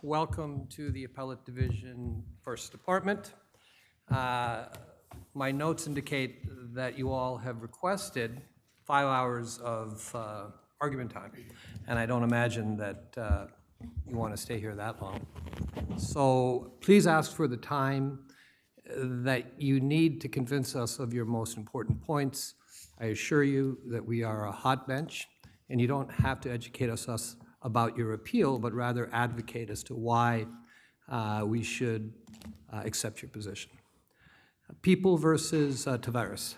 Welcome to the Appellate Division First Department. My notes indicate that you all have requested 5 hours of argument time, and I don't imagine that you want to stay here that long. So please ask for the time that you need to convince us of your most important points. I assure you that we are a hot bench, and you don't have to educate us about your appeal, but rather advocate as to why we should accept your position. People versus Tavares.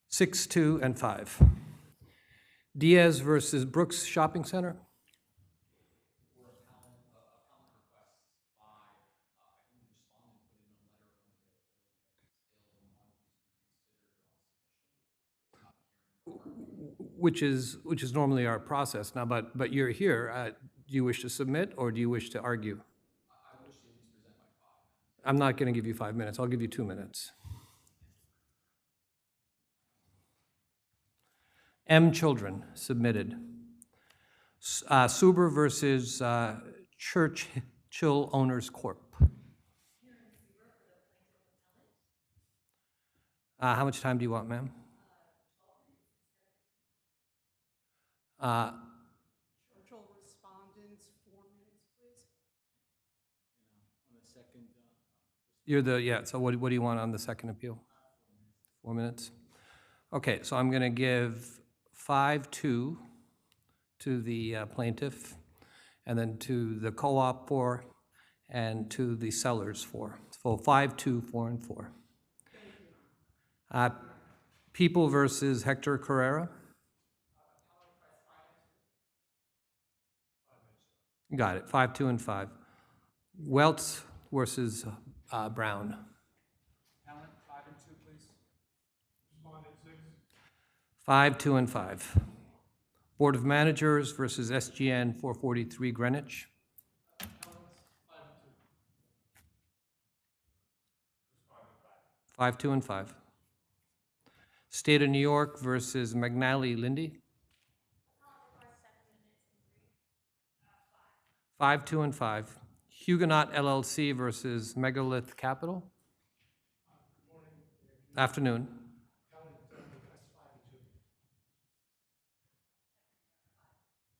Six, 2, and 5. Diaz versus Brooks Shopping Center. Which is normally our process now, but you're here. Do you wish to submit or do you wish to argue? I wish to at least present my 5 minutes. I'm not going to give you 5 minutes. I'll give you 2 minutes. M. Children, submitted. Suber versus Churchill Owners Corp. How much time do you want, ma'am? Churchill respondents, 4 minutes, please. On the second. You're the, yeah, so what do you want on the second appeal? 4 minutes? Okay, so I'm going to give 5-2 to the plaintiff, and then to the co-op 4, and to the sellers 4. So 5-2, 4, and 4. People versus Hector Carrera. Got it. 5-2, and 5. Welts versus Brown. Appellate, 5 and 2, please. Respondent 6. 5-2, and 5. Board of Managers versus SGN 443 Greenwich. 5-2, and 5. State of New York versus McNally Lindy. 5-2, and 5. Huguenot LLC versus Megalith Capital. Afternoon.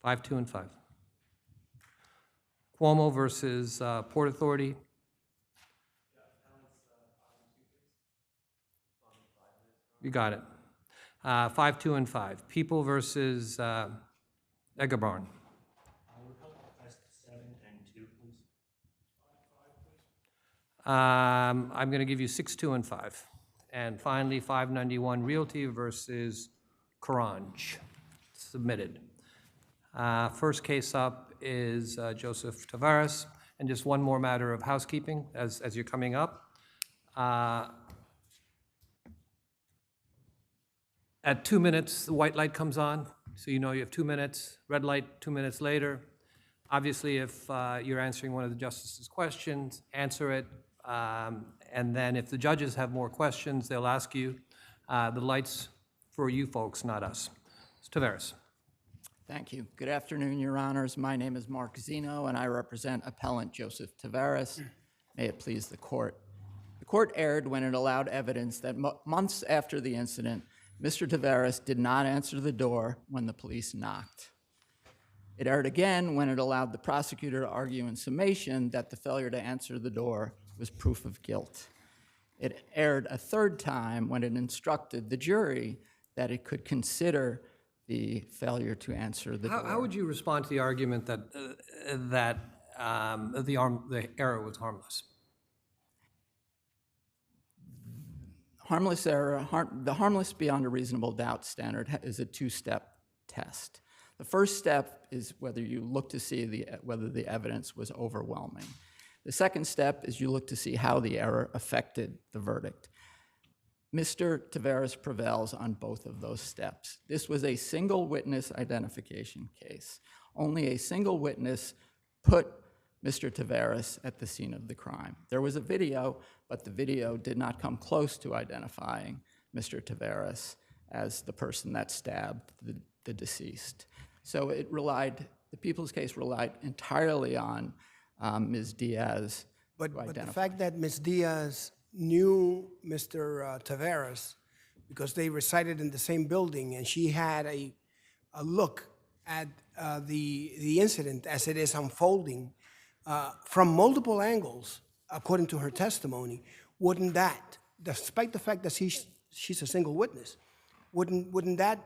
5-2, and 5. Cuomo versus Port Authority. You got it. 5-2, and 5. People versus Egerbarn. I'm going to give you 6-2, and 5. And finally, 591 Realty versus Carange, submitted. First case up is Joseph Tavares. And just one more matter of housekeeping as you're coming up. At 2 minutes, the white light comes on, so you know you have 2 minutes. Red light, 2 minutes later. Obviously, if you're answering one of the justices' questions, answer it. And then if the judges have more questions, they'll ask you. The light's for you folks, not us. It's Tavares. Thank you. Good afternoon, Your Honors. My name is Mark Zeno, and I represent Appellant Joseph Tavares. May it please the court. The court erred when it allowed evidence that months after the incident, Mr. Tavares did not answer the door when the police knocked. It erred again when it allowed the prosecutor to argue in summation that the failure to answer the door was proof of guilt. It erred a third time when it instructed the jury that it could consider the failure to answer the door. How would you respond to the argument that the error was harmless? Harmless error, the harmless beyond a reasonable doubt standard is a two-step test. The first step is whether you look to see whether the evidence was overwhelming. The second step is you look to see how the error affected the verdict. Mr. Tavares prevails on both of those steps. This was a single witness identification case. Only a single witness put Mr. Tavares at the scene of the crime. There was a video, but the video did not come close to identifying Mr. Tavares, as the person that stabbed the deceased. So the people's case relied entirely on Ms. Diaz But to the identify. fact that Ms. Diaz knew Mr. Taveras because they resided in the same building and she had a look at the incident as it is unfolding from multiple angles, according to her testimony, wouldn't that, despite the fact that she's a single witness, wouldn't that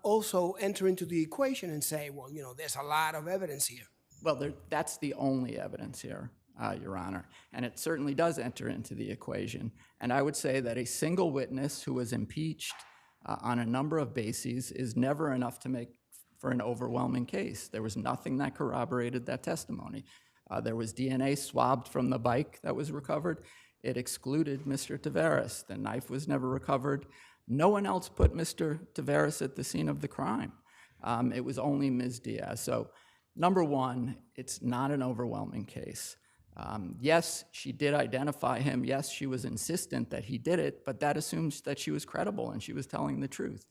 also enter into the equation and say, well, you know, there's a lot of evidence here? Well, that's the only evidence here, Your Honor, and it certainly does enter into the equation. And I would say that a single witness who was impeached on a number of bases is never enough to make for an overwhelming case. There was nothing that corroborated that testimony. There was DNA swabbed from the bike that was recovered. It excluded Mr. Taveras. The knife was never recovered. No one else put Mr. Taveras at the scene of the crime. It was only Ms. Diaz. So, number one, it's not an overwhelming case. Yes, she did identify him. Yes, she was insistent that he did it, but that assumes that she was credible and she was telling the truth.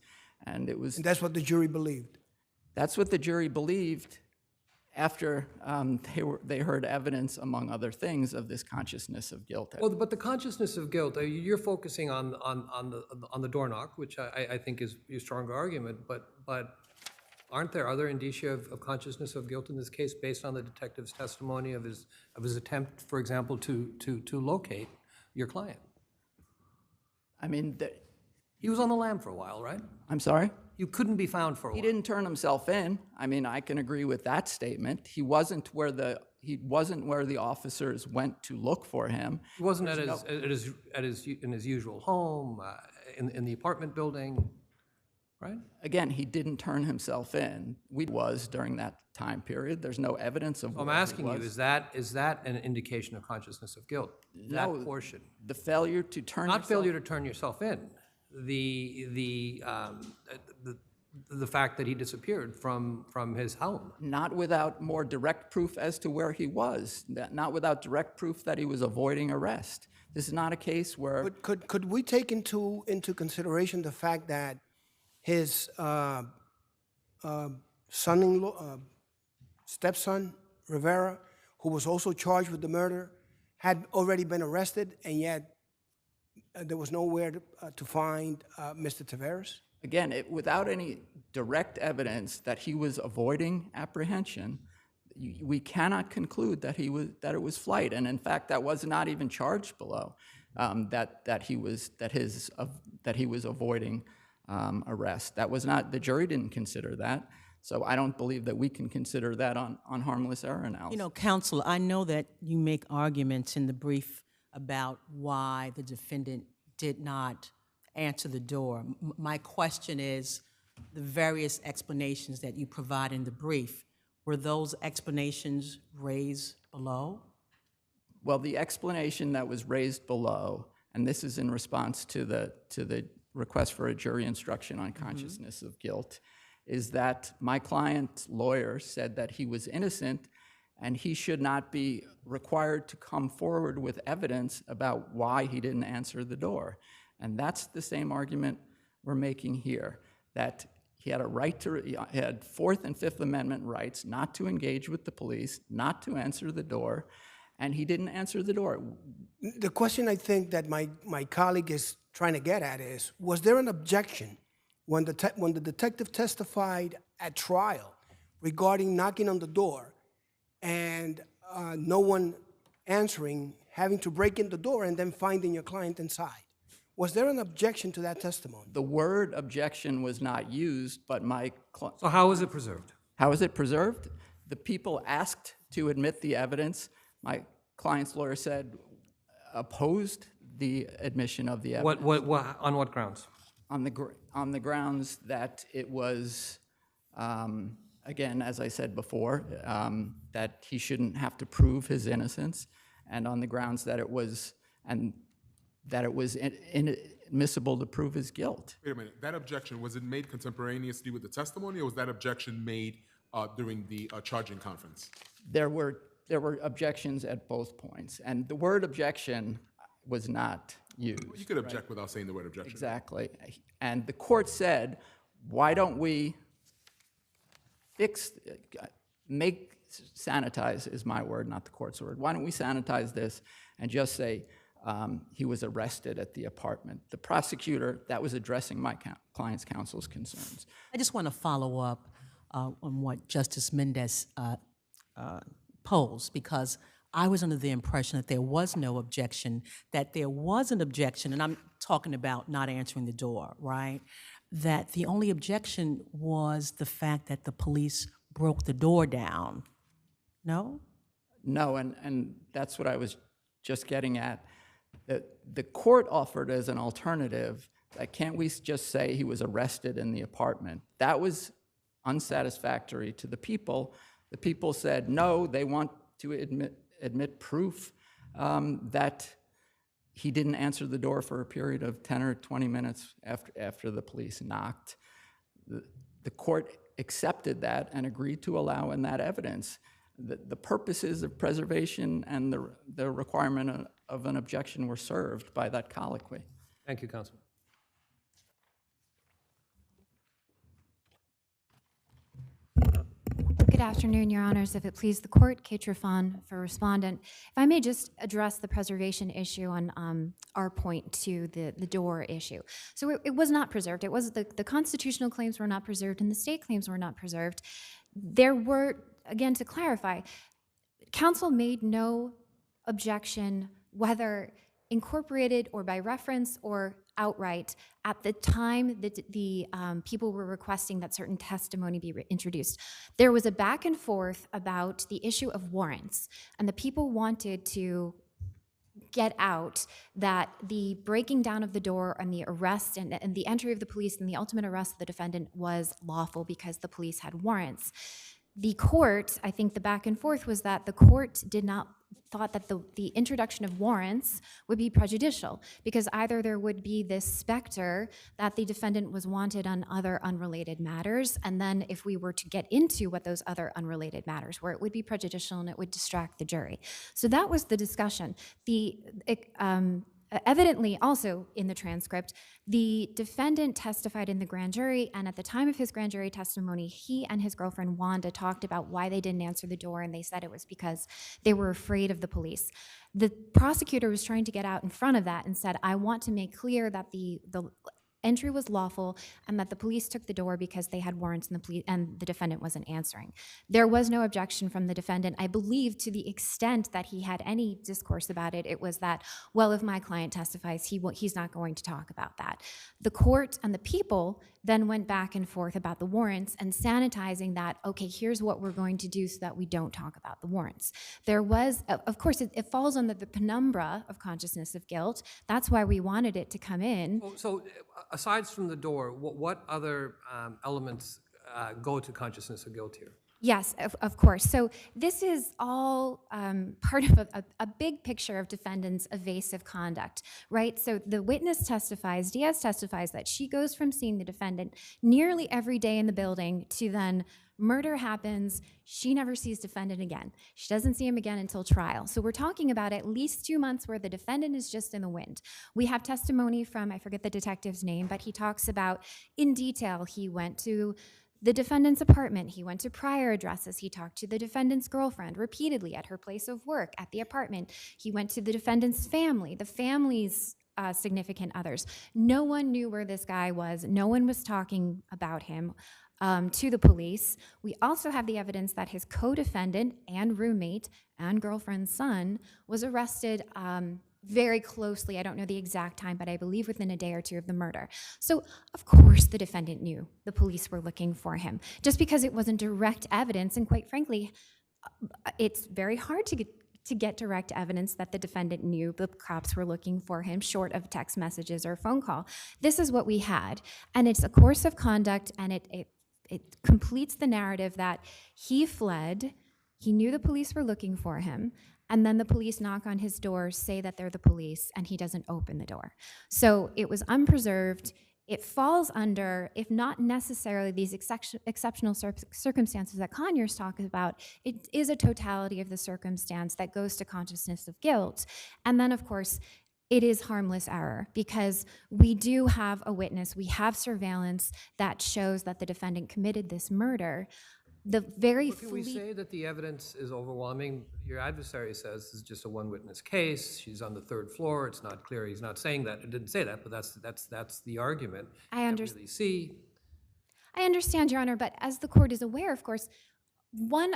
And it was. And that's what the jury believed. That's what the jury believed after they heard evidence, among other things, of this consciousness of guilt. Well, but the consciousness of guilt, you're focusing on the door knock, which I think is your stronger argument, but aren't there other indicia of consciousness of guilt in this case based on the detective's testimony of his attempt, for example, to locate your client? I mean, He was on the lam for a while, right? I'm sorry? You couldn't be found for a while. He didn't turn himself in. I mean, I can agree with that statement. He wasn't where the officers went to look for him. He wasn't in his usual home, in the apartment building, right? Again, he didn't turn himself in. We was during that time period. There's no evidence of. I'm asking you: is that an indication of consciousness of guilt? That No, portion, the failure to turn. not failure to turn yourself in. The fact that he disappeared from his home. Not without more direct proof as to where he was. Not without direct proof that he was avoiding arrest. This is not a case where. But could we take into consideration the fact that his son-in-law, stepson, Rivera, who was also charged with the murder, had already been arrested, and yet there was nowhere to find Mr. Taveras? Again, without any direct evidence that he was avoiding apprehension, we cannot conclude that it was flight. And in fact, that was not even charged below. That he was avoiding arrest. That was not. The jury didn't consider that. So I don't believe that we can consider that on harmless error analysis. You know, counsel, I know that you make arguments in the brief about why the defendant did not answer the door. My question is, the various explanations that you provide in the brief, were those explanations raised below? Well, the explanation that was raised below, and this is in response to the request for a jury instruction on consciousness of guilt, is that my client's lawyer said that he was innocent and he should not be required to come forward with evidence about why he didn't answer the door. And that's the same argument we're making here, that he had a right to, he had Fourth and Fifth Amendment rights not to engage with the police, not to answer the door, and he didn't answer the door. The question I think that my colleague is trying to get at is, was there an objection when the detective testified at trial regarding knocking on the door and no one answering, having to break in the door and then finding your client inside? Was there an objection to that testimony? The word objection was not used, but my client... So how was it preserved? How was it preserved? The people asked to admit the evidence. My client's lawyer said opposed the admission of the evidence. On what grounds? On the grounds that it was, again, as I said before, that he shouldn't have to prove his innocence, and on the grounds that it was inadmissible to prove his guilt. Wait a minute. That objection, was it made contemporaneously with the testimony, or was that objection made during the charging conference? There were objections at both points, and the word objection was not used. You could object without saying the word objection. Exactly. And the court said, why don't we sanitize is my word, not the court's word. Why don't we sanitize this and just say he was arrested at the apartment? The prosecutor, that was addressing my client's counsel's concerns. I just want to follow up on what Justice Mendez posed, because I was under the impression that there was no objection, that there was an objection, and I'm talking about not answering the door, right? That the only objection was the fact that the police broke the door down. No? No, and that's what I was just getting at. The court offered as an alternative that can't we just say he was arrested in the apartment? That was unsatisfactory to the people. The people said no, they want to admit proof that he didn't answer the door for a period of 10 or 20 minutes after the police knocked. The court accepted that and agreed to allow in that evidence. The purposes of preservation and the requirement of an objection were served by that colloquy. Thank you, Counsel. Good afternoon, Your Honors. If it please the court, Kate Trifon for respondent. If I may just address the preservation issue on our point to the door issue. So it was not preserved. It was the constitutional claims were not preserved and the state claims were not preserved. There were, again, to clarify, counsel made no objection, whether incorporated or by reference or outright, at the time that the people were requesting that certain testimony be introduced. There was a back and forth about the issue of warrants, and the people wanted to get out that the breaking down of the door and the arrest and the entry of the police and the ultimate arrest of the defendant was lawful because the police had warrants. The court, I think the back and forth was that the court thought that the introduction of warrants would be prejudicial because either there would be this specter that the defendant was wanted on other unrelated matters, and then if we were to get into what those other unrelated matters were, it would be prejudicial and it would distract the jury. So that was the discussion. Evidently, also in the transcript, the defendant testified in the grand jury, and at the time of his grand jury testimony, he and his girlfriend Wanda talked about why they didn't answer the door, and they said it was because they were afraid of the police. The prosecutor was trying to get out in front of that and said, I want to make clear that the entry was lawful and that the police took the door because they had warrants and the defendant wasn't answering. There was no objection from the defendant. I believe to the extent that he had any discourse about it, it was that, well, if my client testifies, he's not going to talk about that. The court and the people then went back and forth about the warrants and sanitizing that, okay, here's what we're going to do so that we don't talk about the warrants. There was, of course, it falls under the penumbra of consciousness of guilt. That's why we wanted it to come in. So aside from the door, what other elements go to consciousness of guilt here? Yes, of course. So this is all part of a big picture of defendant's evasive conduct, right? So the witness testifies, Diaz testifies that she goes from seeing the defendant nearly every day in the building to then murder happens, she never sees defendant again. She doesn't see him again until trial. So we're talking about at least 2 months where the defendant is just in the wind. We have testimony from, I forget the detective's name, but he talks about in detail, he went to the defendant's apartment, he went to prior addresses, he talked to the defendant's girlfriend repeatedly at her place of work, at the apartment. He went to the defendant's family, the family's significant others. No one knew where this guy was. No one was talking about him to the police. We also have the evidence that his co-defendant and roommate and girlfriend's son was arrested very closely. I don't know the exact time, but I believe within a day or two of the murder. So, of course, the defendant knew the police were looking for him. Just because it wasn't direct evidence, and quite frankly, it's very hard to get direct evidence that the defendant knew the cops were looking for him, short of text messages or a phone call. This is what we had, and it's a course of conduct, and it completes the narrative that he fled, he knew the police were looking for him, and then the police knock on his door, say that they're the police, and he doesn't open the door. So it was unpreserved. It falls under, if not necessarily these exceptional circumstances that Conyers talks about, it is a totality of the circumstance that goes to consciousness of guilt. And then, of course, it is harmless error because we do have a witness, we have surveillance that shows that the defendant committed this murder. The very But can we say that the evidence is overwhelming? Your adversary says this is just a one-witness case. She's on the third floor. It's not clear. He's not saying that. It didn't say that, but that's the argument. I Can't understand. really see. I understand, Your Honor, but as the court is aware, of course,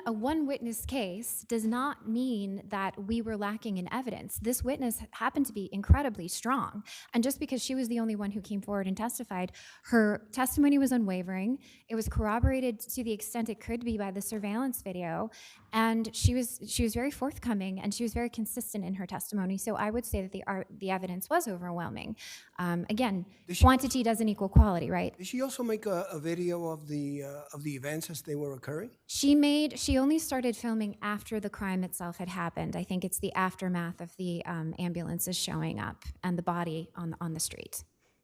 a one witness case does not mean that we were lacking in evidence. This witness happened to be incredibly strong. And just because she was the only one who came forward and testified, her testimony was unwavering. It was corroborated to the extent it could be by the surveillance video. And she was very forthcoming and she was very consistent in her testimony. So I would say that the evidence was overwhelming. Again, quantity doesn't equal quality, right? Did she also make a video of the events as they were occurring? She only started filming after the crime itself had happened. I think it's the aftermath of the ambulances showing up and the body on the street.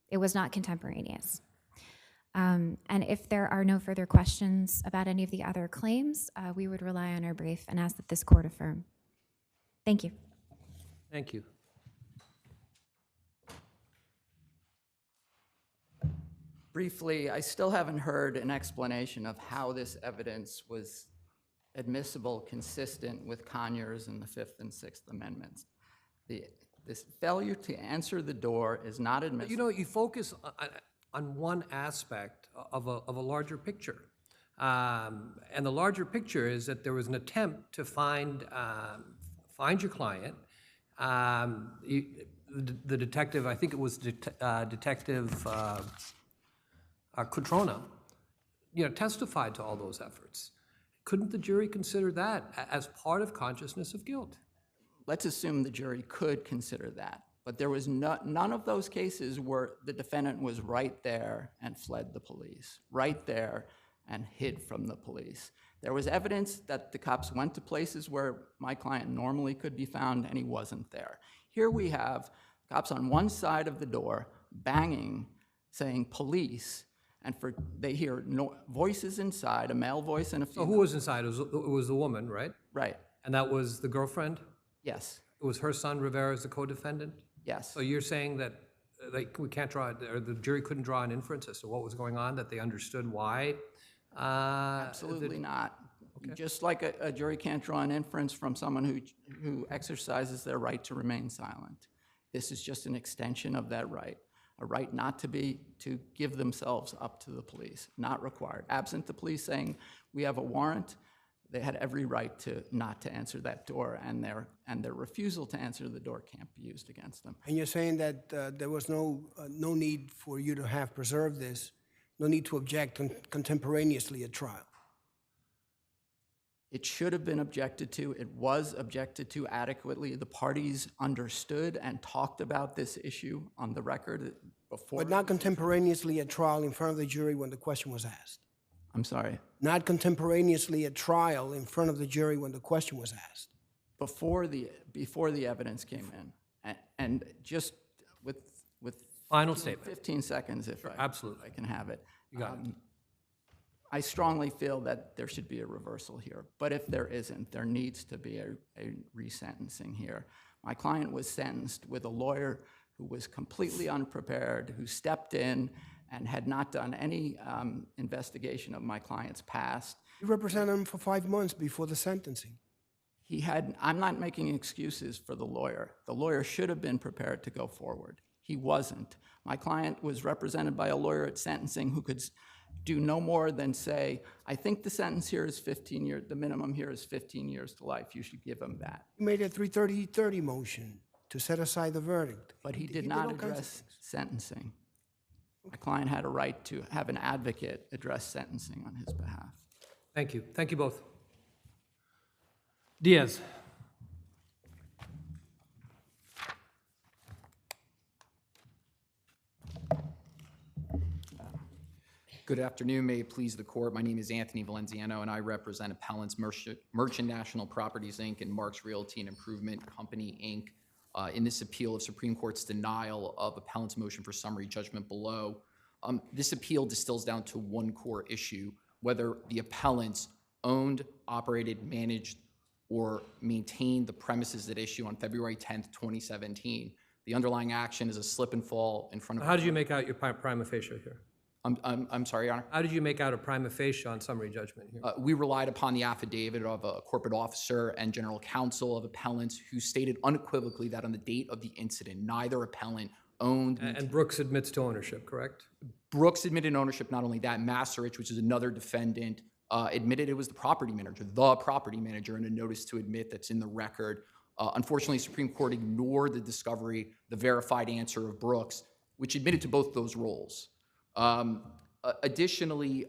It was not contemporaneous. And if there are no further questions about any of the other claims, we would rely on our brief and ask that this court affirm. Thank you. Thank you. Briefly, I still haven't heard an explanation of how this evidence was admissible, consistent with Conyers and the Fifth and Sixth Amendments. This failure to answer the door is not admissible. You know, you focus on one aspect of a larger picture. And the larger picture is that there was an attempt to find your client. The detective, I think it was Detective Cutrona, testified to all those efforts. Couldn't the jury consider that as part of consciousness of guilt? Let's assume the jury could consider that, but there was none of those cases where the defendant was right there and fled the police, right there and hid from the police. There was evidence that the cops went to places where my client normally could be found and he wasn't there. Here we have cops on one side of the door banging, saying police, and they hear voices inside, a male voice and a female. So who was inside? It was the woman, right? Right, And that was the girlfriend? yes, It was her son, Rivera, as the co-defendant? yes. So you're saying that we can't draw, or the jury couldn't draw an inference as to what was going on, that they understood why? Absolutely not. Just like a jury can't draw an inference from someone who exercises their right to remain silent. This is just an extension of that right. A right not to give themselves up to the police, not required. Absent the police saying, we have a warrant, they had every right not to answer that door, and their refusal to answer the door can't be used against them. And you're saying that there was no need for you to have preserved this, no need to object contemporaneously at trial? It should have been objected to. It was objected to adequately. The parties understood and talked about this issue on the record before. But not contemporaneously at trial in front of the jury when the question was asked? I'm sorry. Not contemporaneously at trial in front of the jury when the question was asked? Before the evidence came in. And just with Final statement. 15 seconds, if Absolutely. I can have it. You got it. I strongly feel that there should be a reversal here. But if there isn't, there needs to be a resentencing here. My client was sentenced with a lawyer who was completely unprepared, who stepped in and had not done any investigation of my client's past. You represented him for 5 months before the sentencing. I'm not making excuses for the lawyer. The lawyer should have been prepared to go forward. He wasn't. My client was represented by a lawyer at sentencing who could do no more than say, I think the sentence here is 15 years, the minimum here is 15 years to life. You should give him that. He made a 330 motion to set aside the verdict. But he did all not kinds of address sentencing. My client had a right to have an advocate address sentencing on his behalf. Thank you. Thank you both. Diaz. Good afternoon. May it please the court. My name is Anthony Valenziano, and I represent Appellant's Merchant National Properties, Inc. and Marks Realty and Improvement Company, Inc. In this appeal of Supreme Court's denial of Appellant's motion for summary judgment below. This appeal distills down to one core issue, whether the appellants owned, operated, managed, or maintained the premises at issue on February 10th, 2017 The underlying action is a slip and fall in front of. How did you make out your prima facie here? I'm sorry, Your Honor. How did you make out a prima facie on summary judgment here? We relied upon the affidavit of a corporate officer and general counsel of appellants who stated unequivocally that on the date of the incident, neither appellant owned. And Brooks admits to ownership, correct? Brooks admitted ownership. Not only that, Masterich, which is another defendant, admitted it was the property manager in a notice to admit that's in the record. Unfortunately, Supreme Court ignored the discovery, the verified answer of Brooks, which admitted to both those roles. Additionally,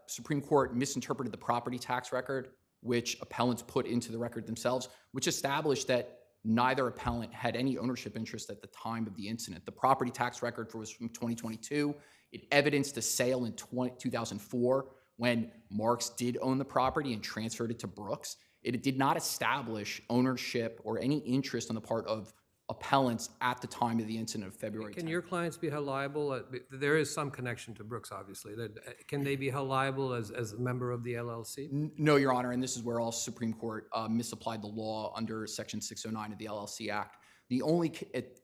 Supreme Court misinterpreted the property tax record, which appellants put into the record themselves, which established that neither appellant had any ownership interest at the time of the incident. The property tax record was from 2022. It evidenced a sale in 2004 when Marks did own the property and transferred it to Brooks. It did not establish ownership or any interest on the part of appellants at the time of the incident of February 10th. Can your clients be held liable? There is some connection to Brooks, obviously. Can they be held liable as a member of the LLC? No, Your Honor, and this is where also Supreme Court misapplied the law under Section 609 of the LLC Act. The only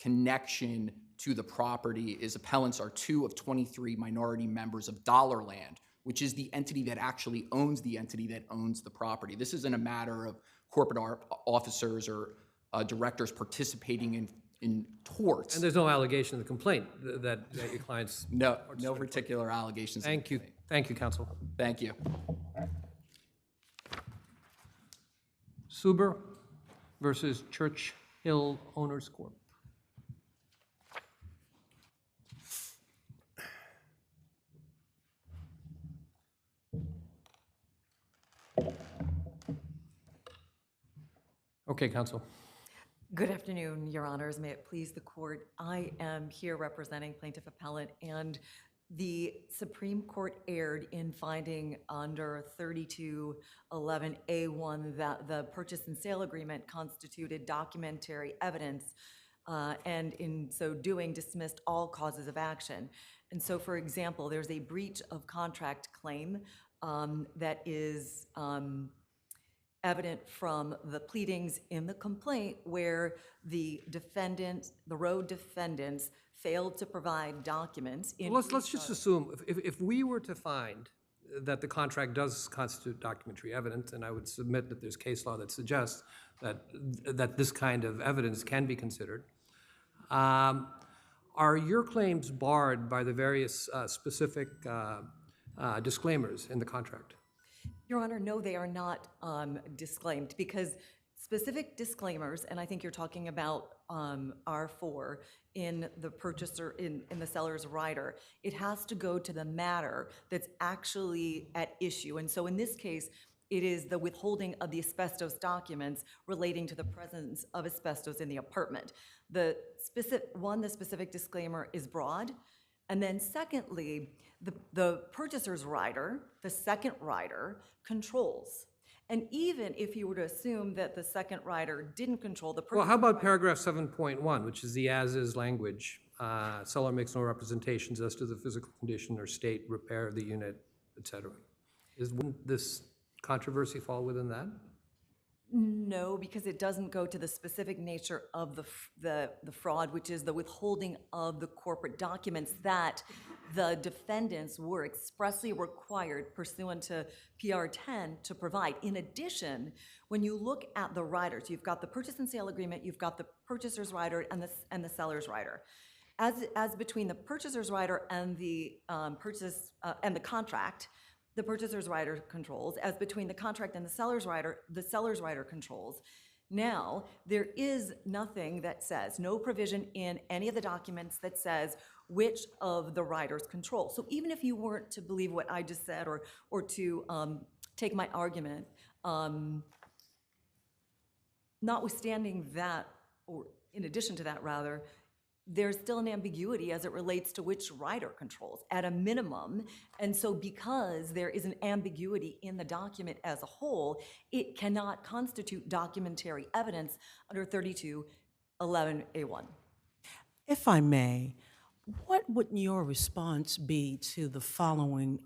connection to the property is appellants are 2 of 23 minority members of Dollarland, which is the entity that actually owns the entity that owns the property. This isn't a matter of corporate officers or directors participating in torts. And there's no allegation in the complaint that your clients... No particular allegations. Thank you. Thank you, counsel. Thank you. Suber versus Churchill Owners Corp. Okay, counsel. Good afternoon, Your Honors. May it please the court. I am here representing plaintiff appellant, and the Supreme Court erred in finding under 3211A1 that the purchase and sale agreement constituted documentary evidence, and in so doing dismissed all causes of action. And so, for example, there's a breach of contract claim that is evident from the pleadings in the complaint where the road defendants failed to provide documents. Let's just assume, if we were to find that the contract does constitute documentary evidence, and I would submit that there's case law that suggests that this kind of evidence can be considered, are your claims barred by the various specific disclaimers in the contract? Your Honor, no, they are not disclaimed, because specific disclaimers, and I think you're talking about R4 in the purchaser, in the seller's rider, it has to go to the matter that's actually at issue. And so in this case, it is the withholding of the asbestos documents relating to the presence of asbestos in the apartment. The specific disclaimer is broad. And then secondly, the purchaser's rider, the second rider, controls. And even if you were to assume that the second rider didn't control the purchaser. Well, how about paragraph 7.1, which is the as-is language? Seller makes no representations as to the physical condition or state, repair of the unit, et cetera. Wouldn't this controversy fall within that? No, because it doesn't go to the specific nature of the fraud, which is the withholding of the corporate documents that the defendants were expressly required pursuant to PR 10 to provide. In addition, when you look at the riders, you've got the purchase and sale agreement, you've got the purchaser's rider and the seller's rider. As between the purchaser's rider and the contract, the purchaser's rider controls. As between the contract and the seller's rider controls. Now, there is nothing that says, no provision in any of the documents that says which of the riders control. So even if you weren't to believe what I just said or to take my argument, notwithstanding that, or in addition to that rather, there's still an ambiguity as it relates to which rider controls at a minimum. And so because there is an ambiguity in the document as a whole, it cannot constitute documentary evidence under 3211A1. If I may, what would your response be to the following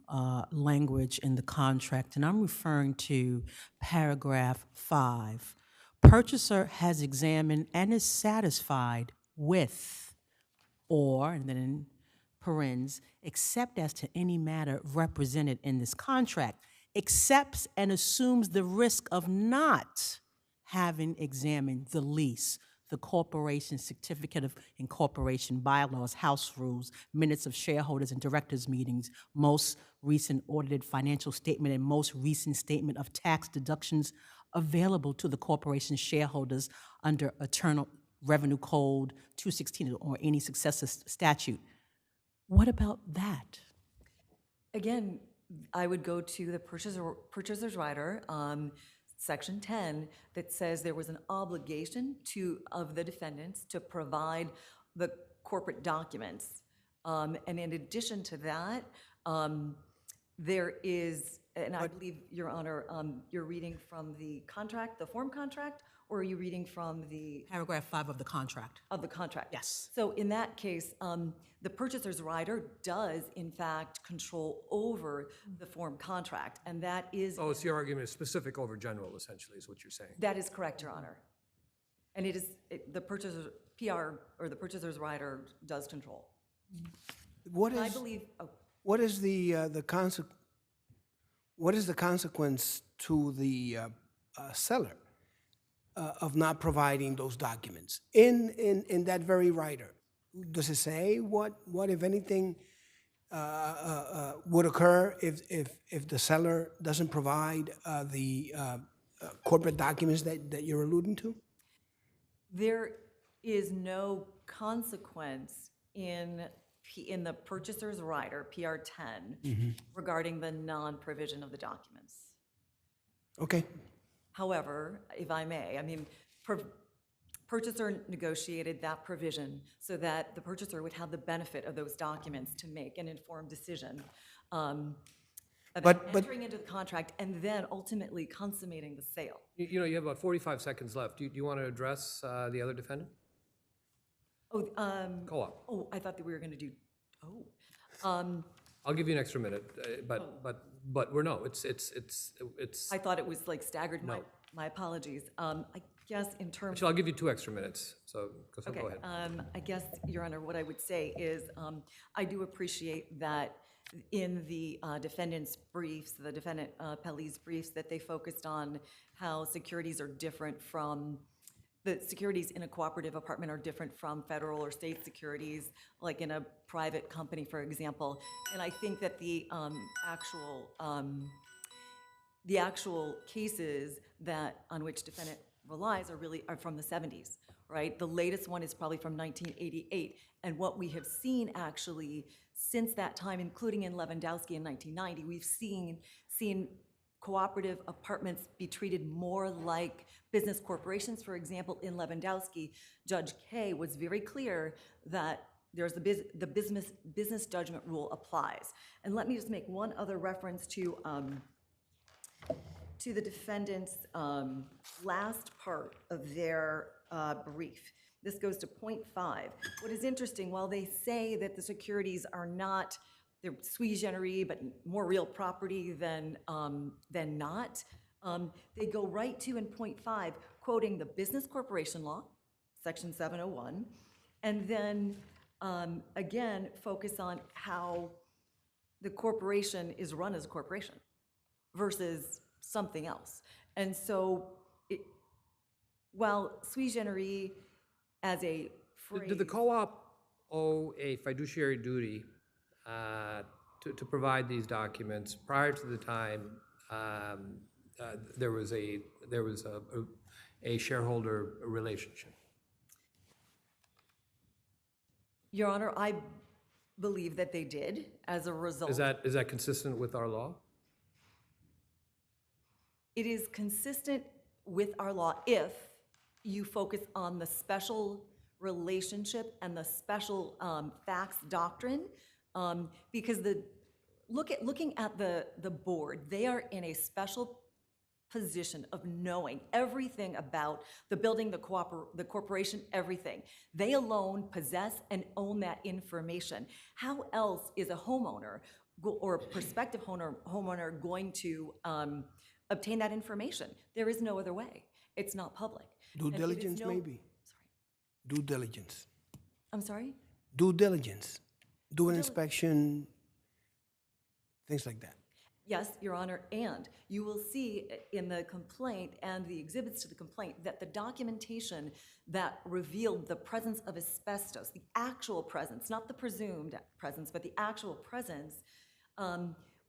language in the contract? And I'm referring to paragraph 5. Purchaser has examined and is satisfied with, or, and then in parens, except as to any matter represented in this contract, accepts and assumes the risk of not having examined the lease, the corporation's certificate of incorporation, bylaws, house rules, minutes of shareholders and directors' meetings, most recent audited financial statement, and most recent statement of tax deductions available to the corporation's shareholders under Internal Revenue Code 216 or any successor statute. What about that? Again, I would go to the purchaser's rider, section 10, that says there was an obligation of the defendants to provide the corporate documents. And in addition to that, there is, and I believe, Your Honor, you're reading from the contract, the form contract, or are you reading from the? Paragraph 5 of the contract. Of the contract. Yes. So in that case, the purchaser's rider does, in fact, control over the form contract, and that is. Oh, so your argument is specific over general, essentially, is what you're saying. That is correct, Your Honor. And it is, the purchaser's PR, or the purchaser's rider does control. What And I is, believe, what is what is the consequence to the seller of not providing those documents in that very rider? Does it say what if anything would occur if the seller doesn't provide the corporate documents that you're alluding to? there is no consequence in the purchaser's rider, PR 10, regarding the non-provision of the documents. Okay. However, if I may, I mean, purchaser negotiated that provision so that the purchaser would have the benefit of those documents to make an informed decision about entering into the contract and then ultimately consummating the sale. You know, you have about 45 seconds left. Do you want to address the other defendant? Oh, Co-op. oh, I thought that we were going to do, I'll give you an extra minute, but we're no, it's. I thought it was like staggered. My apologies. I guess in terms. Actually, I'll give you 2 extra minutes, so Okay, go ahead. I guess, Your Honor, what I would say is, I do appreciate that in the defendant's briefs, the defendant Appellee's briefs, that they focused on how securities are different from, the securities in a cooperative apartment are different from federal or state securities, like in a private company, for example. And I think that the actual cases on which defendant relies are from the 70s, right? The latest one is probably from 1988. And what we have seen actually since that time, including in Lewandowski in 1990, we've seen cooperative apartments be treated more like business corporations. For example, in Lewandowski, Judge Kaye was very clear that there's the business judgment rule applies. And let me just make one other reference to the defendant's last part of their brief. This goes to point 5. What is interesting, while they say that the securities are not, they're sui generis, but more real property than not, they go right to, in point 5, quoting the Business Corporation Law, Section 701, and then again, focus on how the corporation is run as a corporation versus something else. And so, while sui generis as a phrase... Did the co-op owe a fiduciary duty to provide these documents prior to the time there was a shareholder relationship? Your Honor, I believe that they did as a result. Is that consistent with our law? It is consistent with our law if you focus on the special relationship and the special facts doctrine, because looking at the board, they are in a special position of knowing everything about the building, the corporation, everything. They alone possess and own that information. How else is a homeowner or a prospective homeowner going to obtain that information? There is no other way. It's not public. Due And it is diligence, no- maybe? Sorry. Due diligence. I'm sorry? Due diligence, do an inspection, things like that. Yes, Your Honor, and you will see in the complaint and the exhibits to the complaint that the documentation that revealed the presence of asbestos, the actual presence, not the presumed presence, but the actual presence,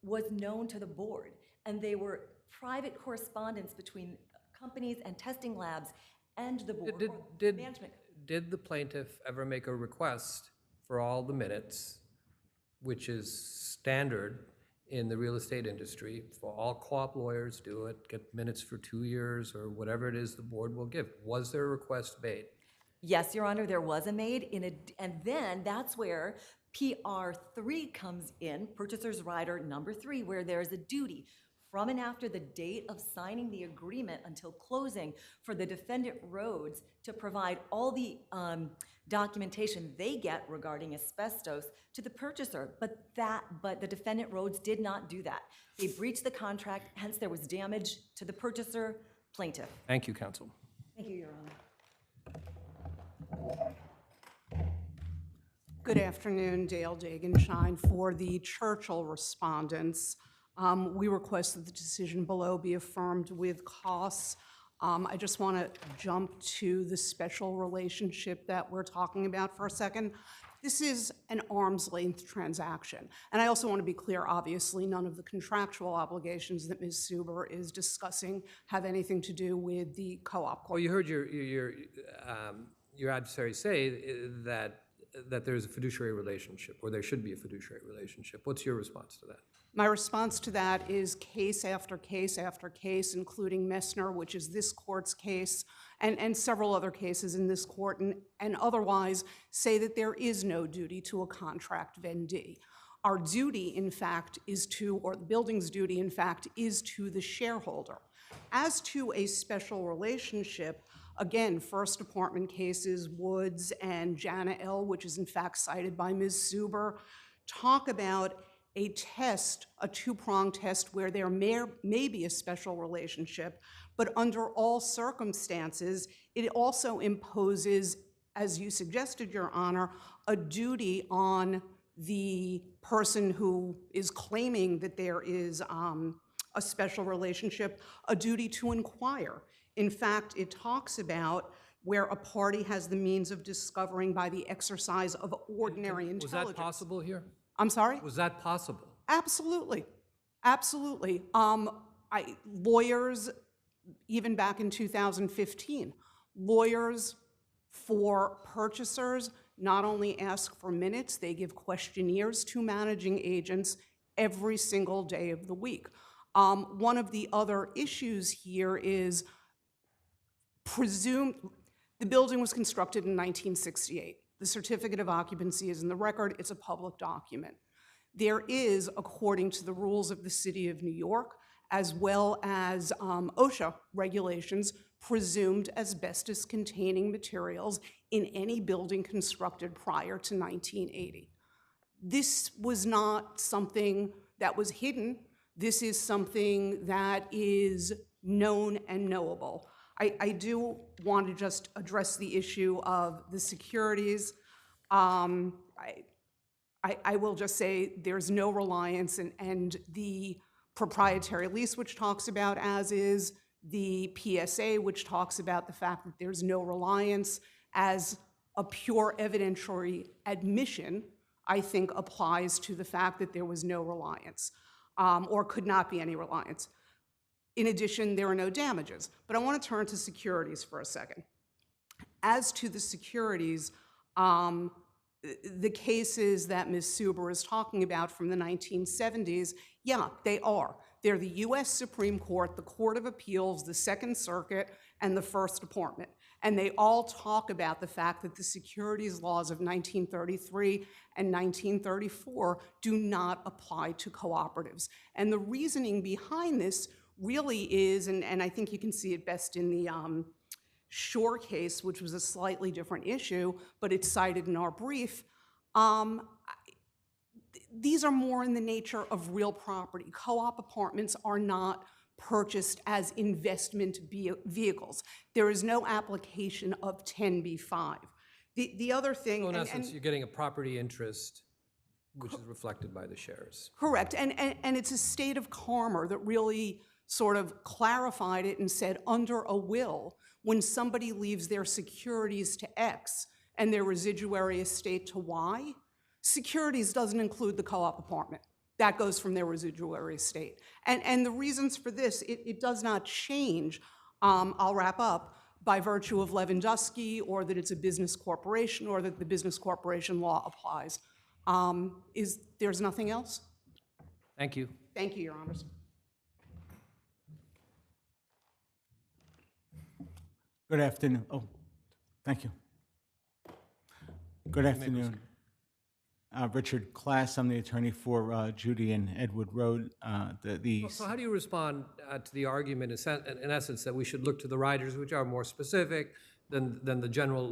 was known to the board. And they were private correspondence between companies and testing labs and the board or management. Did the plaintiff ever make a request for all the minutes, which is standard in the real estate industry, for all co-op lawyers do it, get minutes for 2 years or whatever it is the board will give? Was there a request made? Yes, Your Honor, there was a maid and then that's where PR3 comes in, purchaser's rider number 3, where there's a duty from and after the date of signing the agreement until closing for the defendant Rhodes to provide all the documentation they get regarding asbestos to the purchaser. But the defendant Rhodes did not do that. They breached the contract, hence there was damage to the purchaser plaintiff. Thank you, counsel. Thank you, Your Honor. Good afternoon, Dale Dagenshine for the Churchill respondents. We request that the decision below be affirmed with costs. I just want to jump to the special relationship that we're talking about for a second. This is an arm's length transaction. And I also want to be clear, obviously, none of the contractual obligations that Ms. Suber is discussing have anything to do with the co-op. Well, you heard your adversary say that there's a fiduciary relationship, or there should be a fiduciary relationship. What's your response to that? My response to that is case after case after case, including Messner, which is this court's case, and several other cases in this court, and otherwise say that there is no duty to a contract vendee. Our duty, in fact, is to, or the building's duty, in fact, is to the shareholder. As to a special relationship, again, First Department cases, Woods and Jana L., which is in fact cited by Ms. Suber, talk about a test, a two-pronged test where there may be a special relationship, but under all circumstances, it also imposes, as you suggested, Your Honor, a duty on the person who is claiming that there is a special relationship, a duty to inquire. In fact, it talks about where a party has the means of discovering by the exercise of ordinary intelligence. Was that possible here? I'm sorry? Was that possible? Absolutely. Absolutely. Lawyers, even back in 2015, lawyers for purchasers not only ask for minutes, they give questionnaires to managing agents every single day of the week. One of the other issues here is the building was constructed in 1968. The certificate of occupancy is in the record. It's a public document. There is, according to the rules of the City of New York, as well as OSHA regulations, presumed asbestos-containing materials in any building constructed prior to 1980. This was not something that was hidden. This is something that is known and knowable. I do want to just address the issue of the securities. I will just say there's no reliance, and the proprietary lease, which talks about as is, the PSA, which talks about the fact that there's no reliance as a pure evidentiary admission, I think applies to the fact that there was no reliance, or could not be any reliance. In addition, there are no damages. But I want to turn to securities for a second. As to the securities, the cases that Ms. Suber is talking about from the 1970s, yeah, they are. They're the US Supreme Court, the Court of Appeals, the Second Circuit, and the First Department. And they all talk about the fact that the securities laws of 1933 and 1934 do not apply to cooperatives. And the reasoning behind this really is, and I think you can see it best in the Shore case, which was a slightly different issue, but it's cited in our brief. These are more in the nature of real property. Co-op apartments are not purchased as investment vehicles. There is no application of 10b-5. The other thing, So in and- essence, and- you're getting a property interest, which is reflected by the shares. correct, and it's a state of karma that really sort of clarified it and said under a will, when somebody leaves their securities to X and their residuary estate to Y, securities doesn't include the co-op apartment. That goes from their residuary estate. And the reasons for this, it does not change, I'll wrap up, by virtue of Lewandowski, or that it's a business corporation, or that the business corporation law applies. There's nothing else? Thank you. Thank you, Your Honors. Good afternoon. Oh, thank you. Good afternoon. Richard Class, I'm the attorney for Judy and Edward Road. So how do you respond to the argument, in essence, that we should look to the riders, which are more specific than the general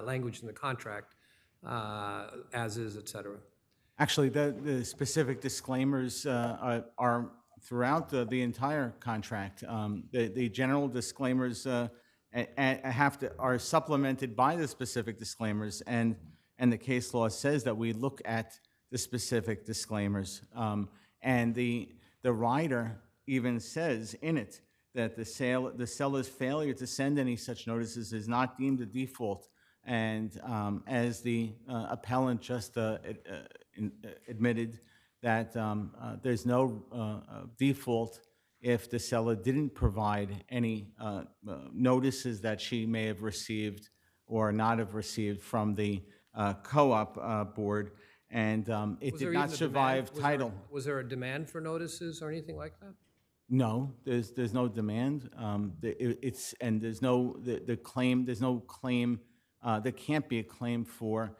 language in the contract, as is, et cetera? Actually, the specific disclaimers are throughout the entire contract. The general disclaimers are supplemented by the specific disclaimers, and the case law says that we look at the specific disclaimers. And the rider even says in it that the seller's failure to send any such notices is not deemed a default. And as the appellant just admitted, that there's no default if the seller didn't provide any notices that she may have received or not have received from the co-op board, and it Was there did not even a survive demand? title. Was there a demand for notices or anything like that? No, there's no demand. There's no claim. There's no claim. There can't be a claim for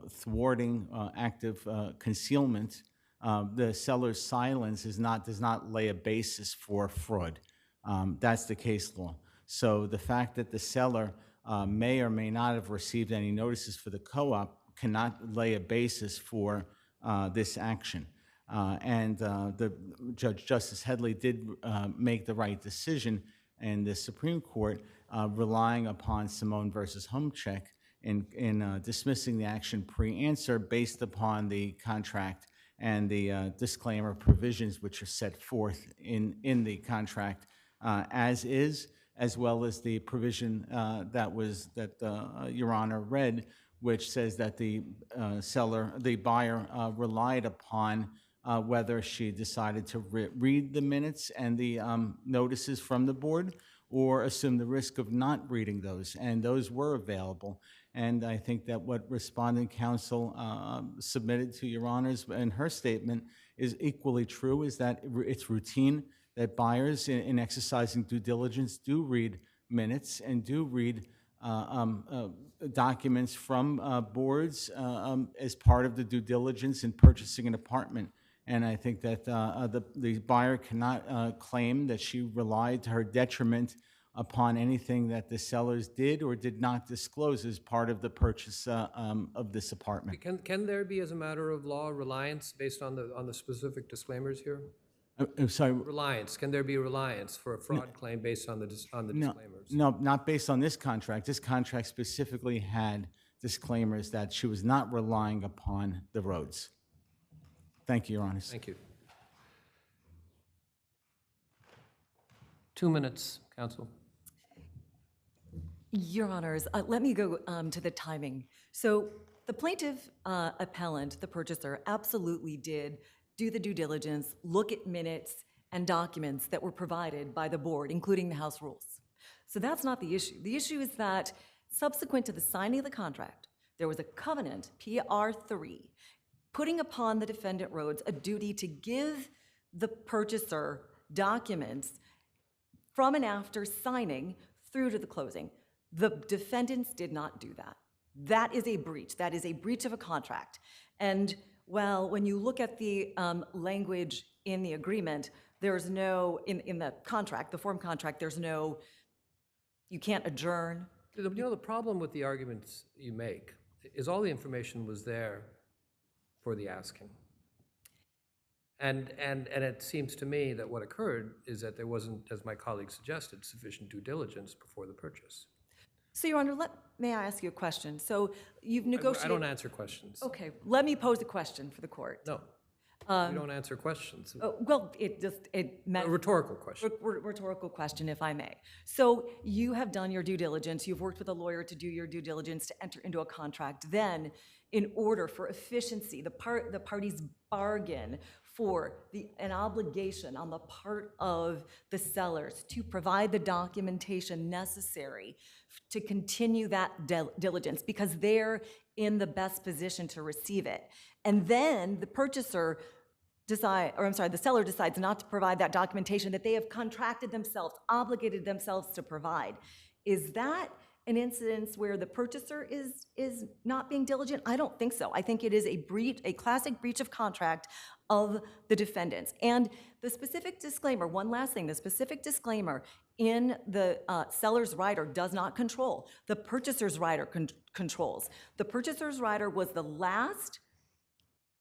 thwarting active concealment. The seller's silence does not lay a basis for fraud. That's the case law. So the fact that the seller may or may not have received any notices for the co-op cannot lay a basis for this action. And the Justice Headley did make the right decision in the Supreme Court, relying upon Simone versus Homecheck in dismissing the action pre-answer based upon the contract and the disclaimer provisions which are set forth in the contract as is, as well as the provision that Your Honor read, which says that the buyer relied upon whether she decided to read the minutes and the notices from the board or assume the risk of not reading those, and those were available. And I think that what Respondent Counsel submitted to Your Honors in her statement is equally true, is that it's routine that buyers in exercising due diligence do read minutes and do read documents from boards as part of the due diligence in purchasing an apartment. And I think that the buyer cannot claim that she relied to her detriment upon anything that the sellers did or did not disclose as part of the purchase of this apartment. Can there be, as a matter of law, reliance based on the specific disclaimers here? I'm sorry. Reliance. Can there be reliance for a fraud claim based on the disclaimers? No, not based on this contract. This contract specifically had disclaimers that she was not relying upon the roads. Thank you, Your Honor. Thank you. 2 minutes, counsel. Your Honors, let me go to the timing. So the plaintiff appellant, the purchaser, absolutely did do the due diligence, look at minutes and documents that were provided by the board, including the House rules. So that's not the issue. The issue is that subsequent to the signing of the contract, there was a covenant, PR3, putting upon the defendant Rhodes a duty to give the purchaser documents from and after signing through to the closing. The defendants did not do that. That is a breach. That is a breach of a contract. And well, when you look at the language in the agreement, there's no, in the contract, the form contract, there's no, you can't adjourn. You know, the problem with the arguments you make is all the information was there for the asking. And it seems to me that what occurred is that there wasn't, as my colleague suggested, sufficient due diligence before the purchase. So, Your Honor, may I ask you a question? So you've negotiated. I don't answer questions. Okay, let me pose a question for the court. No, you don't answer questions. Well, it A meant. rhetorical question. Rhetorical question, if I may. So you have done your due diligence, you've worked with a lawyer to do your due diligence to enter into a contract. Then, in order for efficiency, the parties bargain for an obligation on the part of the sellers to provide the documentation necessary to continue that diligence because they're in the best position to receive it. And then the seller decides not to provide that documentation that they have contracted themselves, obligated themselves to provide. Is that an incidence where the purchaser is not being diligent? I don't think so. I think it is a classic breach of contract of the defendants. And the specific disclaimer, one last thing, the specific disclaimer in the seller's rider does not control. The purchaser's rider controls. The purchaser's rider was the last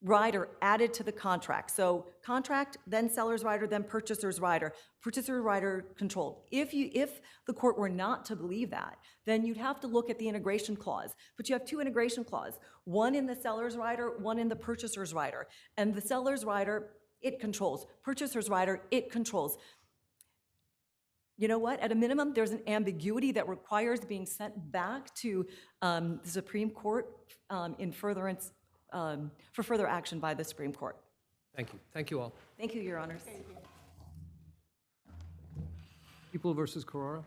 rider added to the contract. So contract, then seller's rider, then purchaser's rider. Purchaser's rider controlled. If the court were not to believe that, then you'd have to look at the integration clause. But you have two integration clauses, one in the seller's rider, one in the purchaser's rider. And the seller's rider, it controls. Purchaser's rider, it controls. You know what? At a minimum, there's an ambiguity that requires being sent back to the Supreme Court in furtherance for further action by the Supreme Court. Thank you. Thank you all. Thank you, Your Honors. People versus Carrara.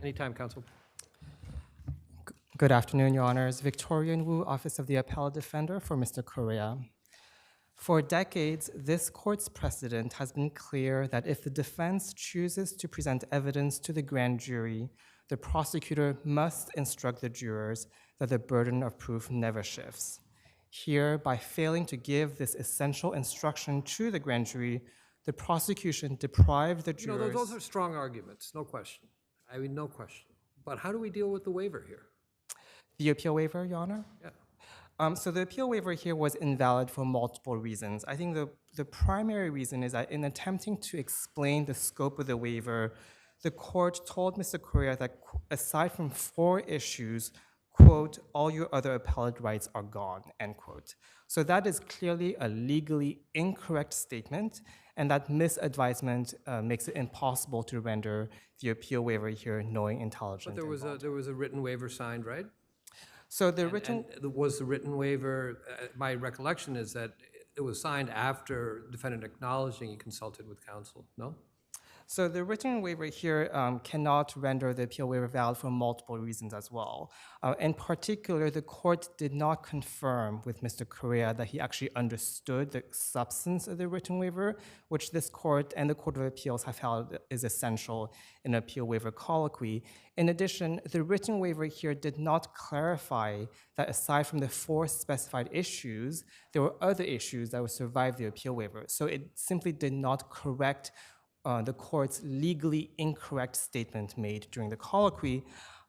Anytime, counsel. Good afternoon, Your Honors. Victorian Wu, Office of the Appellate Defender for Mr. Correa. For decades, this court's precedent has been clear that if the defense chooses to present evidence to the grand jury, the prosecutor must instruct the jurors that the burden of proof never shifts. Here, by failing to give this essential instruction to the grand jury, the prosecution deprived the jurors. You know, those are strong arguments, no question. I mean, no question. But how do we deal with the waiver here? The appeal waiver, Your Honor? Yeah. So the appeal waiver here was invalid for multiple reasons. I think the primary reason is that in attempting to explain the scope of the waiver, the court told Mr. Correa that aside from 4 issues, quote, all your other appellate rights are gone, end quote. So that is clearly a legally incorrect statement, and that misadvisement makes it impossible to render the appeal waiver here knowing, intelligent, But there was a written waiver signed, right? So the written. Was the written waiver, my recollection is that it was signed after defendant acknowledging he consulted with counsel, no? So the written waiver here cannot render the appeal waiver valid for multiple reasons as well. In particular, the court did not confirm with Mr. Correa that he actually understood the substance of the written waiver, which this court and the Court of Appeals have held is essential in an appeal waiver colloquy. In addition, the written waiver here did not clarify that aside from the 4 specified issues, there were other issues that would survive the appeal waiver. So it simply did not correct the court's legally incorrect statement made during the colloquy.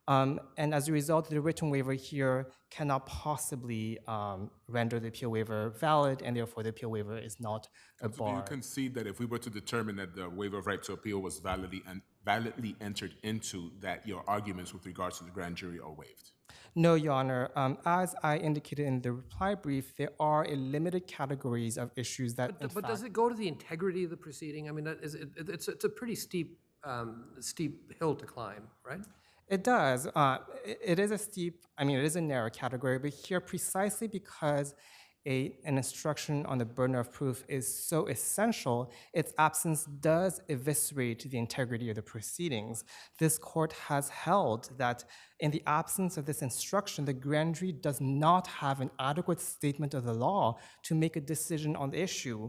And as a result, the written waiver here cannot possibly render the appeal waiver valid, and therefore the appeal waiver is not a So do you bar. concede that if we were to determine that the waiver of right to appeal was validly entered into, that your arguments with regards to the grand jury are waived? No, Your Honor. As I indicated in the reply brief, there are a limited categories of issues that, in But fact, does it go to the integrity of the proceeding? I mean, it's a pretty steep hill to climb, right? It does. It is a steep, I mean, it is a narrow category, but here precisely because an instruction on the burden of proof is so essential, its absence does eviscerate the integrity of the proceedings. This court has held that in the absence of this instruction, the grand jury does not have an adequate statement of the law to make a decision on the issue.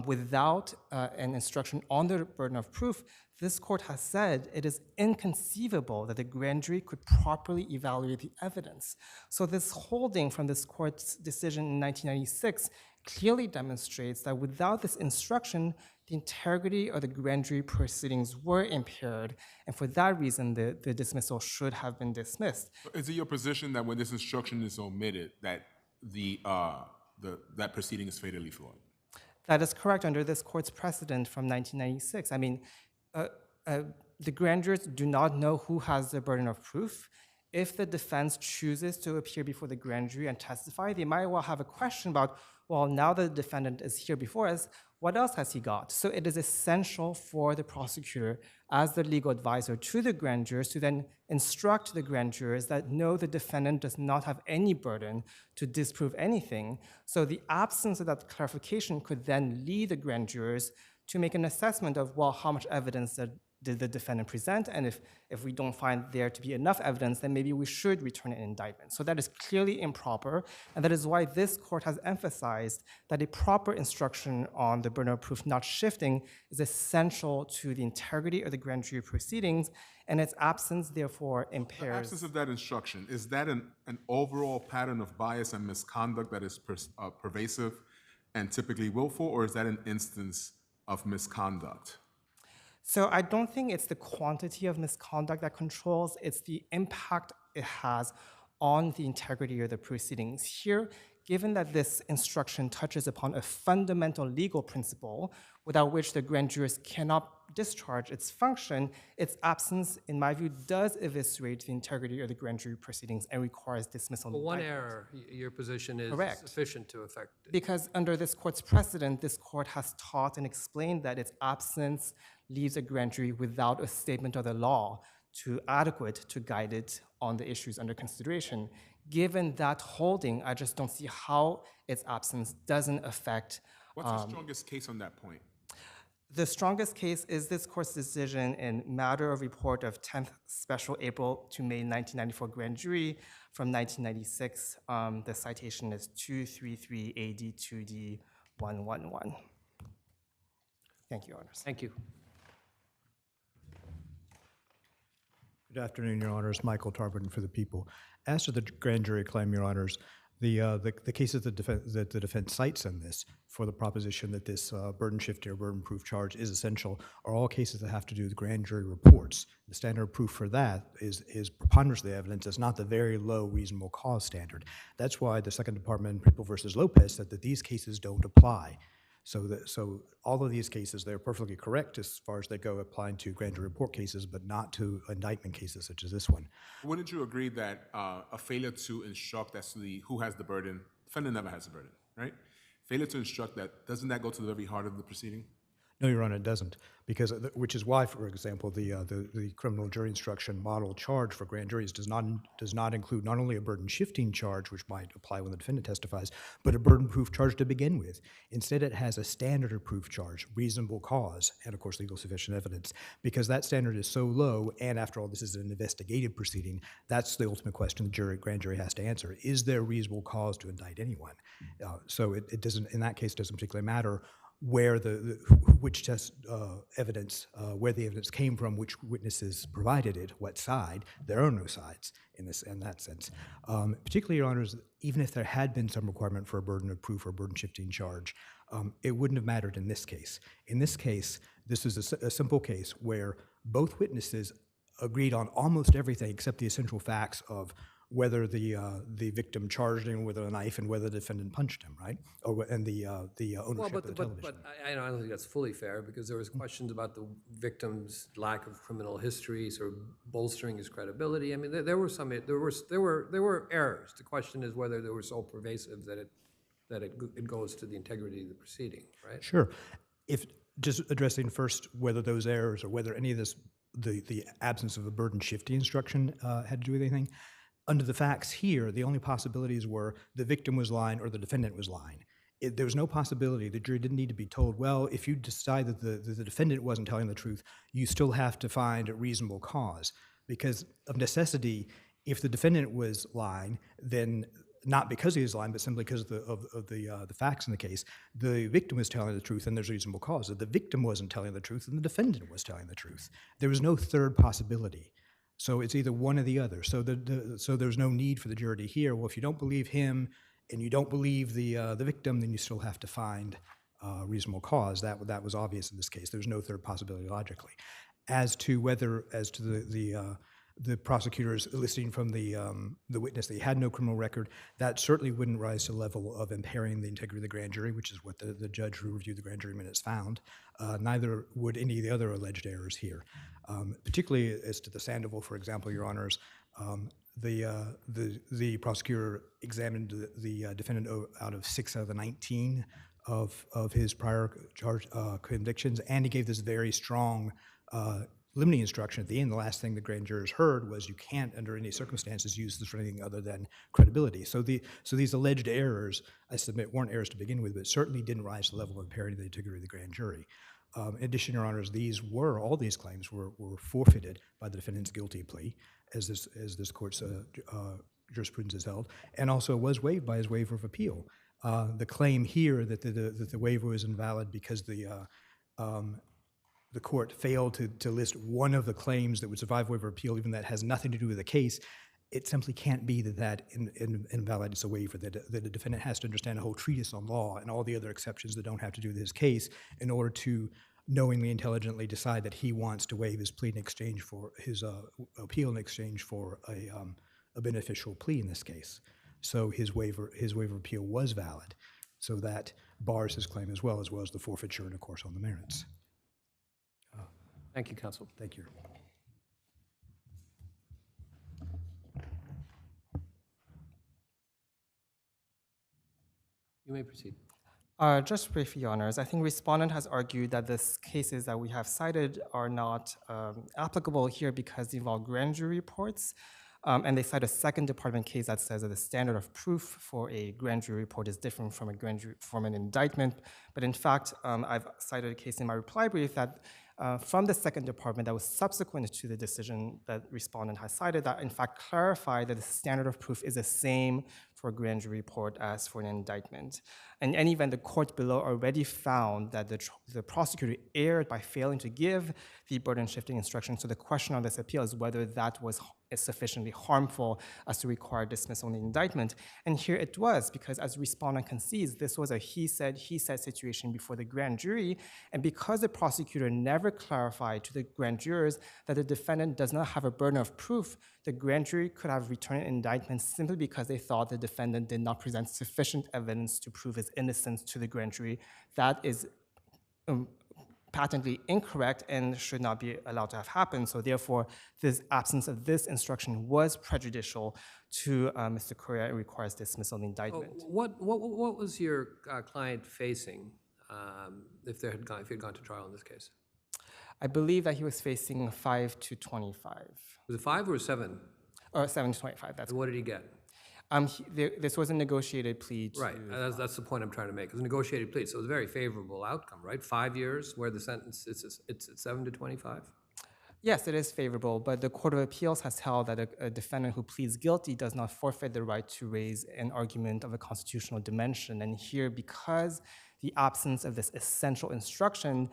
Without an instruction on the burden of proof, this court has said it is inconceivable that the grand jury could properly evaluate the evidence. So this holding from this court's decision in 1996 clearly demonstrates that without this instruction, the integrity of the grand jury proceedings were impaired, and for that reason, the dismissal should have been dismissed. Is it your position that when this instruction is omitted, that that proceeding is fatally flawed? That is correct under this court's precedent from 1996. I mean, the grand jurors do not know who has the burden of proof. If the defense chooses to appear before the grand jury and testify, they might well have a question about, well, now the defendant is here before us, what else has he got? So it is essential for the prosecutor as the legal advisor to the grand jurors to then instruct the grand jurors that no, the defendant does not have any burden to disprove anything. So the absence of that clarification could then lead the grand jurors to make an assessment of, well, how much evidence did the defendant present? And if we don't find there to be enough evidence, then maybe we should return an indictment. So that is clearly improper, and that is why this court has emphasized that a proper instruction on the burden of proof not shifting is essential to the integrity of the grand jury proceedings, and its absence therefore The impairs. absence of that instruction, is that an overall pattern of bias and misconduct that is pervasive and typically willful, or is that an instance of misconduct? So I don't think it's the quantity of misconduct that controls, it's the impact it has on the integrity of the proceedings. Here, given that this instruction touches upon a fundamental legal principle without which the grand jurist cannot discharge its function, its absence, in my view, does eviscerate the integrity of the grand jury proceedings and requires dismissal. Well, one error, your position is Correct. sufficient to affect it. Because under this court's precedent, this court has taught and explained that its absence leaves a grand jury without a statement of the law adequate to guide it on the issues under consideration. Given that holding, I just don't see how its absence doesn't affect. What's the strongest case on that point? The strongest case is this court's decision in matter of report of 10th Special April to May 1994 grand jury from 1996. The citation is 233 AD 2D 111. Thank you, Your Honors. Thank you. Good afternoon, Your Honors. Michael Tarburton for the people. As to the grand jury claim, Your Honors, the cases that the defense cites in this for the proposition that this burden shifting or burden proof charge is essential are all cases that have to do with grand jury reports. The standard of proof for that is preponderance of the evidence. It's not the very low reasonable cause standard. That's why the Second Department in People versus Lopez said that these cases don't apply. So all of these cases, they're perfectly correct as far as they go applying to grand jury report cases, but not to indictment cases such as this one. Wouldn't you agree that a failure to instruct as to who has the burden, defendant never has the burden, right? Failure to instruct that, doesn't that go to the very heart of the proceeding? No, Your Honor, it doesn't, because which is why, for example, the criminal jury instruction model charge for grand juries does not include not only a burden shifting charge, which might apply when the defendant testifies, but a burden proof charge to begin with. Instead, it has a standard of proof charge, reasonable cause, and of course legal sufficient evidence. Because that standard is so low, and after all, this is an investigative proceeding. That's the ultimate question the grand jury has to answer: is there reasonable cause to indict anyone? So it doesn't, in that case, doesn't particularly matter where which test evidence, where the evidence came from, which witnesses provided it, what side. There are no sides in that sense. Particularly, Your Honors, even if there had been some requirement for a burden of proof or burden shifting charge, it wouldn't have mattered in this case. In this case, this is a simple case where both witnesses agreed on almost everything except the essential facts of whether the victim charged him with a knife and whether the defendant punched him, right? And the ownership of the television. But I don't think that's fully fair, because there was questions about the victim's lack of criminal history, sort of bolstering his credibility. I mean, there were errors. The question is whether they were so pervasive that it goes to the integrity of the proceeding, right? Sure. If just addressing first whether those errors or whether any of this, the absence of a burden shifting instruction had to do with anything. Under the facts here, the only possibilities were the victim was lying or the defendant was lying. There was no possibility. The jury didn't need to be told, well, if you decide that the defendant wasn't telling the truth, you still have to find a reasonable cause. Because of necessity, if the defendant was lying, then not because he was lying, but simply because of the facts in the case, the victim was telling the truth and there's a reasonable cause. If the victim wasn't telling the truth, then the defendant was telling the truth. There was no third possibility. So it's either one or the other. So there's no need for the jury to hear, well, if you don't believe him and you don't believe the victim, then you still have to find reasonable cause, that was obvious in this case. There's no third possibility logically. As to the prosecutors eliciting from the witness that he had no criminal record, that certainly wouldn't rise to the level of impairing the integrity of the grand jury, which is what the judge who reviewed the grand jury minutes found. Neither would any of the other alleged errors here. Particularly as to the Sandoval, for example, Your Honors, the prosecutor examined the defendant out of 6 out of the 19 of his prior charge convictions, and he gave this very strong limiting instruction at the end. The last thing the grand jurors heard was, you can't under any circumstances use this for anything other than credibility. So these alleged errors, I submit, weren't errors to begin with, but certainly didn't rise to the level of impairing the integrity of the grand jury. In addition, Your Honors, all these claims were forfeited by the defendant's guilty plea, as this court's jurisprudence has held, and also was waived by his waiver of appeal. The claim here that the waiver was invalid because the court failed to list one of the claims that would survive waiver of appeal, even that has nothing to do with the case, it simply can't be that invalidates a waiver, that the defendant has to understand a whole treatise on law and all the other exceptions that don't have to do with his case in order to knowingly, intelligently decide that he wants to waive his plea in exchange for his appeal in exchange for a beneficial plea in this case. So his waiver of appeal was valid. So that bars his claim as well as the forfeiture and, of course, on the merits. Thank you, counsel. Thank you. You may proceed. Just briefly, Your Honors, I think respondent has argued that the cases that we have cited are not applicable here because they involve grand jury reports. And they cite a second department case that says that the standard of proof for a grand jury report is different from an indictment. But in fact, I've cited a case in my reply brief that from the second department that was subsequent to the decision that respondent has cited that in fact clarified that the standard of proof is the same for a grand jury report as for an indictment. In any event, the court below already found that the prosecutor erred by failing to give the burden shifting instruction. So the question on this appeal is whether that was sufficiently harmful as to require dismissal in the indictment. And here it was, because as respondent concedes, this was a he said situation before the grand jury. And because the prosecutor never clarified to the grand jurors that the defendant does not have a burden of proof, the grand jury could have returned an indictment simply because they thought the defendant did not present sufficient evidence to prove his innocence to the grand jury. That is patently incorrect and should not be allowed to have happened. So therefore, this absence of this instruction was prejudicial to Mr. Correa and requires dismissal of the indictment. What was your client facing if he had gone to trial in this case? I believe that he was facing 5 to 25. Was it 5 or 7? Or 7 to 25, that's And what did he get? This was a negotiated plea. Right, that's the point I'm trying to make. It was a negotiated plea, so it was a very favorable outcome, right? 5 years, where the sentence it's 7 to 25? Yes, it is favorable, but the Court of Appeals has held that a defendant who pleads guilty does not forfeit the right to raise an argument of a constitutional dimension. And here, because the absence of this essential instruction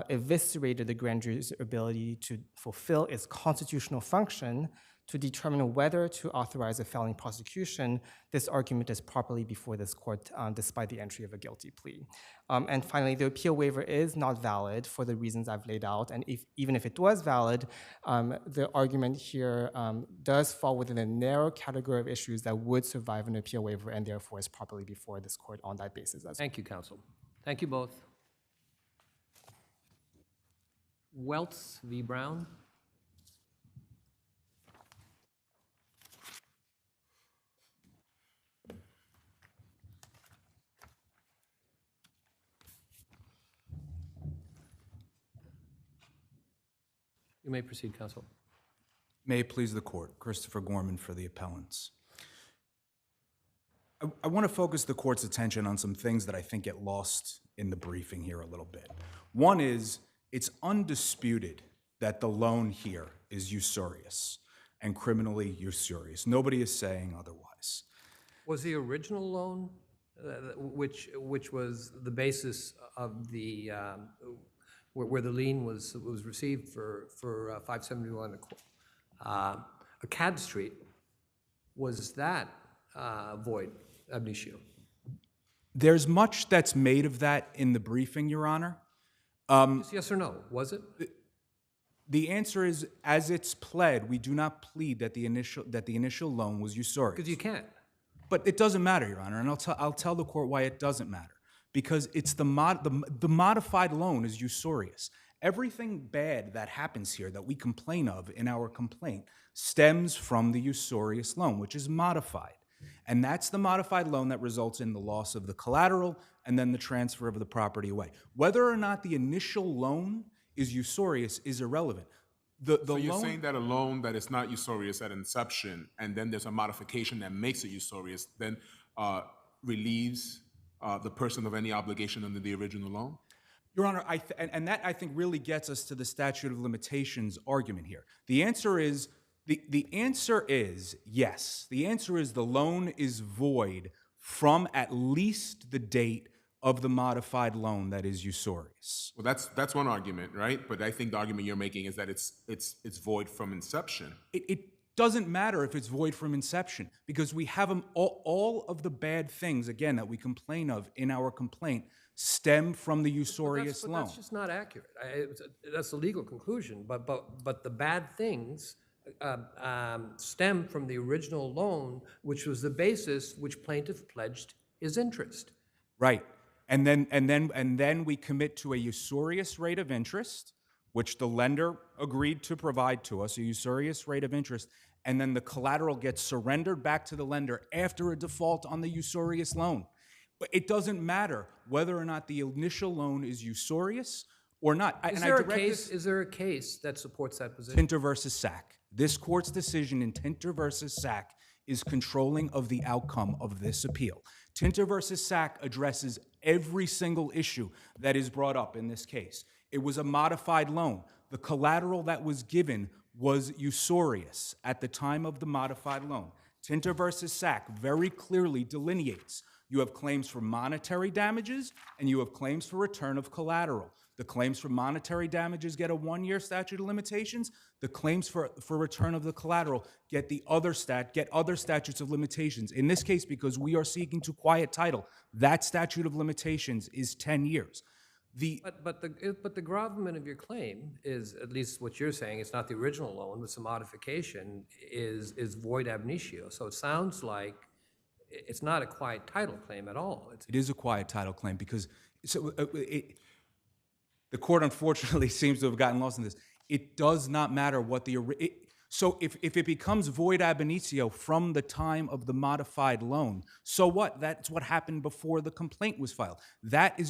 eviscerated the grand jury's ability to fulfill its constitutional function to determine whether to authorize a felony prosecution, this argument is properly before this court despite the entry of a guilty plea. And finally, the appeal waiver is not valid for the reasons I've laid out, and even if it was valid, the argument here does fall within a narrow category of issues that would survive an appeal waiver and therefore is properly before this court on that basis as well. Thank you, counsel. Thank you both. Welts v. Brown. You may proceed, counsel. May it please the court. Christopher Gorman for the appellants. I want to focus the court's attention on some things that I think get lost in the briefing here a little bit. One is, it's undisputed that the loan here is usurious and criminally usurious. Nobody is saying otherwise. Was the original loan, which was the basis of the where the lien was received for 571 Acad Street, was that void ab initio? There's much that's made of that in the briefing, Your Honor. Just yes or no, was it? The answer is, as it's pled, we do not plead that the initial loan was usurious. Because you can't. But it doesn't matter, Your Honor, and I'll tell the court why it doesn't matter. Because it's the modified loan is usurious. Everything bad that happens here that we complain of in our complaint stems from the usurious loan, which is modified. And that's the modified loan that results in the loss of the collateral and then the transfer of the property away. Whether or not the initial loan is usurious is irrelevant. So you're saying that a loan that is not usurious at inception, and then there's a modification that makes it usurious, then relieves the person of any obligation under the original loan? Your Honor, and that I think really gets us to the statute of limitations argument here. The answer is yes. The answer is the loan is void from at least the date of the modified loan that is usurious. Well, that's one argument, right? But I think the argument you're making is that it's void from inception. It doesn't matter if it's void from inception, because we have them all of the bad things, again, that we complain of in our complaint stem from the usurious loan. That's just not accurate. That's a legal conclusion, but the bad things stem from the original loan, which was the basis which plaintiff pledged his interest. Right. And then we commit to a usurious rate of interest, which the lender agreed to provide to us, a usurious rate of interest, and then the collateral gets surrendered back to the lender after a default on the usurious loan. But it doesn't matter whether or not the initial loan is usurious or not. Is there a case that supports that position? Tinter versus Sack. This court's decision in Tinter versus Sack is controlling of the outcome of this appeal. Tinter versus Sack addresses every single issue that is brought up in this case. It was a modified loan. The collateral that was given was usurious at the time of the modified loan. Tinter versus Sack very clearly delineates. You have claims for monetary damages and you have claims for return of collateral. The claims for monetary damages get a 1-year statute of limitations. The claims for return of the collateral get other statutes of limitations. In this case, because we are seeking to quiet title, that statute of limitations is 10 years. But the gravamen of your claim is, at least what you're saying, it's not the original loan, it's a modification, is void ab initio. So it sounds like it's not a quiet title claim at all. It is a quiet title claim because the court unfortunately seems to have gotten lost in this. It does not matter what so if it becomes void ab initio from the time of the modified loan, so what? That's what happened before the complaint was filed.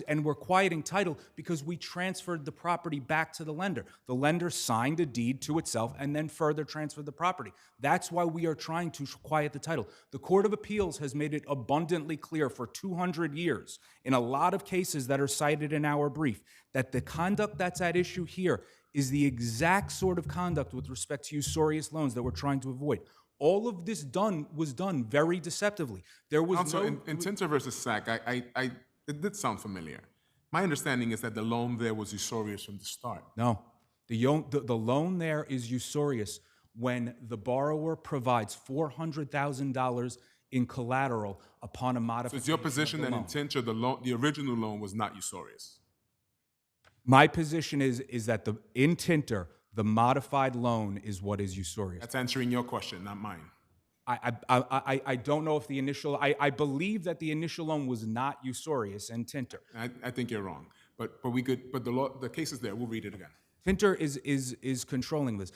And we're quieting title because we transferred the property back to the lender. The lender signed a deed to itself and then further transferred the property. That's why we are trying to quiet the title. The Court of Appeals has made it abundantly clear for 200 years in a lot of cases that are cited in our brief that the conduct that's at issue here is the exact sort of conduct with respect to usurious loans that we're trying to avoid. All of this was done very deceptively. There was Also, in Tinter versus Sack, it did sound familiar. My understanding is that the loan there was usurious from the start. No. The loan there is usurious when the borrower provides $400,000 in collateral upon a modification. So it's your position that in Tinter, the original loan was not usurious? My position is that in Tinter, the modified loan is what is usurious. That's answering your question, not mine. I don't know if the initial, I believe that the initial loan was not usurious in Tinter. I think you're wrong, but the case is there. We'll read it again. Tinter is controlling this.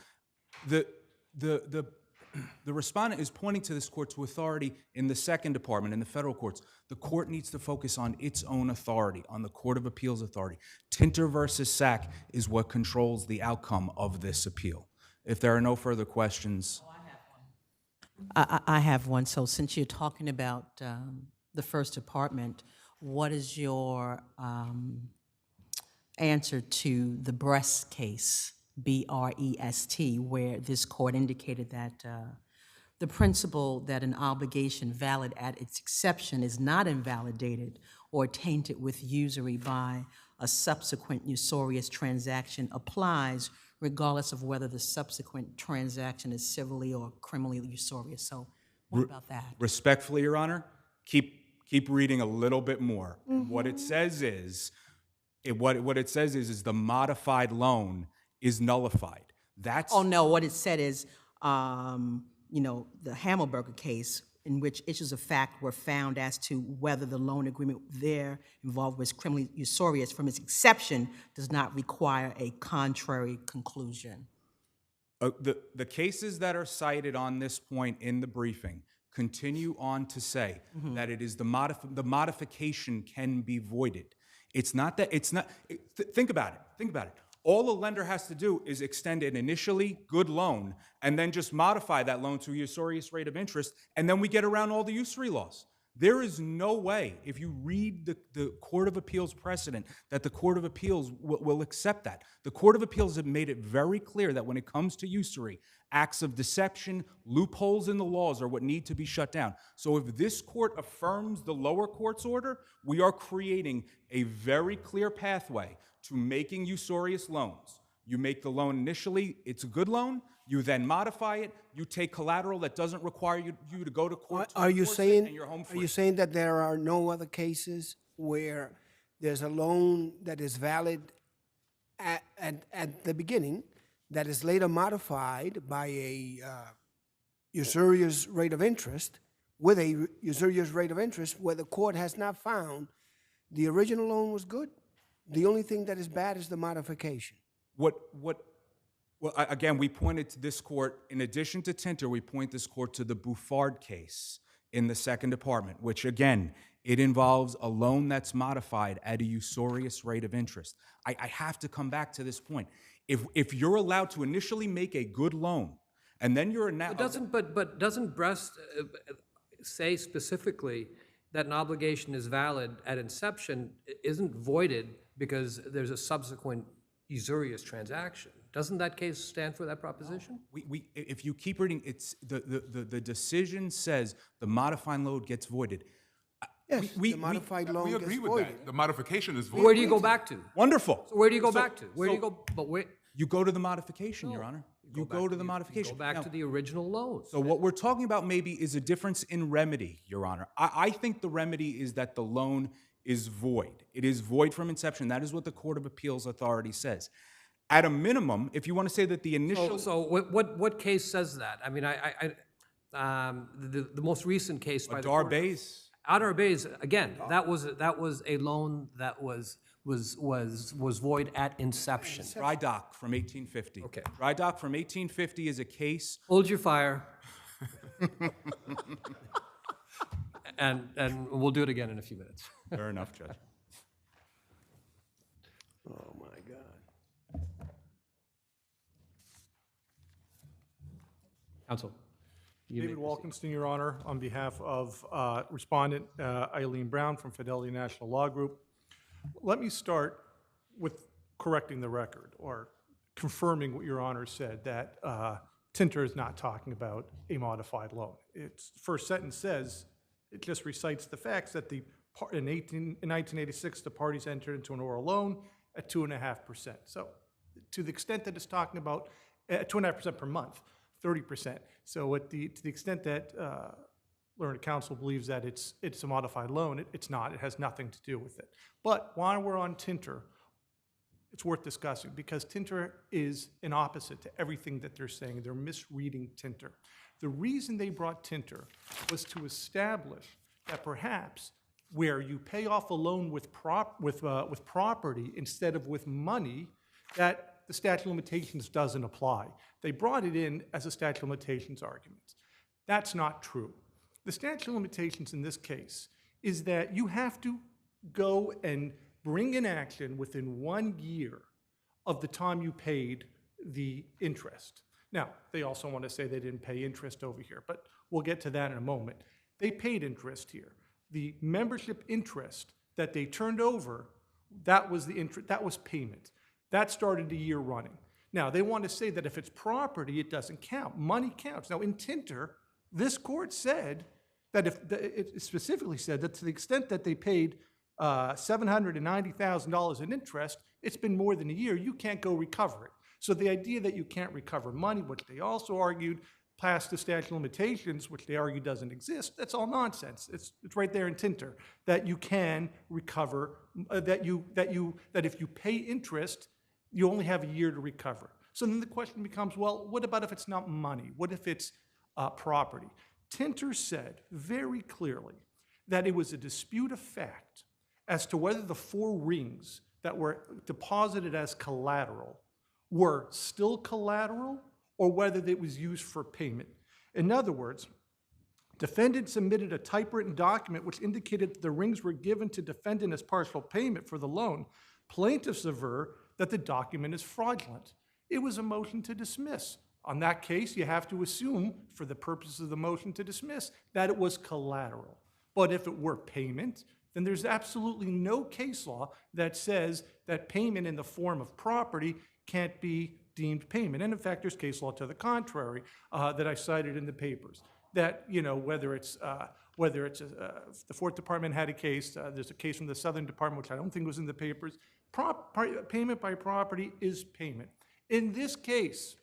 The respondent is pointing to this court to authority in the second department, in the federal courts. The court needs to focus on its own authority, on the Court of Appeals authority. Tinter versus Sack is what controls the outcome of this appeal. If there are no further questions. I have one. So since you're talking about the first department, what is your answer to the Brest case, B-R-E-S-T, where this court indicated that the principle that an obligation valid at its exception is not invalidated or tainted with usury by a subsequent usurious transaction applies regardless of whether the subsequent transaction is civilly or criminally usurious. So what about that? Respectfully, Your Honor, keep keep reading a little bit more. And what it says is, what it says is the modified loan is nullified. That's Oh, no, what it said is, you know, the Hammelberger case in which issues of fact were found as to whether the loan agreement there involved was criminally usurious from its inception does not require a contrary conclusion. the cases that are cited on this point in the briefing continue on to say that it is the modification can be voided. It's not that, think about it, think about it. All a lender has to do is extend an initially good loan and then just modify that loan to a usurious rate of interest, and then we get around all the usury laws. There is no way, if you read the Court of Appeals precedent, that the Court of Appeals will accept that. The Court of Appeals have made it very clear that when it comes to usury, acts of deception, loopholes in the laws are what need to be shut down. So if this court affirms the lower court's order, we are creating a very clear pathway to making usurious loans. You make the loan initially, it's a good loan, you then modify it, you take collateral that doesn't require you to go to court to Are you enforce it, saying, and you're home are free. you saying that there are no other cases where there's a loan that is valid at the beginning that is later modified by a usurious rate of interest, with a usurious rate of interest where the court has not found the original loan was good? The only thing that is bad is the modification. Again, we pointed to this court, in addition to Tinter, we point this court to the Bouffard case in the Second Department, which again, it involves a loan that's modified at a usurious rate of interest. I have to come back to this point. If you're allowed to initially make a good loan, and then you're now... But doesn't Brest say specifically that an obligation is valid at inception, isn't voided because there's a subsequent usurious transaction? Doesn't that case stand for that proposition? If you keep reading, it's the decision says the modified loan gets voided. Yes, the modified loan We gets agree with voided. that. The modification is void. Where do you go back to? Wonderful. So where do you go back to? Where do you go? But where? You go to the modification, Your Honor. You go to the Go modification. back Now, to the original loan. So what we're talking about maybe is a difference in remedy, Your Honor. I think the remedy is that the loan is void. It is void from inception. That is what the Court of Appeals Authority says. At a minimum, if you want to say that the initial... So what case says that? I mean, the most recent case by the court. Darbays. Darbays, again, that was a loan that was void at inception. Dry Dock from 1850. Okay. Dry Dock from 1850 is a case... Hold your fire. and we'll do it again in a few minutes. Fair enough, Judge. Oh, my God. Counsel. you may David proceed. Walkenstein, Your Honor, on behalf of Respondent Eileen Brown from Fidelity National Law Group. Let me start with correcting the record, or confirming what Your Honor said, that Tinter is not talking about a modified loan. Its first sentence says, it just recites the facts that in 1986, the parties entered into an oral loan at 2.5%. So to the extent that it's talking about 2.5% per month, 30%. So to the extent that learned counsel believes that it's a modified loan, it's not. It has nothing to do with it. But while we're on Tinter, it's worth discussing, because Tinter is an opposite to everything that they're saying. They're misreading Tinter. The reason they brought Tinter was to establish that perhaps where you pay off a loan with property instead of with money, that the statute of limitations doesn't apply. They brought it in as a statute of limitations argument. That's not true. The statute of limitations in this case is that you have to go and bring an action within 1 year of the time you paid the interest. Now, they also want to say they didn't pay interest over here, but we'll get to that in a moment. They paid interest here. The membership interest that they turned over, that was the interest, that was payment. That started the year running. Now, they want to say that if it's property, it doesn't count. Money counts. Now, in Tinter, this court said that it specifically said that to the extent that they paid $790,000 in interest, it's been more than a year, you can't go recover it. So the idea that you can't recover money, which they also argued, past the statute of limitations, which they argue doesn't exist, that's all nonsense. It's right there in Tinter, that you can recover, that if you pay interest, you only have a year to recover. So then the question becomes, well, what about if it's not money? What if it's property? Tinter said very clearly that it was a dispute of fact as to whether the 4 rings that were deposited as collateral were still collateral or whether it was used for payment. In other words, defendant submitted a typewritten document which indicated that the rings were given to defendant as partial payment for the loan. Plaintiffs aver that the document is fraudulent. It was a motion to dismiss. On that case, you have to assume, for the purpose of the motion to dismiss, that it was collateral. But if it were payment, then there's absolutely no case law that says that payment in the form of property can't be deemed payment. And in fact, there's case law to the contrary that I cited in the papers. That, you know, whether it's the 4th Department had a case, there's a case from the Southern Department, which I don't think was in the papers. Payment by property is payment. In this case,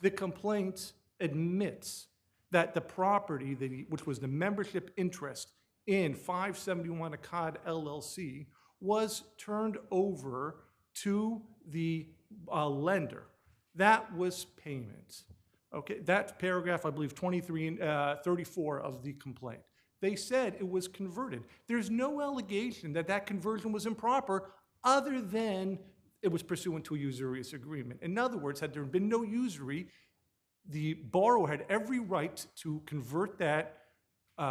the complaint admits that the property, which was the membership interest in 571 Akkad LLC, was turned over to the lender. That was payment. Okay, that's paragraph, I believe, 23 and 34 of the complaint. They said it was converted. There's no allegation that that conversion was improper other than it was pursuant to a usurious agreement. In other words, had there been no usury, the borrower had every right to convert that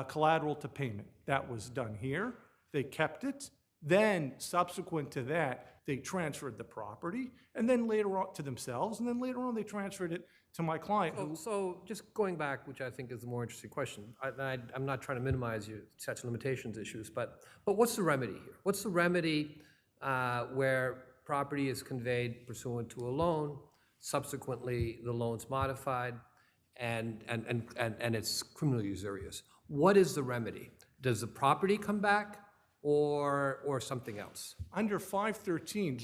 collateral to payment. That was done here. They kept it. Then, subsequent to that, they transferred the property, and then later on to themselves, and then later on they transferred it to my client. So just going back, which I think is the more interesting question, I'm not trying to minimize your statute of limitations issues, but what's the remedy here? What's the remedy where property is conveyed pursuant to a loan, subsequently the loan's modified, and it's criminally usurious? What is the remedy? Does the property come back or something else? Under 513,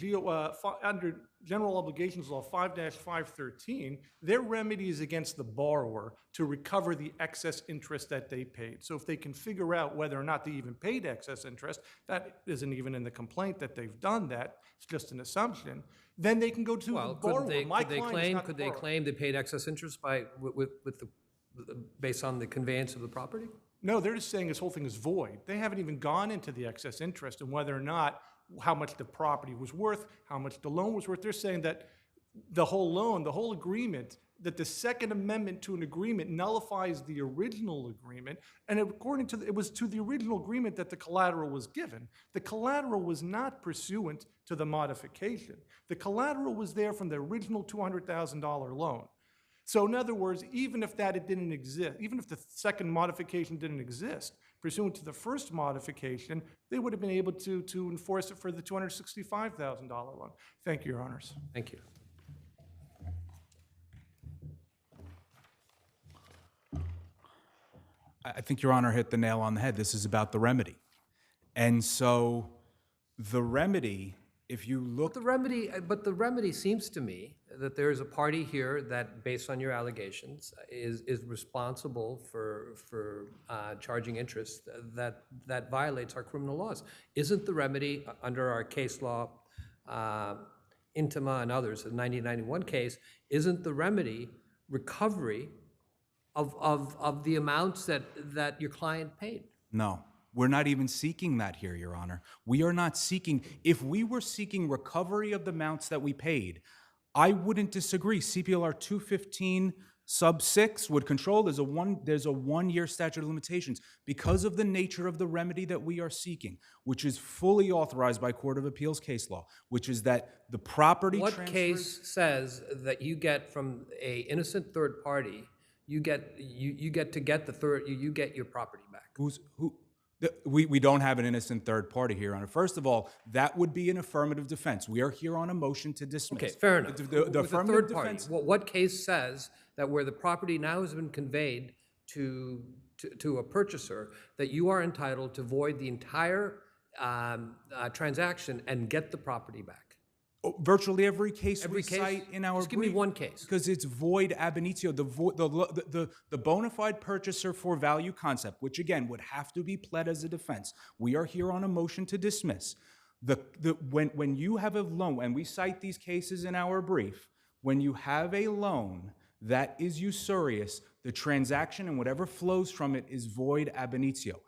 under General Obligations Law 5-513, their remedy is against the borrower to recover the excess interest that they paid. So if they can figure out whether or not they even paid excess interest, that isn't even in the complaint that they've done that, it's just an assumption, then they can go to the borrower. Could they claim they paid excess interest based on the conveyance of the property? No, they're just saying this whole thing is void. They haven't even gone into the excess interest and whether or not how much the property was worth, how much the loan was worth. They're saying that the whole loan, the whole agreement, that the Second Amendment to an agreement nullifies the original agreement, and according to it was to the original agreement that the collateral was given. The collateral was not pursuant to the modification. The collateral was there from the original $200,000 loan. So in other words, even if that didn't exist, even if the second modification didn't exist, pursuant to the first modification, they would have been able to enforce it for the $265,000 loan. Thank you, Your Honors. Thank you. I think Your Honor hit the nail on the head. This is about the remedy. And so the remedy, if you look... But the remedy seems to me that there is a party here that, based on your allegations, is responsible for charging interest that violates our criminal laws. Isn't the remedy under our case law, Intima and others, the 1991 case, isn't the remedy recovery of the amounts that your client paid? No. We're not even seeking that here, Your Honor. We are not seeking, if we were seeking recovery of the amounts that we paid, I wouldn't disagree. CPLR 215 sub 6 would control, there's a one-year statute of limitations because of the nature of the remedy that we are seeking, which is fully authorized by Court of Appeals case law, which is that the property What case says that you get from a innocent third party, you get your property back? We don't have an innocent third party here, Your Honor. First of all, that would be an affirmative defense. We are here on a motion to dismiss. Okay, fair enough. The affirmative third party, defense. what case says that where the property now has been conveyed to a purchaser, that you are entitled to void the entire transaction and get the property back? Virtually every case Every we case? cite in our Just give me brief, one case. because it's void ab initio. The bona fide purchaser for value concept, which again would have to be pled as a defense. We are here on a motion to dismiss. When you have a loan, and we cite these cases in our brief, when you have a loan that is usurious, the transaction and whatever flows from it is void ab initio.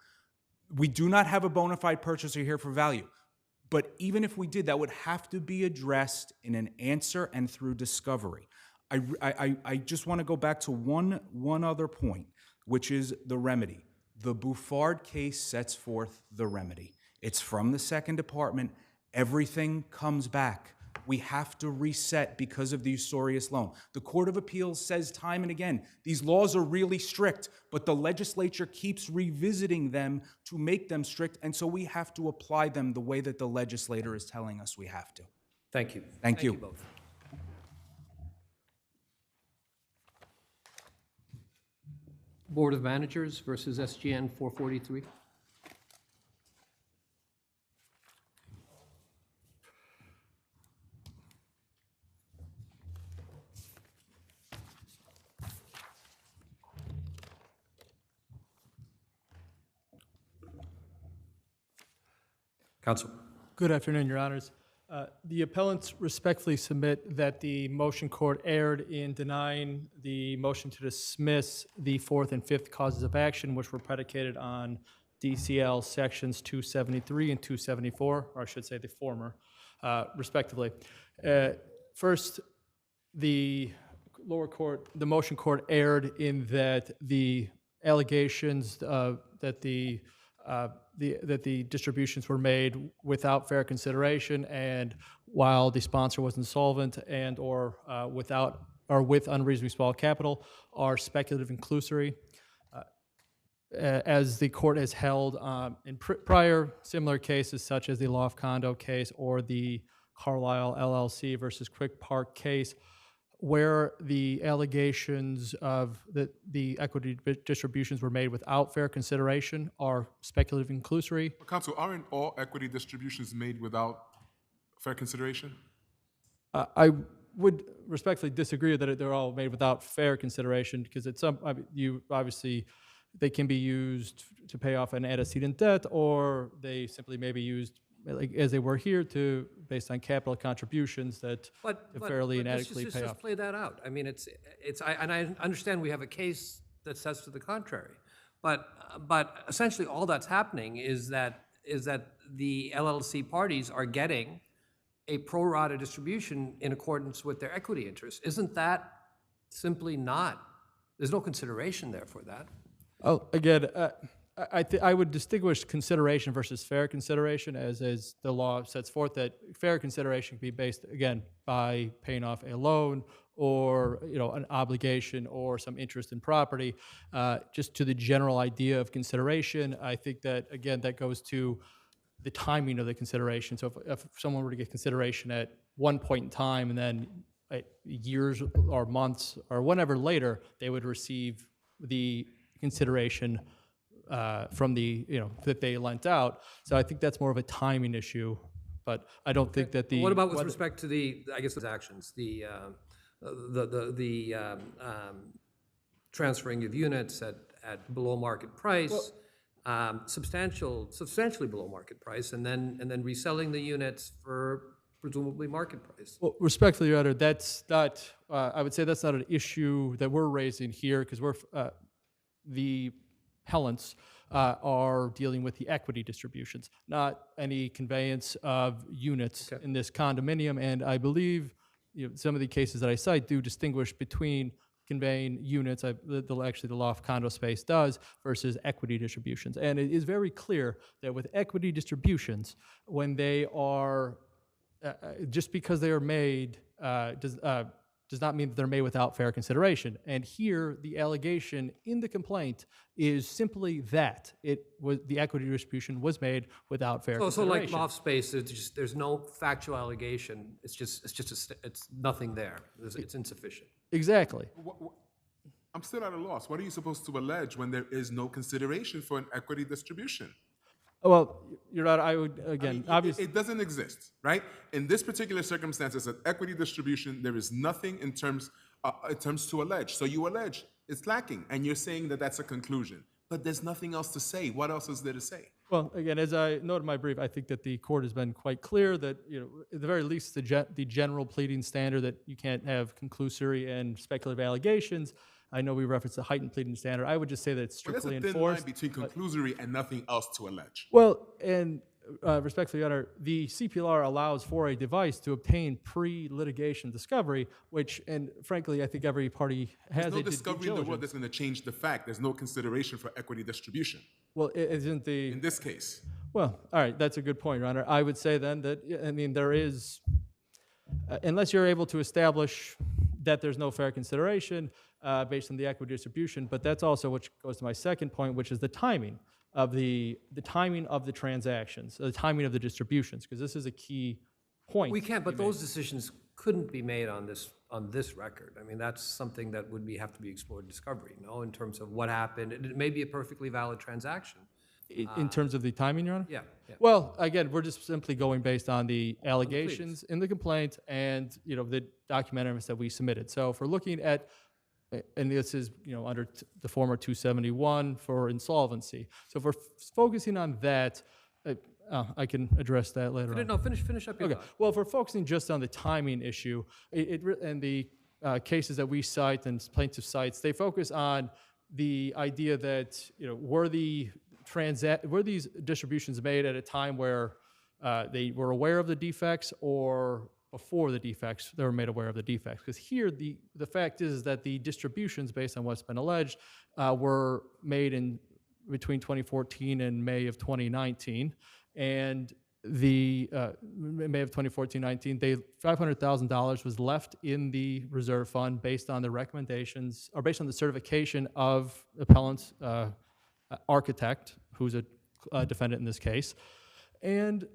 We do not have a bona fide purchaser here for value. But even if we did, that would have to be addressed in an answer and through discovery. I just want to go back to one other point, which is the remedy. The Bouffard case sets forth the remedy. It's from the Second Department. Everything comes back. We have to reset because of the usurious loan. The Court of Appeals says time and again, these laws are really strict, but the legislature keeps revisiting them to make them strict, and so we have to apply them the way that the legislator is telling us we have to. Thank you. Thank you. both. Board of Managers versus SGN 443. Counsel. Good afternoon, Your Honors. The appellants respectfully submit that the motion court erred in denying the motion to dismiss the fourth and fifth causes of action, which were predicated on DCL sections 273 and 274, or I should say the former, respectively. First, the motion court erred in that the allegations that the distributions were made without fair consideration, and while the sponsor was insolvent and or with unreasonably small capital, are speculative and conclusory. As the court has held in prior similar cases, such as the Loft Condo case or the Carlisle LLC versus Quick Park case, where the allegations of the equity distributions were made without fair consideration are speculative and conclusory. Counsel, aren't all equity distributions made without fair consideration? I would respectfully disagree that they're all made without fair consideration, because obviously they can be used to pay off an antecedent debt, or they simply may be used, like as they were here, based on capital contributions that fairly inadequately pay off. Let's just play that out. I mean, and I understand we have a case that says to the contrary, but essentially all that's happening is that the LLC parties are getting a pro rata distribution in accordance with their equity interests. Isn't that simply not? There's no consideration there for that. Oh, again, I would distinguish consideration versus fair consideration, as the law sets forth that fair consideration can be based, again, by paying off a loan or an obligation or some interest in property. Just to the general idea of consideration, I think that, again, that goes to the timing of the consideration. So if someone were to get consideration at one point in time and then years or months or whenever later, they would receive the consideration from that they lent out. So I think that's more of a timing issue, but I don't think that What about with respect to the actions, the transferring of units at below market price, substantially below market price, and then reselling the units for presumably market price? Well, respectfully, Your Honor, that's not. I would say that's not an issue that we're raising here, because the appellants are dealing with the equity distributions, not any conveyance of units in this condominium. And I believe some of the cases that I cite do distinguish between conveying units, actually the loft condo space does, versus equity distributions. And it is very clear that with equity distributions, when they are, just because they are made, does not mean that they're made without fair consideration. And here, the allegation in the complaint is simply that the equity distribution was made without fair consideration. So like loft space, there's no factual allegation. It's nothing there. It's insufficient. Exactly. I'm still at a loss. What are you supposed to allege when there is no consideration for an equity distribution? Well, Your Honor, I would, again, I mean, obviously. it doesn't exist, right? In this particular circumstance, it's an equity distribution. There is nothing in terms to allege. So you allege it's lacking, and you're saying that that's a conclusion. But there's nothing else to say. What else is there to say? Well, again, as I noted in my brief, I think that the court has been quite clear that, at the very least, the general pleading standard that you can't have conclusory and speculative allegations. I know we referenced the heightened pleading standard. I would just say that it's Well, there's strictly a thin line enforced. between conclusory and nothing else to allege. Well, and respectfully, Your Honor, the CPLR allows for a device to obtain pre-litigation discovery, which, and frankly, I think every party has There's no a due discovery in the world diligence. that's going to change the fact. There's no consideration for equity distribution Well, isn't the... in this case. Well, all right, that's a good point, Your Honor. I would say then that, I mean, there is, unless you're able to establish that there's no fair consideration based on the equity distribution, but that's also which goes to my second point, which is the timing of the timing of the transactions, the timing of the distributions, because this is a key point. We can't, but those decisions couldn't be made on this record. I mean, that's something that would have to be explored in discovery, in terms of what happened. It may be a perfectly valid transaction. In terms of the timing, Your Honor? Yeah. Well, again, we're just simply going based on the allegations in the complaint and, the documentary evidence that we submitted. So if we're looking at, and this is, under the former 271 for insolvency. So if we're focusing on that, I can address that later on. No, finish up your Okay. thought. Well, if we're focusing just on the timing issue, and the cases that we cite and plaintiff cites, they focus on the idea that, were these distributions made at a time where they were aware of the defects, or before the defects they were made aware of the defects? Because here the fact is that the distributions, based on what's been alleged, were made in between 2014 and May of 2019, and the May of 2014-19, $500,000 was left in the reserve fund based on the recommendations, or based on the certification of appellant's architect, who's a defendant in this case, and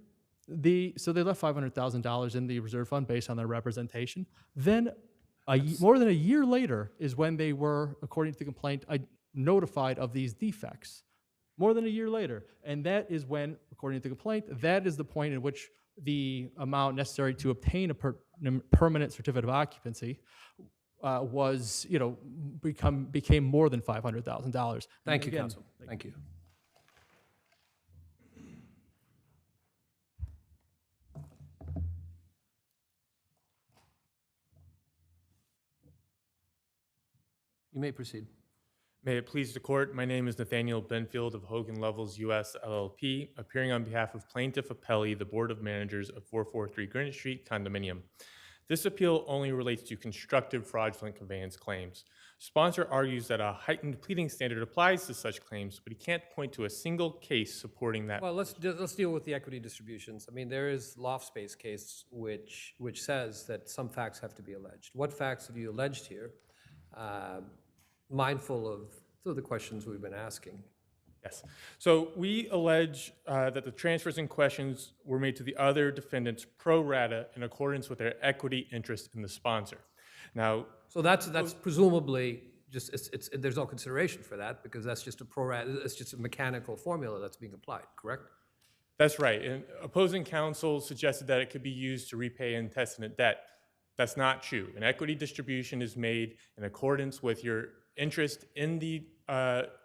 so they left $500,000 in the reserve fund based on their representation. Then, more than a year later, is when they were, according to the complaint, notified of these defects. More than a year later, and that is when, according to the complaint, that is the point in which the amount necessary to obtain a permanent certificate of occupancy was, became more than $500,000. Thank you, counsel. Thank you. You may proceed. May it please the court, my name is Nathaniel Benfield of Hogan Levels US LLP, appearing on behalf of Plaintiff Appellee, the Board of Managers of 443 Greenwich Street Condominium. This appeal only relates to constructive fraudulent conveyance claims. Sponsor argues that a heightened pleading standard applies to such claims, but he can't point to a single case supporting that. Well, let's deal with the equity distributions. I mean, there is loft space case which says that some facts have to be alleged. What facts have you alleged here? Mindful of the questions we've been asking. Yes. So we allege that the transfers in questions were made to the other defendants pro rata in accordance with their equity interest in the sponsor. Now, so that's presumably just there's no consideration for that, because that's just a pro rata. It's just a mechanical formula that's being applied. Correct? That's right. And opposing counsel suggested that it could be used to repay intestinate debt. That's not true. An equity distribution is made in accordance with your interest in the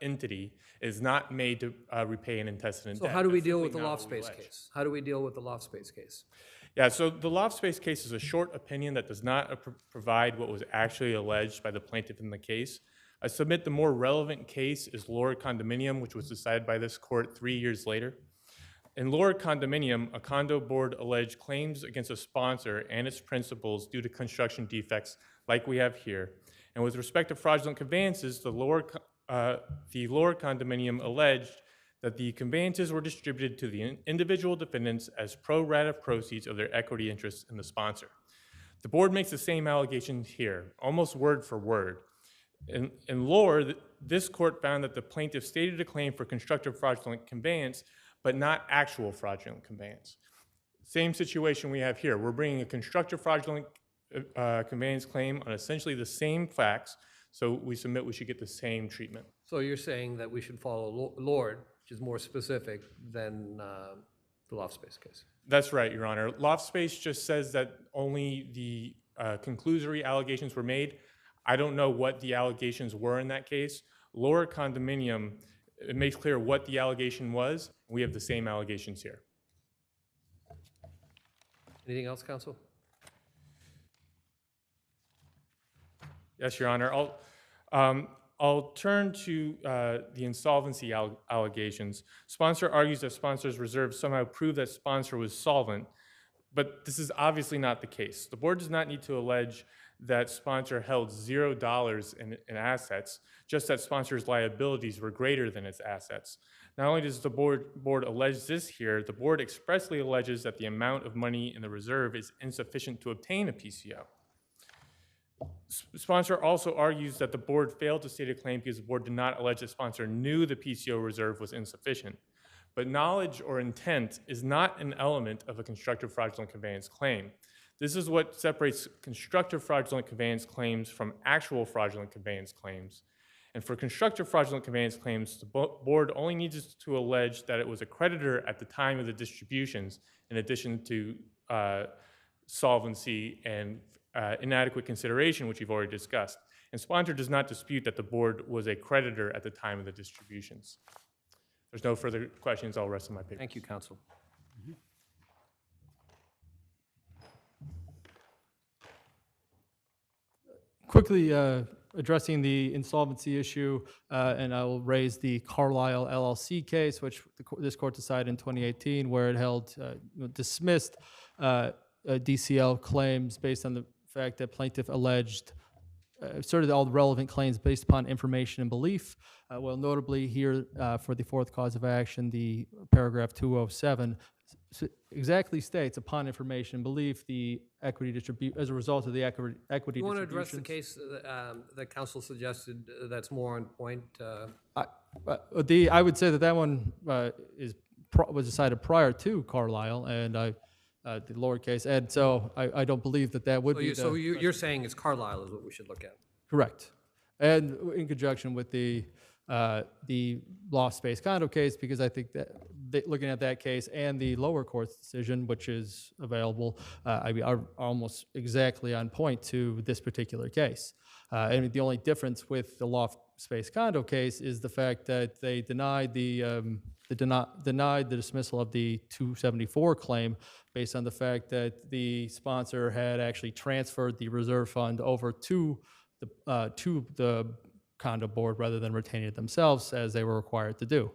entity, is not made to repay an intestinate debt. So how do we That's deal simply with the not loft what we space allege. case? How do we deal with the loft space case? Yeah, so the loft space case is a short opinion that does not provide what was actually alleged by the plaintiff in the case. I submit the more relevant case is Lower Condominium, which was decided by this court 3 years later. In Lower Condominium, a condo board alleged claims against a sponsor and its principals due to construction defects like we have here. And with respect to fraudulent conveyances, the lower condominium alleged that the conveyances were distributed to the individual defendants as pro rata proceeds of their equity interests in the sponsor. The board makes the same allegations here, almost word for word. In Lower, this court found that the plaintiff stated a claim for constructive fraudulent conveyance, but not actual fraudulent conveyance. Same situation we have here. We're bringing a constructive fraudulent conveyance claim on essentially the same facts, so we submit we should get the same treatment. So you're saying that we should follow Lord which is more specific than the loft space case. That's right, Your Honor. Loft space just says that only the conclusory allegations were made. I don't know what the allegations were in that case. Lower condominium, it makes clear what the allegation was. We have the same allegations here. Anything else, counsel? Yes, Your Honor. I'll turn to the insolvency allegations. Sponsor argues that sponsor's reserve somehow proved that sponsor was solvent, but this is obviously not the case. The board does not need to allege that sponsor held $0 in assets, just that sponsor's liabilities were greater than its assets. Not only does the board allege this here, the board expressly alleges that the amount of money in the reserve is insufficient to obtain a PCO. Sponsor also argues that the board failed to state a claim because the board did not allege that sponsor knew the PCO reserve was insufficient. But knowledge or intent is not an element of a constructive fraudulent conveyance claim. This is what separates constructive fraudulent conveyance claims from actual fraudulent conveyance claims. And for constructive fraudulent conveyance claims, the board only needs to allege that it was a creditor at the time of the distributions, in addition to solvency and inadequate consideration, which we've already discussed. And sponsor does not dispute that the board was a creditor at the time of the distributions. There's no further questions. I'll rest on my paper. Thank you, counsel. Quickly addressing the insolvency issue, and I will raise the Carlisle LLC case, which this court decided in 2018, where it held dismissed DCL claims based on the fact that plaintiff alleged asserted all the relevant claims based upon information and belief. Well, notably here for the fourth cause of action, the paragraph 207 exactly states upon information and belief the equity distribute as a result of the equity. You want to address the case that counsel suggested that's more on point? I would say that one was decided prior to Carlisle and the lower case, and so I don't believe that would be. So you're saying it's Carlisle is what we should look at? Correct, and in conjunction with the loft space condo case, because I think that looking at that case and the lower court's decision, which is available, are almost exactly on point to this particular case. And the only difference with the loft space condo case is the fact that they denied denied the dismissal of the 274 claim based on the fact that the sponsor had actually transferred the reserve fund over to the condo board rather than retaining it themselves as they were required to do.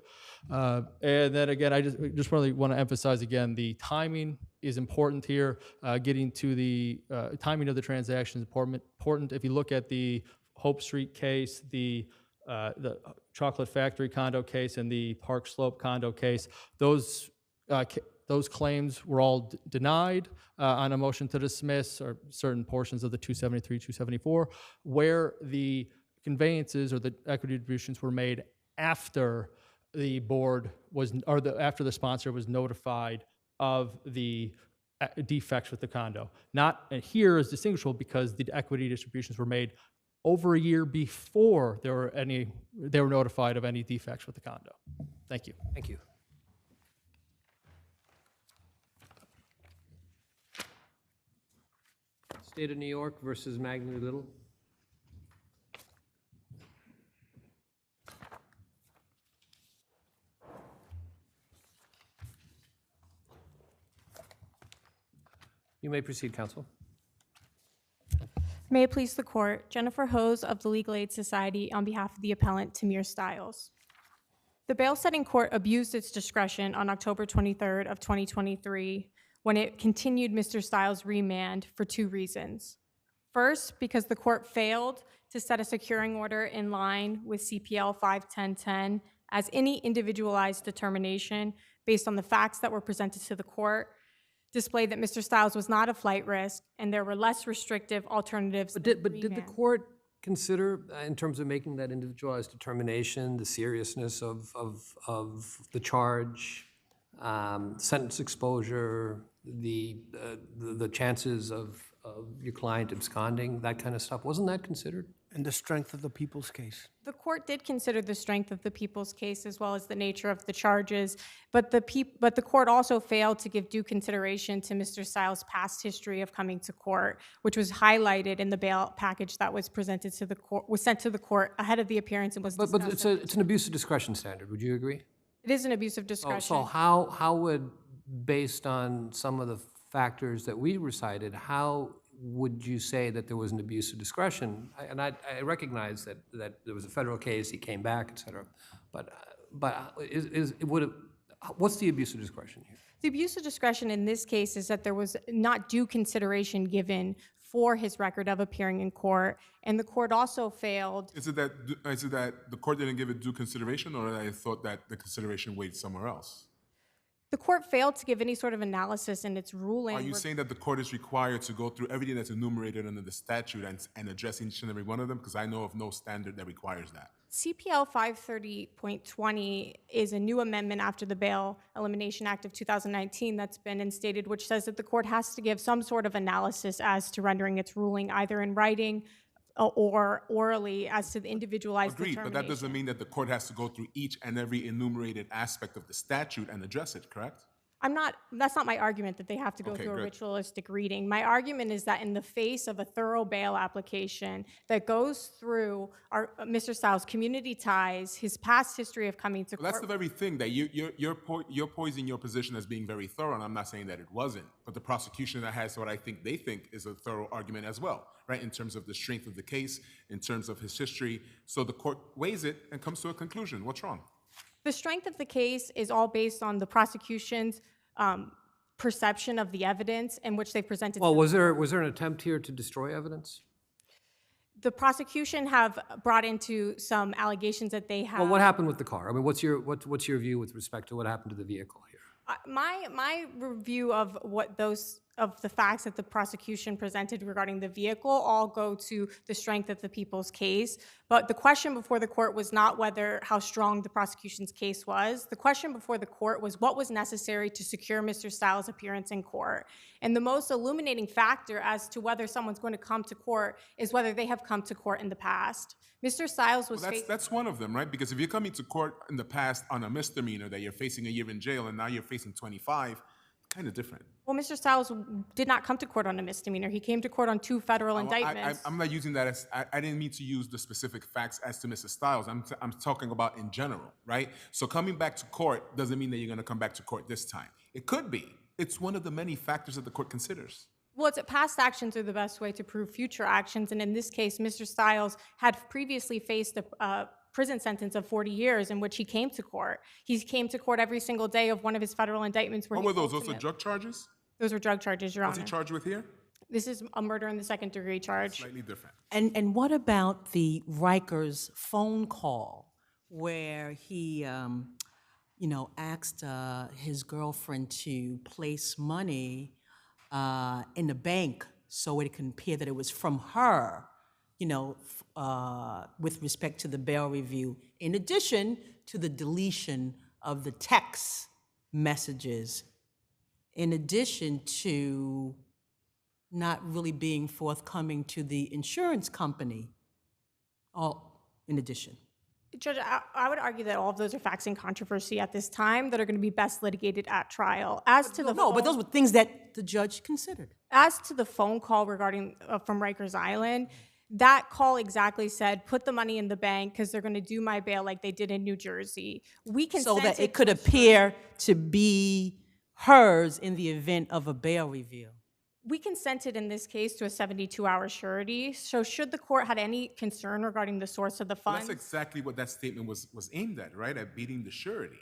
And then again, I just really want to emphasize again, the timing is important here. Getting to the timing of the transaction is important. If you look at the Hope Street case, the Chocolate Factory condo case, and the Park Slope condo case, those claims were all denied on a motion to dismiss or certain portions of the 273, 274, where the conveyances or the equity distributions were made after the board was, or after the sponsor was notified of the defects with the condo. And here is distinguishable because the equity distributions were made over a year before they were notified of any defects with the condo. Thank you. Thank you. State of New York versus Magny Little. You may proceed, counsel. May it please the court, Jennifer Hose of the Legal Aid Society on behalf of the appellant Tamir Stiles. The bail setting court abused its discretion on October 23rd of 2023 when it continued Mr. Stiles' remand for two reasons. First, because the court failed to set a securing order in line with CPL 51010 as any individualized determination based on the facts that were presented to the court displayed that Mr. Stiles was not a flight risk and there were less restrictive alternatives. But did the court consider, in terms of making that individualized determination, the seriousness of the charge, sentence exposure, the chances of your client absconding, that kind of stuff? Wasn't that considered? And the strength of the people's case. The court did consider the strength of the people's case as well as the nature of the charges, but the court also failed to give due consideration to Mr. Stiles' past history of coming to court, which was highlighted in the bail package that was presented to the court, was sent to the court ahead of the appearance and was discussed. But it's an abuse of discretion standard, would you agree? It is an abuse of discretion. So how would, based on some of the factors that we recited, how would you say that there was an abuse of discretion? I recognize that there was a federal case, he came back, et cetera, but what's the abuse of discretion here? The abuse of discretion in this case is that there was not due consideration given for his record of appearing in court, and the court also failed. Is it that the court didn't give it due consideration, or that I thought that the consideration weighed somewhere else? The court failed to give any sort of analysis in its ruling. Are you saying that the court is required to go through everything that's enumerated under the statute and address each and every one of them? Because I know of no standard that requires that. CPL 530.20 is a new amendment after the Bail Elimination Act of 2019 that's been instated, which says that the court has to give some sort of analysis as to rendering its ruling, either in writing or orally, as to the individualized Agreed, determination. but that doesn't mean that the court has to go through each and every enumerated aspect of the statute and address it, correct? That's not my argument that they have to go Okay, through a good. ritualistic reading. My argument is that in the face of a thorough bail application that goes through Mr. Stiles' community ties, his past history of coming to Well, that's court. the very thing that you're poising your position as being very thorough, and I'm not saying that it wasn't. But the prosecution that has what I think they think is a thorough argument as well, right? In terms of the strength of the case, in terms of his history. So the court weighs it and comes to a conclusion. What's wrong? The strength of the case is all based on the prosecution's perception of the evidence in which they presented. Well, was there an attempt here to destroy evidence? The prosecution have brought into some allegations that they have. Well, what happened with the car? I mean, what's your view with respect to what happened to the vehicle here? My review of the facts that the prosecution presented regarding the vehicle all go to the strength of the people's case. But the question before the court was not how strong the prosecution's case was. The question before the court was what was necessary to secure Mr. Stiles' appearance in court. And the most illuminating factor as to whether someone's going to come to court is whether they have come to court in the past. Mr. Stiles was That's one of them, right? Because if you're coming to court in the past on a misdemeanor that you're facing a year in jail and now you're facing 25, kind of different. Well, Mr. Stiles did not come to court on a misdemeanor. He came to court on 2 federal indictments. I'm not using that as, I didn't mean to use the specific facts as to Mr. Stiles. I'm talking about in general, right? So coming back to court doesn't mean that you're going to come back to court this time. It could be. It's one of the many factors that the court considers. Well, past actions are the best way to prove future actions. And in this case, Mr. Stiles had previously faced a prison sentence of 40 years in which he came to court. He came to court every single day of one of his federal indictments. What were those? Those are drug charges? Those were drug charges, Your Honor. What's he charged with here? This is a murder in the second-degree charge. Slightly different. And what about the Rikers phone call where he, asked his girlfriend to place money in the bank so it can appear that it was from her, with respect to the bail review, in addition to the deletion of the text messages, in addition to not really being forthcoming to the insurance company, all in addition. Judge, I would argue that all of those are facts in controversy at this time that are going to be best litigated at trial. As to No, but those were things that the judge considered. As to the phone call regarding from Rikers Island, that call exactly said, put the money in the bank because they're going to do my bail like they did in New Jersey. We So that it could appear to be hers in the event of a bail review. We consented in this case to a 72-hour surety. So should the court had any concern regarding the source of the Well, funds? that's exactly what that statement was aimed at, right? At beating the surety.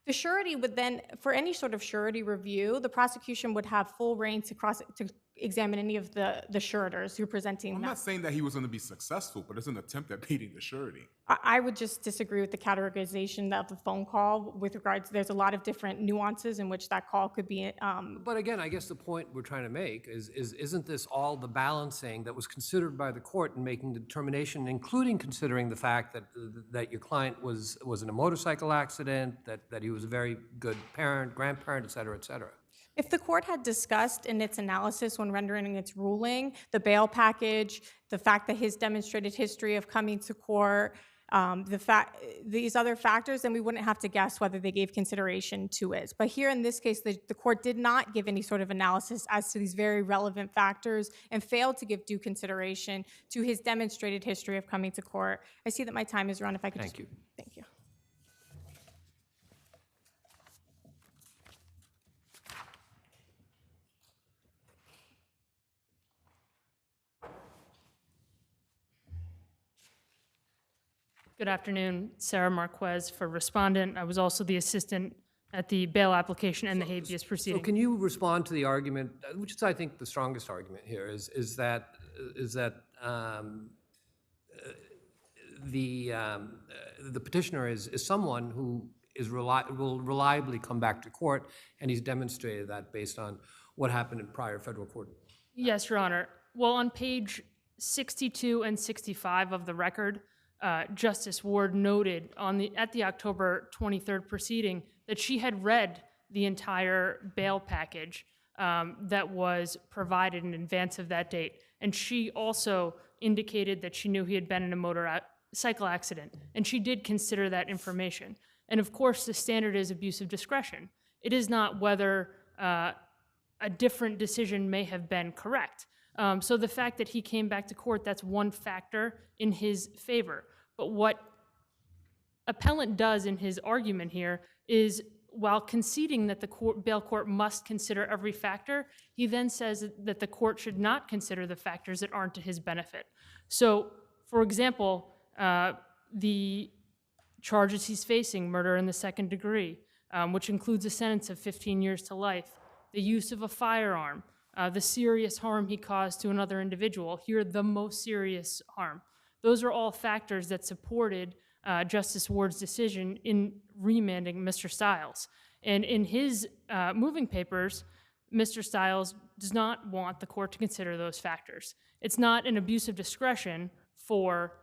The surety would then, for any sort of surety review, the prosecution would have full reign to examine any of the suretors who are presenting I'm that. not saying that he was going to be successful, but it's an attempt at beating the surety. I would just disagree with the categorization of the phone call with regards, there's a lot of different nuances in which that call could be. But again, I guess the point we're trying to make is isn't this all the balancing that was considered by the court in making the determination, including considering the fact that your client was in a motorcycle accident, that he was a very good parent, grandparent, et cetera, et cetera? If the court had discussed in its analysis when rendering its ruling, the bail package, the fact that his demonstrated history of coming to court, these other factors, then we wouldn't have to guess whether they gave consideration to it. But here in this case, the court did not give any sort of analysis as to these very relevant factors and failed to give due consideration to his demonstrated history of coming to court. I see that my time is run. If I could Thank you. Thank you. Good afternoon, Sarah Marquez for respondent. I was also the assistant at the bail application and the habeas So proceeding. can you respond to the argument, which is, I think, the strongest argument here, is that the petitioner is someone who will reliably come back to court, and he's demonstrated that based on what happened in prior federal court. Yes, Your Honor. Well, on page 62 and 65 of the record, Justice Ward noted at the October 23rd proceeding that she had read the entire bail package that was provided in advance of that date. And she also indicated that she knew he had been in a motorcycle accident, and she did consider that information. And of course, the standard is abuse of discretion. It is not whether a different decision may have been correct. So the fact that he came back to court, that's one factor in his favor. But what appellant does in his argument here is, while conceding that the bail court must consider every factor, he then says that the court should not consider the factors that aren't to his benefit. So, for example, the charges he's facing, murder in the second degree, which includes a sentence of 15 years to life, the use of a firearm, the serious harm he caused to another individual, here the most serious harm. Those are all factors that supported Justice Ward's decision in remanding Mr. Stiles. And in his moving papers, Mr. Stiles does not want the court to consider those factors. It's not an abuse of discretion for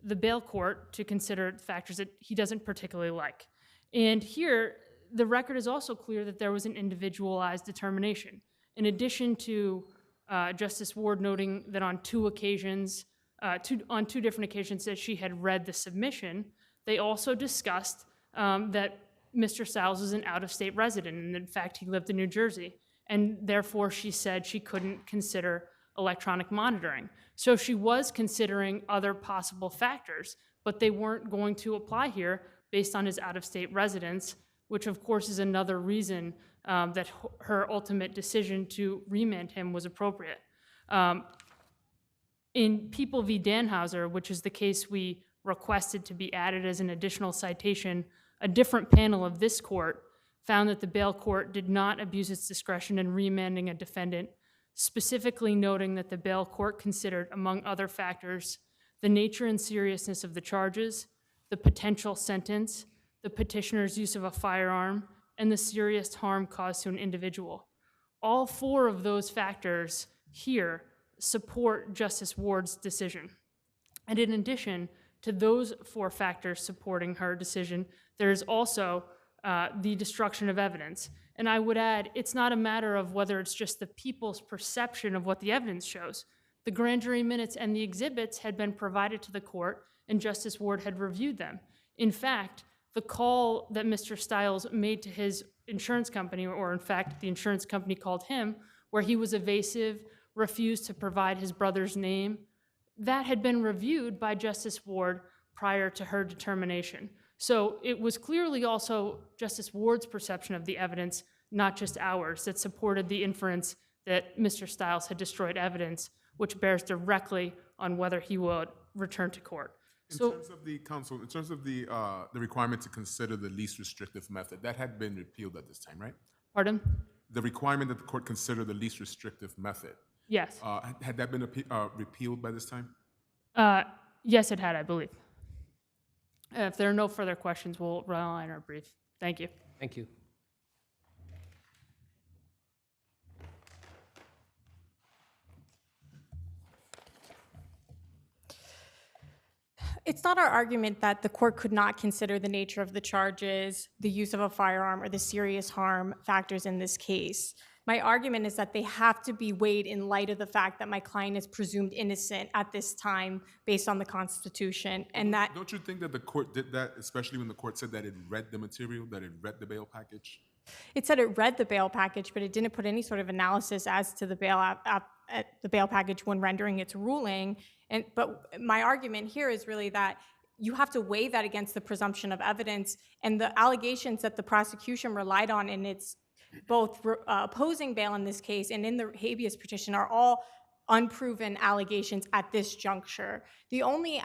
the bail court to consider factors that he doesn't particularly like. And here, the record is also clear that there was an individualized determination. In addition to Justice Ward noting that on two different occasions that she had read the submission, they also discussed that Mr. Stiles was an out-of-state resident, and in fact, he lived in New Jersey. And therefore, she said she couldn't consider electronic monitoring. So she was considering other possible factors, but they weren't going to apply here based on his out-of-state residence, which of course is another reason that her ultimate decision to remand him was appropriate. In People v. Danhauser, which is the case we requested to be added as an additional citation, a different panel of this court found that the bail court did not abuse its discretion in remanding a defendant, specifically noting that the bail court considered, among other factors, the nature and seriousness of the charges, the potential sentence, the petitioner's use of a firearm, and the serious harm caused to an individual. All four of those factors here support Justice Ward's decision. And in addition to those four factors supporting her decision, there is also the destruction of evidence. And I would add, it's not a matter of whether it's just the people's perception of what the evidence shows. The grand jury minutes and the exhibits had been provided to the court, and Justice Ward had reviewed them. In fact, the call that Mr. Stiles made to his insurance company, or in fact, the insurance company called him, where he was evasive, refused to provide his brother's name, that had been reviewed by Justice Ward prior to her determination. So it was clearly also Justice Ward's perception of the evidence, not just ours, that supported the inference that Mr. Stiles had destroyed evidence, which bears directly on whether he would return to court. In terms of the counsel, in terms of the requirement to consider the least restrictive method, that had been repealed at this time, right? Pardon? The requirement that the court consider the least restrictive method. Yes. Had that been repealed by this time? Yes, it had, I believe. If there are no further questions, we'll rely on our brief. Thank you. Thank you. It's not our argument that the court could not consider the nature of the charges, the use of a firearm, or the serious harm factors in this case. My argument is that they have to be weighed in light of the fact that my client is presumed innocent at this time based on the Constitution, and that Don't you think that the court did that, especially when the court said that it read the material, that it read the bail package? it said it read the bail package, but it didn't put any sort of analysis as to the bail package when rendering its ruling. But my argument here is really that you have to weigh that against the presumption of evidence, and the allegations that the prosecution relied on in its both opposing bail in this case and in the habeas petition are all unproven allegations at this juncture. The only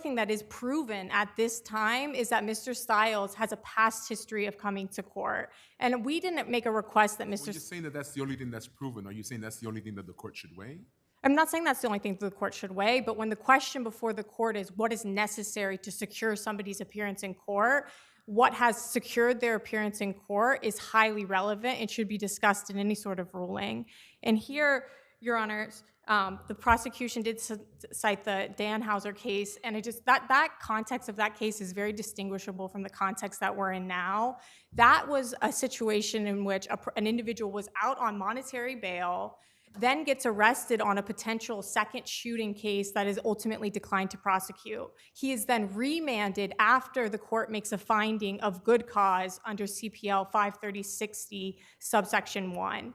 thing that is proven at this time is that Mr. Stiles has a past history of coming to court. And we didn't make a request that Mr. When you're saying that that's the only thing that's proven, are you saying that's the only thing that the court should weigh? I'm not saying that's the only thing that the court should weigh, but when the question before the court is what is necessary to secure somebody's appearance in court, what has secured their appearance in court is highly relevant and should be discussed in any sort of ruling. And here, Your Honors, the prosecution did cite the Danhauser case, and that context of that case is very distinguishable from the context that we're in now. That was a situation in which an individual was out on monetary bail, then gets arrested on a potential second shooting case that is ultimately declined to prosecute. He is then remanded after the court makes a finding of good cause under CPL 53060 subsection 1.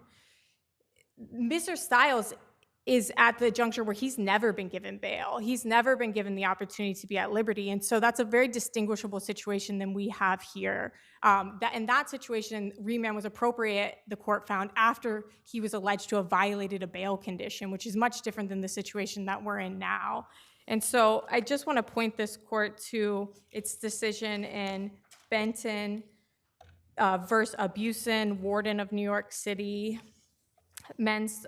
Mr. Stiles is at the juncture where he's never been given bail. He's never been given the opportunity to be at liberty. And so that's a very distinguishable situation than we have here. In that situation, remand was appropriate, the court found, after he was alleged to have violated a bail condition, which is much different than the situation that we're in now. And so I just want to point this court to its decision in Benton versus Abusin, Warden of New York City, Men's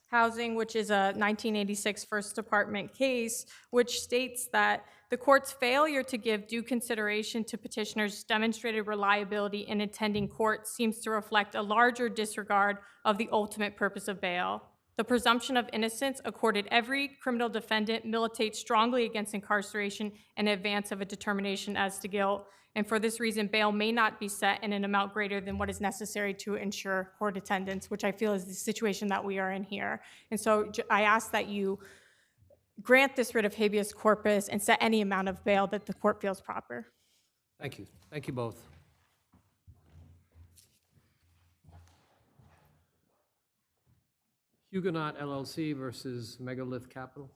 Housing, which is a 1986 First Department case, which states that the court's failure to give due consideration to petitioners' demonstrated reliability in attending court seems to reflect a larger disregard of the ultimate purpose of bail. The presumption of innocence accorded every criminal defendant militates strongly against incarceration in advance of a determination as to guilt. And for this reason, bail may not be set in an amount greater than what is necessary to ensure court attendance, which I feel is the situation that we are in here. And so I ask that you grant this writ of habeas corpus and set any amount of bail that the court feels proper. Thank you. Thank you both. Huguenot LLC versus Megalith Capital.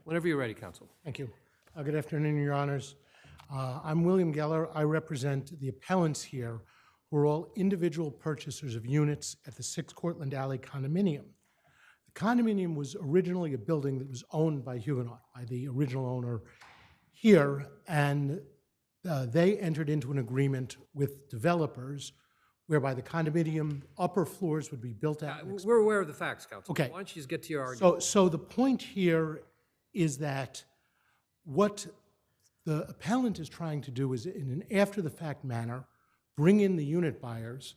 Whenever you're ready, counsel. Thank you. Good afternoon, Your Honors. I'm William Geller. I represent the appellants here, who are all individual purchasers of units at the 6 Cortlandt Alley condominium. The condominium was originally a building that was owned by Huguenot, by the original owner here, and they entered into an agreement with developers whereby the condominium upper floors would be built out. We're aware of the facts, counsel. Okay. Why don't you just get to your argument? So the point here is that what the appellant is trying to do is, in an after-the-fact manner, bring in the unit buyers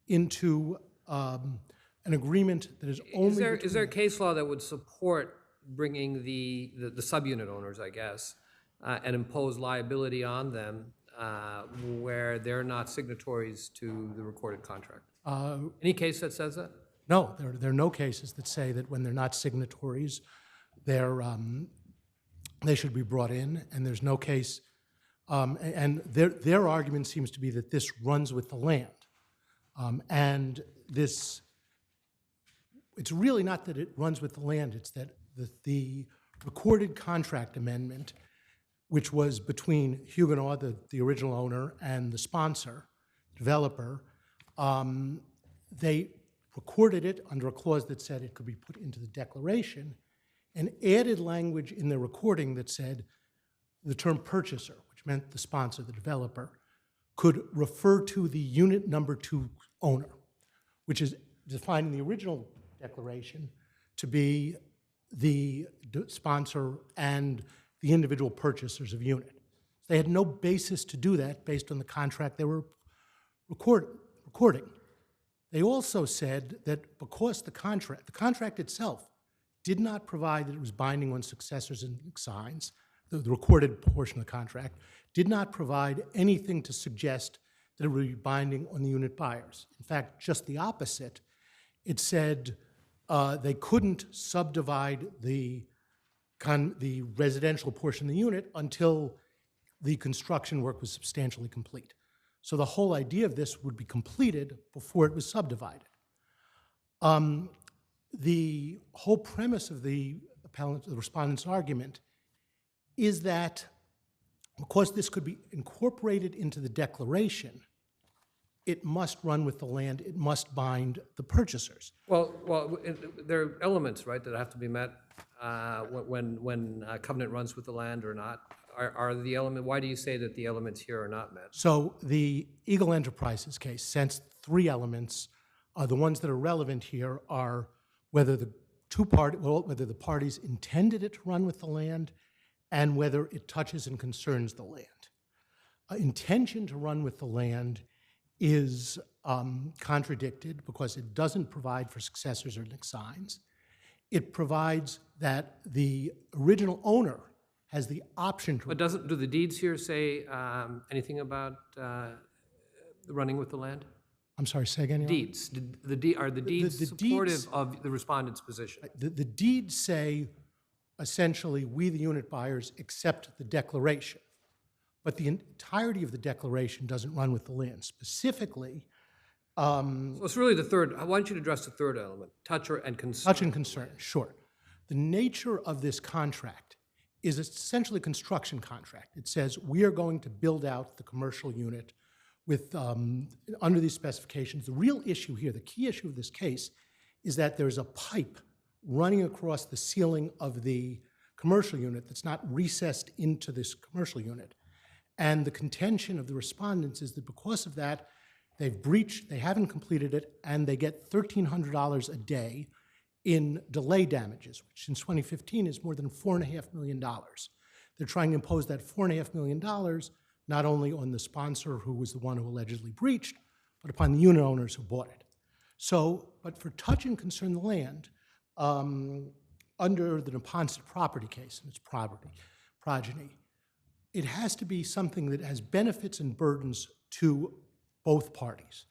into an agreement that is only... Is there a case law that would support bringing the subunit owners, I guess, and impose liability on them where they're not signatories to the recorded contract? Any case that says that? No, there are no cases that say that when they're not signatories, they should be brought in, and there's no case, and their argument seems to be that this runs with the land. And this, it's really not that it runs with the land, it's that the recorded contract amendment, which was between Huguenot, the original owner, and the sponsor, developer, they recorded it under a clause that said it could be put into the declaration, and added language in the recording that said the term purchaser, which meant the sponsor, the developer, could refer to the unit number 2 owner, which is defined in the original declaration to be the sponsor and the individual purchasers of unit. They had no basis to do that based on the contract they were recording. They also said that because the contract itself did not provide that it was binding on successors and assigns, the recorded portion of the contract, did not provide anything to suggest that it would be binding on the unit buyers. In fact, just the opposite. It said they couldn't subdivide the residential portion of the unit until the construction work was substantially complete. So the whole idea of this would be completed before it was subdivided. The whole premise of the respondent's argument is that because this could be incorporated into the declaration, it must run with the land, it must bind the purchasers. Well, there are elements, right, that have to be met when a covenant runs with the land or not. Are the element? Why do you say that the elements here are not met? So the Eagle Enterprises case sensed three elements. The ones that are relevant here are whether whether the parties intended it to run with the land, and whether it touches and concerns the land. Intention to run with the land is contradicted because it doesn't provide for successors or assigns. It provides that the original owner has the option to. But do the deeds here say anything about running with the land? I'm sorry, say again, Your Honor? Deeds. Are the deeds supportive of the respondent's position? The deeds say, essentially, we, the unit buyers, accept the declaration. But the entirety of the declaration doesn't run with the land. Specifically, so it's really the third. Why don't you address the third element, touch and concern? touch and concern, sure. The nature of this contract is essentially a construction contract. It says we are going to build out the commercial unit with under these specifications. The real issue here, the key issue of this case, is that there's a pipe running across the ceiling of the commercial unit that's not recessed into this commercial unit. And the contention of the respondents is that because of that, they've breached, they haven't completed it, and they get $1,300 a day in delay damages, which since 2015 is more than $4.5 million. They're trying to impose that $4.5 million not only on the sponsor, who was the one who allegedly breached, but upon the unit owners who bought it. So, but for touch and concern the land, under the Neponset property case and its progeny, it has to be something that has benefits and burdens to both parties.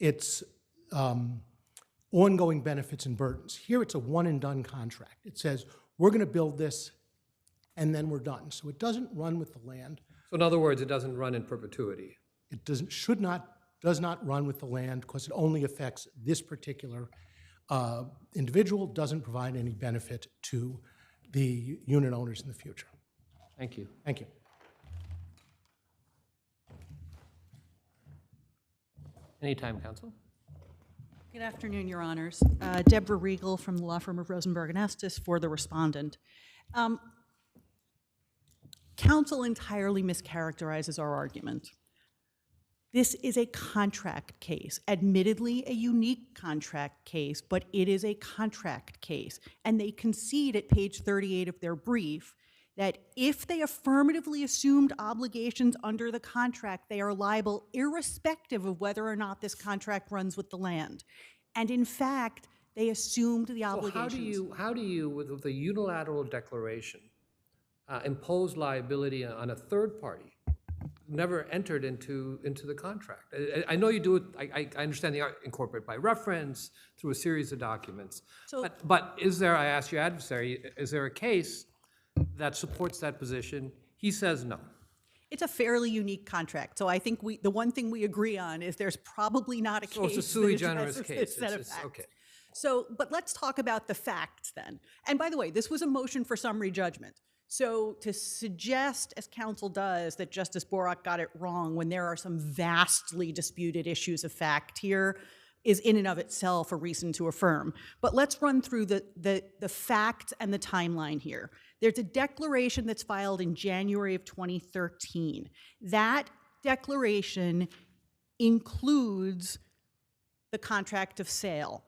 It's ongoing benefits and burdens. Here it's a one-and-done contract. It says, we're going to build this, and then we're done. So it doesn't run with the land. So in other words, it doesn't run in perpetuity. It does not run with the land because it only affects this particular individual, doesn't provide any benefit to the unit owners in the future. Thank you. Thank you. Anytime, counsel. Good afternoon, Your Honors. Deborah Riegel from the law firm of Rosenberg and Estes for the respondent. Counsel entirely mischaracterizes our argument. This is a contract case, admittedly a unique contract case, but it is a contract case. And they concede at page 38 of their brief that if they affirmatively assumed obligations under the contract, they are liable irrespective of whether or not this contract runs with the land. And in fact, they assumed the obligations. So how do you, with a unilateral declaration, impose liability on a third party never entered into the contract? I know you do it, I understand they are incorporated by reference through a series of documents. So, but is there, I asked your adversary, is there a case that supports that position? He says no. It's a fairly unique contract. So I think the one thing we agree on is there's probably not a case. So it's a sui generis case. Okay. So, but let's talk about the facts then. And by the way, this was a motion for summary judgment. So to suggest, as counsel does, that Justice Borak got it wrong when there are some vastly disputed issues of fact here is in and of itself a reason to affirm. But let's run through the facts and the timeline here. There's a declaration that's filed in January of 2013. That declaration includes the contract of sale.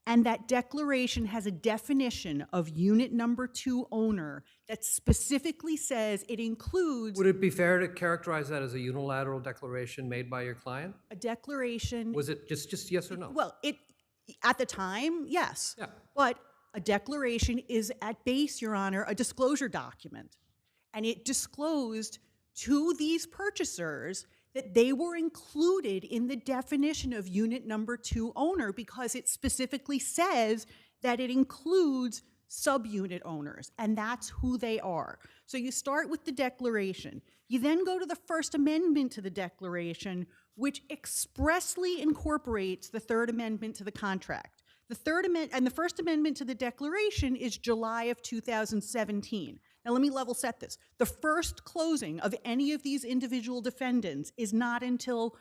And that declaration has a definition of unit number 2 owner that specifically says it includes Would it be fair to characterize that as a unilateral declaration made by your client? a declaration. Was it just yes or no? Well, at the time, yes. Yeah. But a declaration is at base, Your Honor, a disclosure document. And it disclosed to these purchasers that they were included in the definition of unit number 2 owner because it specifically says that it includes subunit owners, and that's who they are. So you start with the declaration. You then go to the First Amendment to the declaration, which expressly incorporates the Third Amendment to the contract. The First Amendment to the declaration is July of 2017. Now let me level set this. The first closing of any of these individual defendants is not until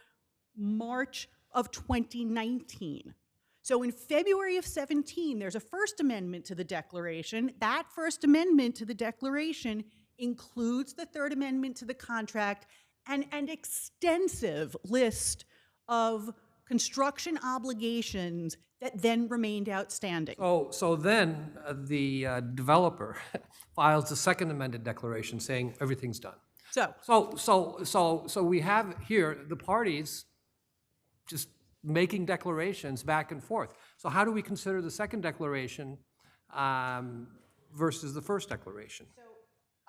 March of 2019. So in February of 17, there's a First Amendment to the declaration. That First Amendment to the declaration includes the Third Amendment to the contract and an extensive list of construction obligations that then remained outstanding. So then the developer files the second amended declaration saying everything's done. So we have here the parties just making declarations back and forth. So how do we consider the second declaration versus the first declaration? So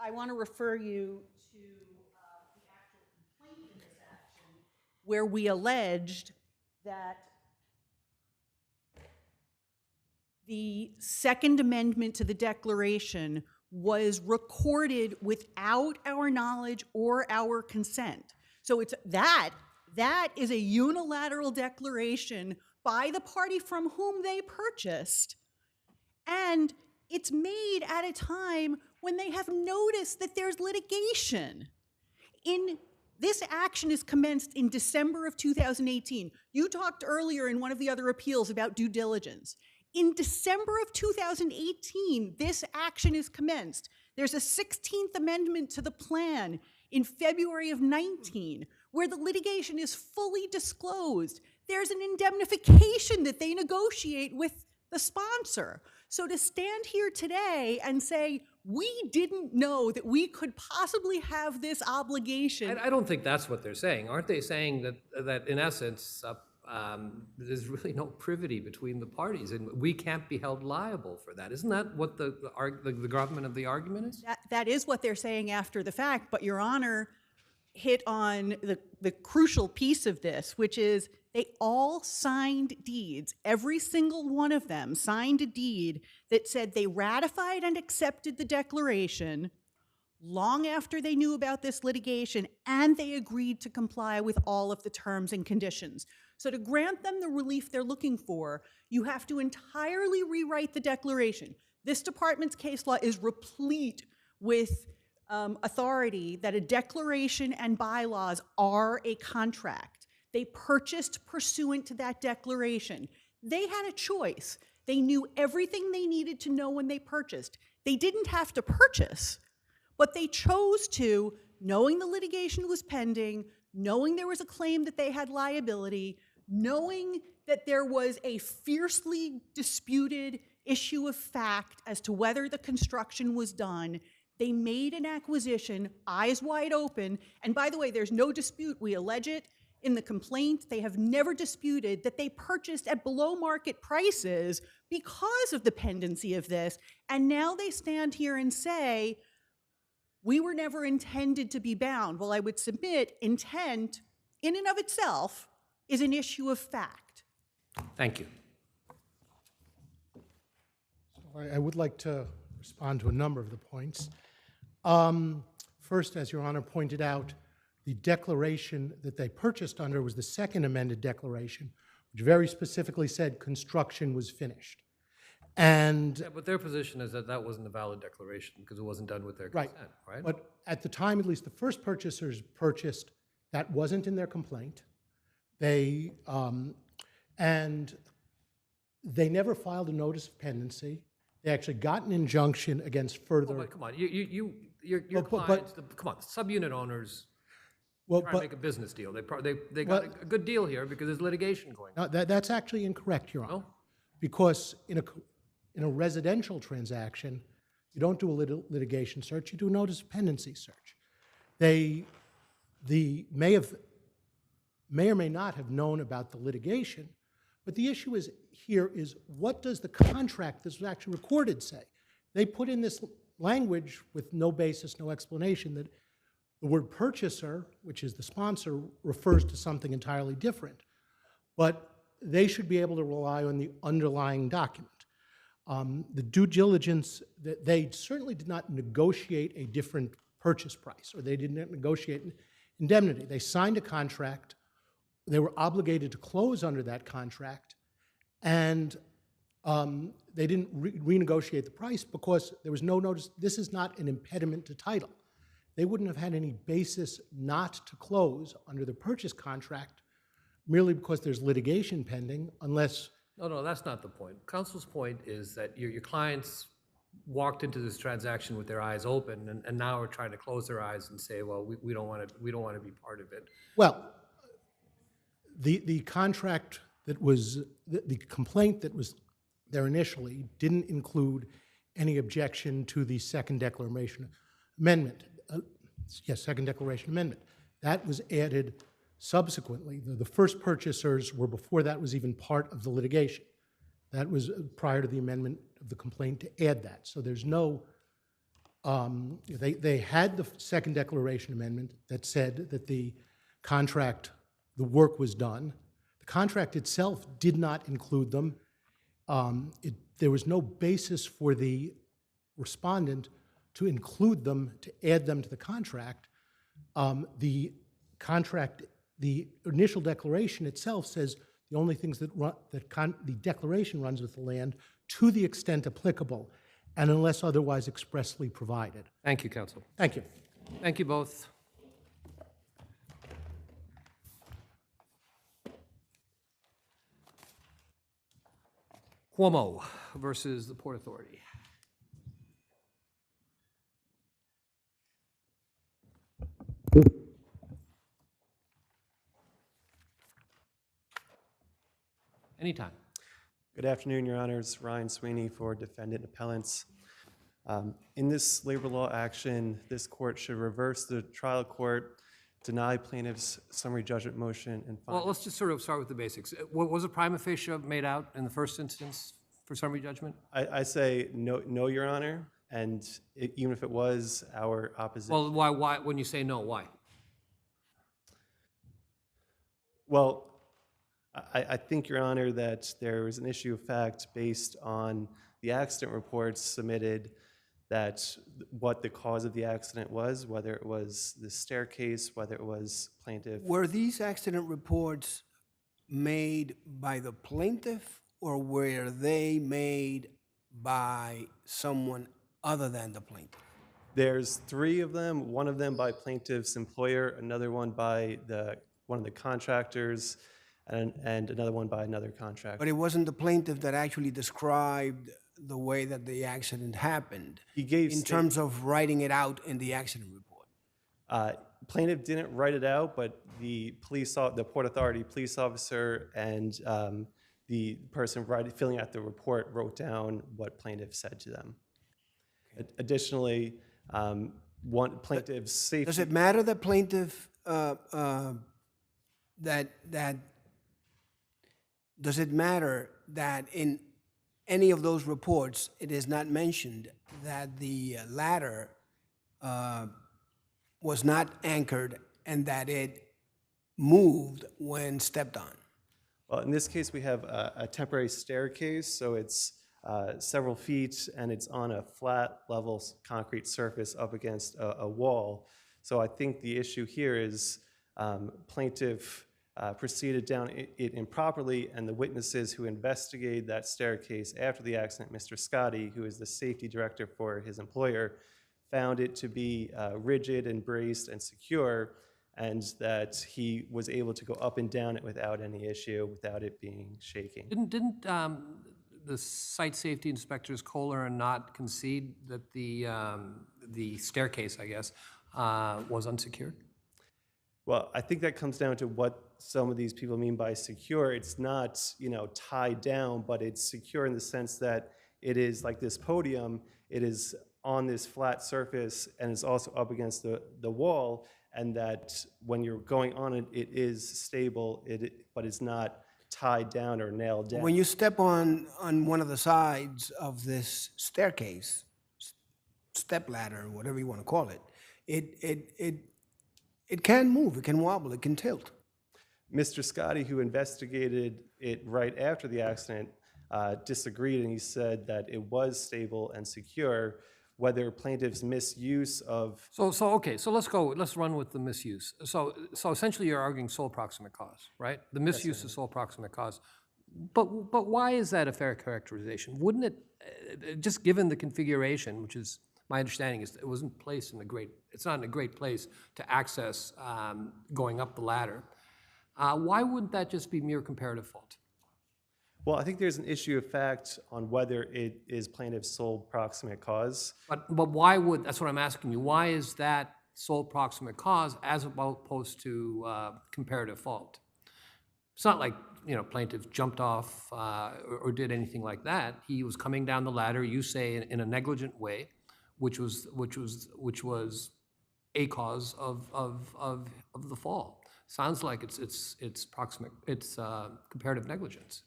I want to refer you to the actual complaint in this action where we alleged that the Second Amendment to the declaration was recorded without our knowledge or our consent. So it's that is a unilateral declaration by the party from whom they purchased, and it's made at a time when they have noticed that there's litigation. This action is commenced in December of 2018. You talked earlier in one of the other appeals about due diligence. In December of 2018, this action is commenced. There's a 16th Amendment to the plan in February of 19, where the litigation is fully disclosed. There's an indemnification that they negotiate with the sponsor. So to stand here today and say, we didn't know that we could possibly have this obligation. I don't think that's what they're saying. Aren't they saying that in essence, there's really no privity between the parties and we can't be held liable for that? Isn't that what the gravamen of the argument is? That is what they're saying after the fact, but Your Honor hit on the crucial piece of this, which is they all signed deeds. Every single one of them signed a deed that said they ratified and accepted the declaration long after they knew about this litigation, and they agreed to comply with all of the terms and conditions. So to grant them the relief they're looking for, you have to entirely rewrite the declaration. This department's case law is replete with authority that a declaration and bylaws are a contract. They purchased pursuant to that declaration. They had a choice. They knew everything they needed to know when they purchased. They didn't have to purchase, but they chose to, knowing the litigation was pending, knowing there was a claim that they had liability, knowing that there was a fiercely disputed issue of fact as to whether the construction was done. They made an acquisition, eyes wide open, and by the way, there's no dispute. We allege it in the complaint. They have never disputed that they purchased at below market prices because of the pendency of this, and now they stand here and say, we were never intended to be bound. Well, I would submit intent in and of itself is an issue of fact. Thank you. I would like to respond to a number of the points. First, as Your Honor pointed out, the declaration that they purchased under was the second amended declaration, which very specifically said construction was finished. And but their position is that that wasn't a valid declaration because it wasn't done with their consent, right? But at the time, at least the first purchasers purchased, that wasn't in their complaint. They and they never filed a notice of pendency. They actually got an injunction against further. Oh, but come on, your clients, come on, subunit owners trying to make a business deal. They got a good deal here because there's litigation going on. No, that's actually incorrect, Your Honor. Because in a residential transaction, you don't do a litigation search, you do a notice of pendency search. They may or may not have known about the litigation, but the issue here is what does the contract that's actually recorded say? They put in this language with no basis, no explanation, that the word purchaser, which is the sponsor, refers to something entirely different. But they should be able to rely on the underlying document. The due diligence, that they certainly did not negotiate a different purchase price, or they did not negotiate an indemnity. They signed a contract, they were obligated to close under that contract, and they didn't renegotiate the price because there was no notice. This is not an impediment to title. They wouldn't have had any basis not to close under the purchase contract merely because there's litigation pending, unless... No, that's not the point. Counsel's point is that your clients walked into this transaction with their eyes open, and now are trying to close their eyes and say, well, we don't want to be part of it. Well, the contract that was, the complaint that was there initially didn't include any objection to the second declaration amendment. Second declaration amendment. That was added subsequently. The first purchasers were before that was even part of the litigation. That was prior to the amendment of the complaint to add that. So there's no, they had the second declaration amendment that said that the contract, the work was done. The contract itself did not include them. There was no basis for the respondent to include them, to add them to the contract. The contract, the initial declaration itself says the only things that the declaration runs with the land to the extent applicable and unless otherwise expressly provided. Thank you, counsel. Thank you. Thank you both. Cuomo versus the Port Authority. Anytime. Good afternoon, Your Honors. Ryan Sweeney for Defendant Appellants. In this labor law action, this court should reverse the trial court, deny plaintiff's summary judgment motion, and find... Well, let's just sort of start with the basics. Was a prima facie made out in the first instance for summary judgment? I say no, Your Honor, and even if it was, our opposition... Well, why? When you say no, why? Well, I think, Your Honor, that there was an issue of fact based on the accident reports submitted, that what the cause of the accident was, whether it was the staircase, whether it was plaintiff. Were these accident reports made by the plaintiff, or were they made by someone other than the plaintiff? There's three of them, one of them by plaintiff's employer, another one by one of the contractors, and another one by another contractor. But it wasn't the plaintiff that actually described the way that the accident happened. He gave in terms of writing it out in the accident report. Plaintiff didn't write it out, but the Port Authority police officer and the person filling out the report wrote down what plaintiff said to them. Additionally, one plaintiff's safety... Does it matter that plaintiff does it matter that in any of those reports it is not mentioned that the ladder was not anchored and that it moved when stepped on? Well, in this case, we have a temporary staircase, so it's several feet and it's on a flat, level concrete surface up against a wall. So I think the issue here is plaintiff proceeded down it improperly, and the witnesses who investigated that staircase after the accident, Mr. Scotty, who is the safety director for his employer, found it to be rigid and braced and secure, and that he was able to go up and down it without any issue, without it being shaking. Didn't the site safety inspectors, Kohler and Knott, concede that the staircase, I guess, was unsecured? Well, I think that comes down to what some of these people mean by secure. It's not, tied down, but it's secure in the sense that it is like this podium. It is on this flat surface and is also up against the wall, and that when you're going on it, it is stable, but it's not tied down or nailed down. When you step on one of the sides of this staircase, step ladder, whatever you want to call it, it can move, it can wobble, it can tilt. Mr. Scotty, who investigated it right after the accident, disagreed, and he said that it was stable and secure. Whether plaintiff's misuse of Okay, so let's run with the misuse. So essentially you're arguing sole proximate cause, right? The misuse is sole proximate cause. But why is that a fair characterization? Wouldn't it, just given the configuration, which is, my understanding is it wasn't placed it's not in a great place to access going up the ladder. Why wouldn't that just be mere comparative fault? Well, I think there's an issue of fact on whether it is plaintiff's sole proximate cause. But that's what I'm asking you, why is that sole proximate cause as opposed to comparative fault? It's not like, plaintiff jumped off or did anything like that. He was coming down the ladder, you say, in a negligent way, which was a cause of the fall. Sounds like it's comparative negligence.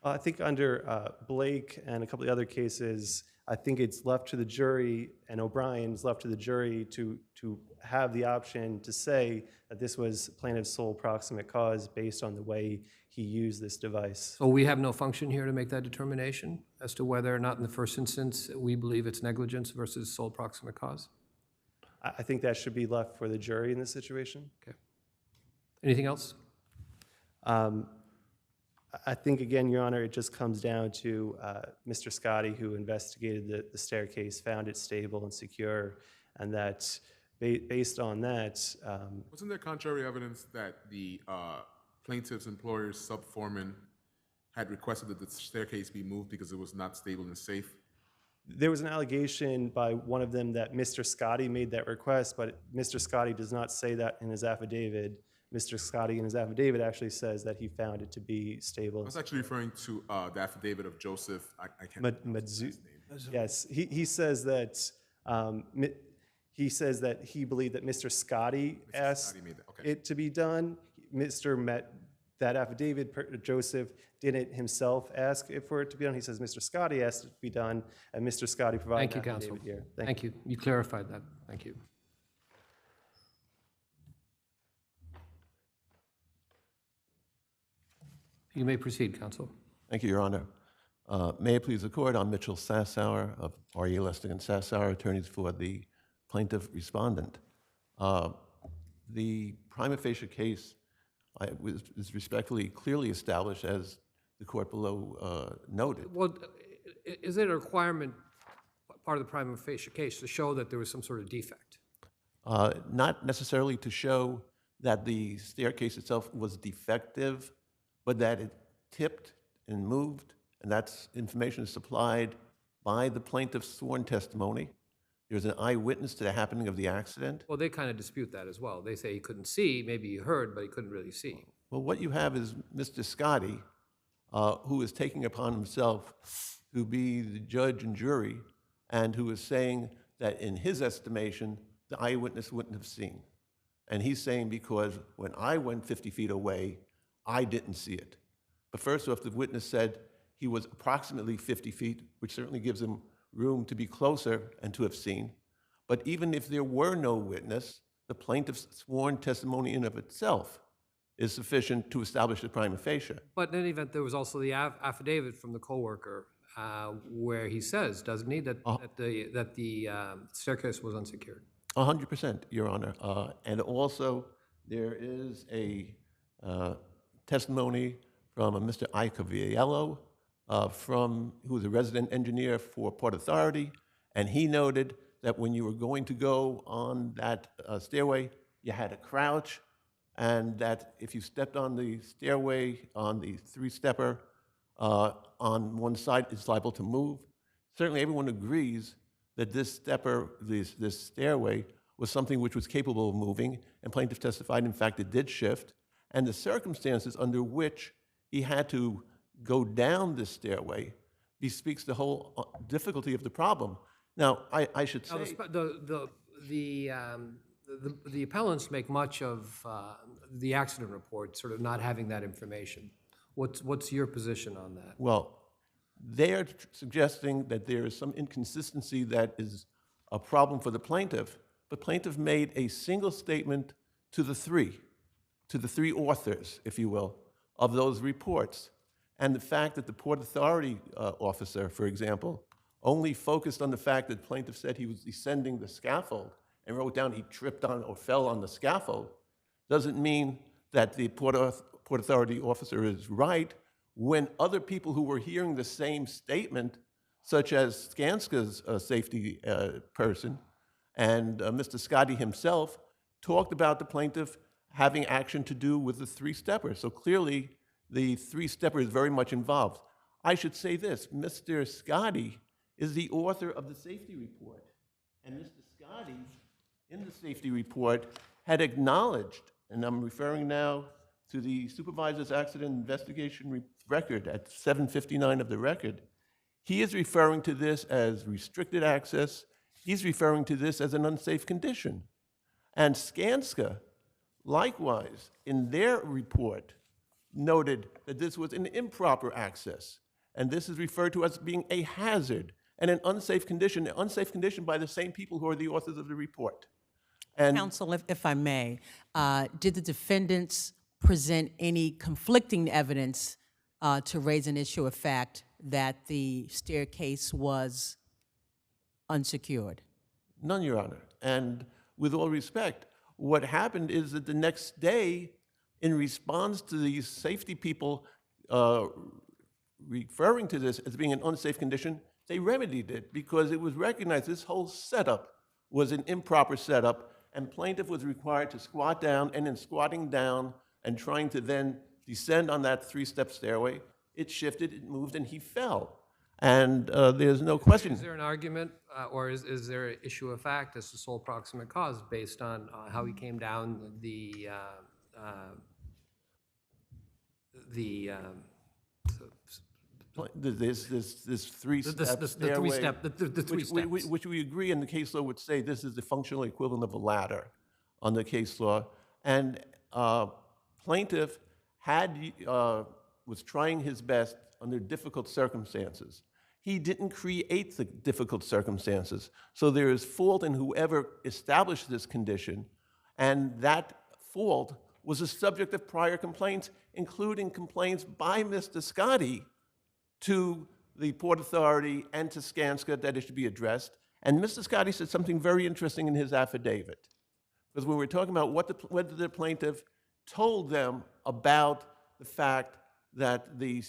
I think under Blake and a couple of other cases, I think it's left to the jury, and O'Brien's left to the jury to have the option to say that this was plaintiff's sole proximate cause based on the way he used this device. So we have no function here to make that determination as to whether or not in the first instance we believe it's negligence versus sole proximate cause? I think that should be left for the jury in this situation. Okay. Anything else? I think, again, Your Honor, it just comes down to Mr. Scotty, who investigated the staircase, found it stable and secure, and that based on that... Wasn't there contrary evidence that the plaintiff's employer's sub-foreman had requested that the staircase be moved because it was not stable and safe? There was an allegation by one of them that Mr. Scotty made that request, but Mr. Scotty does not say that in his affidavit. Mr. Scotty in his affidavit actually says that he found it to be stable. I was actually referring to the affidavit of Joseph. I can't remember his name. Yes, he says that he believed that Mr. Scotty asked it to be done. That affidavit, Joseph didn't himself ask for it to be done. He says Mr. Scotty asked it to be done, and Mr. Scotty provided Thank you, an affidavit counsel. here. Thank you. You clarified that. Thank you. You may proceed, counsel. Thank you, Your Honor. May it please the court, I'm Mitchell Sassauer of R.E. Lustig and Sassauer, attorneys for the plaintiff respondent. The prima facie case is respectfully clearly established, as the court below noted. Well, is it a requirement, part of the prima facie case, to show that there was some sort of defect? Not necessarily to show that the staircase itself was defective, but that it tipped and moved, and that's information supplied by the plaintiff's sworn testimony. There's an eyewitness to the happening of the accident. Well, they kind of dispute that as well. They say he couldn't see, maybe he heard, but he couldn't really see. Well, what you have is Mr. Scotty, who is taking upon himself to be the judge and jury, and who is saying that in his estimation, the eyewitness wouldn't have seen. And he's saying because when I went 50 feet away, I didn't see it. But first off, the witness said he was approximately 50 feet, which certainly gives him room to be closer and to have seen. But even if there were no witness, the plaintiff's sworn testimony in of itself is sufficient to establish the prima facie. But in any event, there was also the affidavit from the coworker where he says, doesn't he, that the staircase was unsecured. 100%, Your Honor. And also, there is a testimony from a Mr. Icaviello, who was a resident engineer for Port Authority, and he noted that when you were going to go on that stairway, you had to crouch, and that if you stepped on the stairway on the three-stepper on one side, it's liable to move. Certainly everyone agrees that this stairway was something which was capable of moving, and plaintiff testified, in fact, it did shift, and the circumstances under which he had to go down this stairway bespeaks the whole difficulty of the problem. Now, I should Now, say... the appellants make much of the accident report sort of not having that information. What's your position on that? Well, they are suggesting that there is some inconsistency that is a problem for the plaintiff, but plaintiff made a single statement to the three authors, if you will, of those reports. And the fact that the Port Authority officer, for example, only focused on the fact that plaintiff said he was descending the scaffold and wrote down he tripped on or fell on the scaffold, doesn't mean that the Port Authority officer is right when other people who were hearing the same statement, such as Skanska's safety person and Mr. Scotty himself, talked about the plaintiff having action to do with the three-stepper. So clearly, the three-stepper is very much involved. I should say this, Mr. Scotty is the author of the safety report. And Mr. Scotty, in the safety report, had acknowledged, and I'm referring now to the supervisor's accident investigation record at 759 of the record, he is referring to this as restricted access. He's referring to this as an unsafe condition. And Skanska, likewise, in their report, noted that this was an improper access. And this is referred to as being a hazard and an unsafe condition by the same people who are the authors of the report. And Counsel, if I may, did the defendants present any conflicting evidence to raise an issue of fact that the staircase was unsecured? None, Your Honor. And with all respect, what happened is that the next day, in response to these safety people referring to this as being an unsafe condition, they remedied it because it was recognized this whole setup was an improper setup, and plaintiff was required to squat down, and in squatting down and trying to then descend on that three-step stairway, it shifted, it moved, and he fell. And there's no question. Is there an argument, or is there an issue of fact as to sole proximate cause based on how he came down the this three-step stairway, which we agree in the case law would say this is the functional equivalent of a ladder on the case law. And plaintiff was trying his best under difficult circumstances. He didn't create the difficult circumstances. So there is fault in whoever established this condition, and that fault was the subject of prior complaints, including complaints by Mr. Scotty to the Port Authority and to Skanska that it should be addressed. And Mr. Scotty said something very interesting in his affidavit. Because when we're talking about whether the plaintiff told them about the fact that the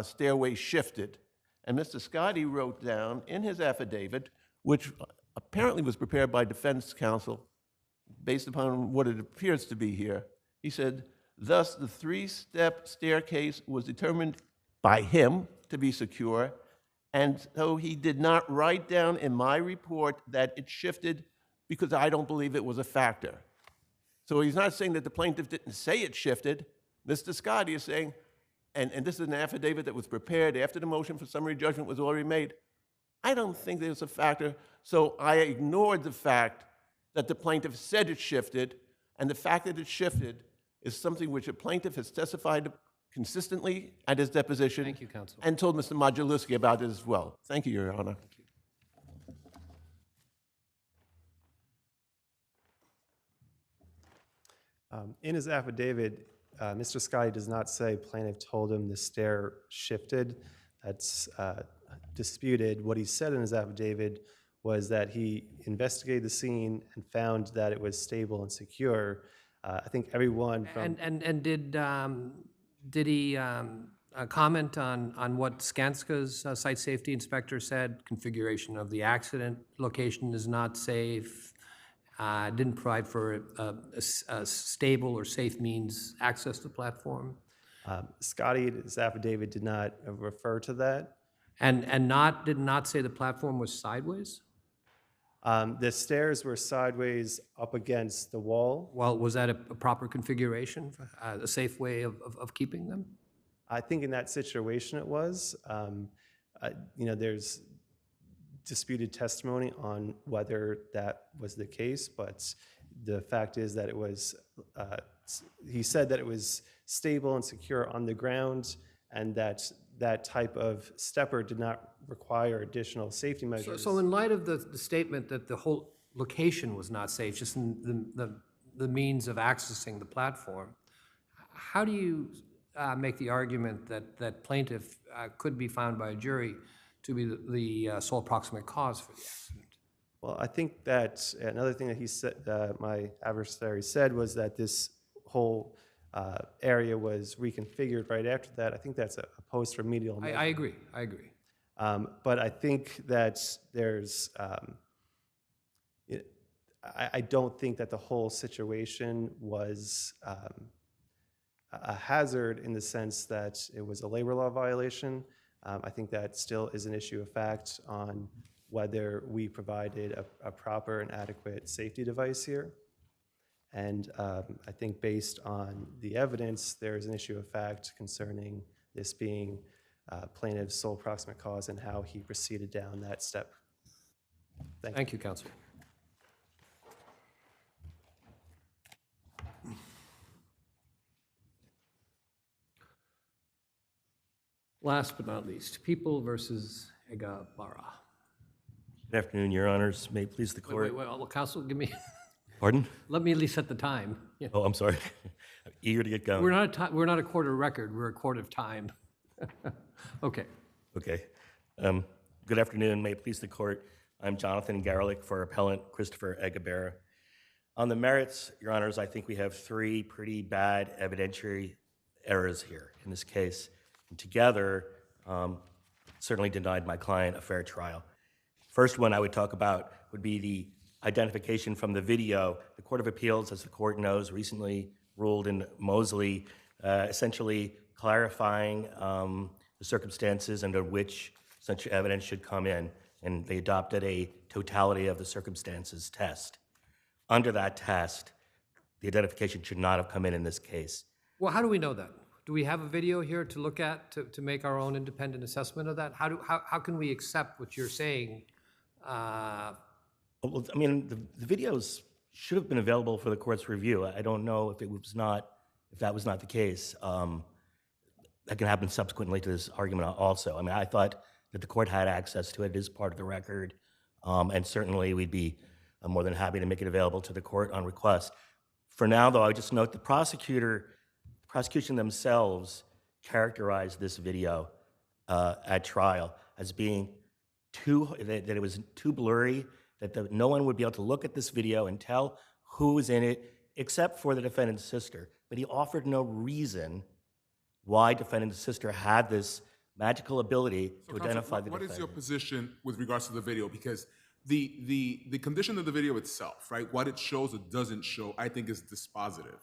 stairway shifted, and Mr. Scotty wrote down in his affidavit, which apparently was prepared by defense counsel based upon what it appears to be here, he said, thus the three-step staircase was determined by him to be secure, and so he did not write down in my report that it shifted because I don't believe it was a factor. So he's not saying that the plaintiff didn't say it shifted. Mr. Scotty is saying, and this is an affidavit that was prepared after the motion for summary judgment was already made, I don't think there's a factor, so I ignored the fact that the plaintiff said it shifted, and the fact that it shifted is something which a plaintiff has testified consistently at his deposition. Thank you, counsel. And told Mr. Modulewski about it as well. Thank you, Your Honor. In his affidavit, Mr. Scotty does not say plaintiff told him the stair shifted. That's disputed. What he said in his affidavit was that he investigated the scene and found that it was stable and secure. I think everyone from... And did he comment on what Skanska's site safety inspector said? Configuration of the accident, location is not safe, didn't provide for a stable or safe means access to the platform? Scotty, his affidavit did not refer to that. And did not say the platform was sideways? The stairs were sideways up against the wall. Well, was that a proper configuration, a safe way of keeping them? I think in that situation it was. There's disputed testimony on whether that was the case, but the fact is that it was, he said that it was stable and secure on the ground, and that that type of stepper did not require additional safety measures. So in light of the statement that the whole location was not safe, just in the means of accessing the platform, how do you make the argument that plaintiff could be found by a jury to be the sole proximate cause for the accident? Well, I think that another thing that he said, my adversary said, was that this whole area was reconfigured right after that. I think that's a post-remedial measure. I agree. But I think that there's, I don't think that the whole situation was a hazard in the sense that it was a labor law violation. I think that still is an issue of fact on whether we provided a proper and adequate safety device here. And I think based on the evidence, there is an issue of fact concerning this being plaintiff's sole proximate cause and how he proceeded down that step. Thank you, Counselor. Last but not least, People versus Egabara. Good afternoon, Your Honors. May it please the court. Wait, Counsel, give me. Pardon? Let me at least set the time. Yeah. Oh, I'm sorry. I'm eager to get going. We're not a court of record. We're a court of time. Okay. Okay. Good afternoon. May it please the court. I'm Jonathan Garlick for Appellant Christopher Egabara. On the merits, Your Honors, I think we have three pretty bad evidentiary errors here in this case. And together, certainly denied my client a fair trial. First one I would talk about would be the identification from the video. The Court of Appeals, as the court knows, recently ruled in Mosley, essentially clarifying the circumstances under which such evidence should come in, and they adopted a totality of the circumstances test. Under that test, the identification should not have come in this case. Well, how do we know that? Do we have a video here to look at to make our own independent assessment of that? How can we accept what you're saying? Well, I mean, the videos should have been available for the court's review. I don't know if that was not the case. That can happen subsequently to this argument also. I mean, I thought that the court had access to it. It is part of the record. And certainly we'd be more than happy to make it available to the court on request. For now, though, I would just note the prosecution themselves characterized this video at trial as being that it was too blurry, that no one would be able to look at this video and tell who was in it except for the defendant's sister. But he offered no reason why defendant's sister had this magical ability to identify the defendant. What is your position with regards to the video? Because the condition of the video itself, right, what it shows or doesn't show, I think is dispositive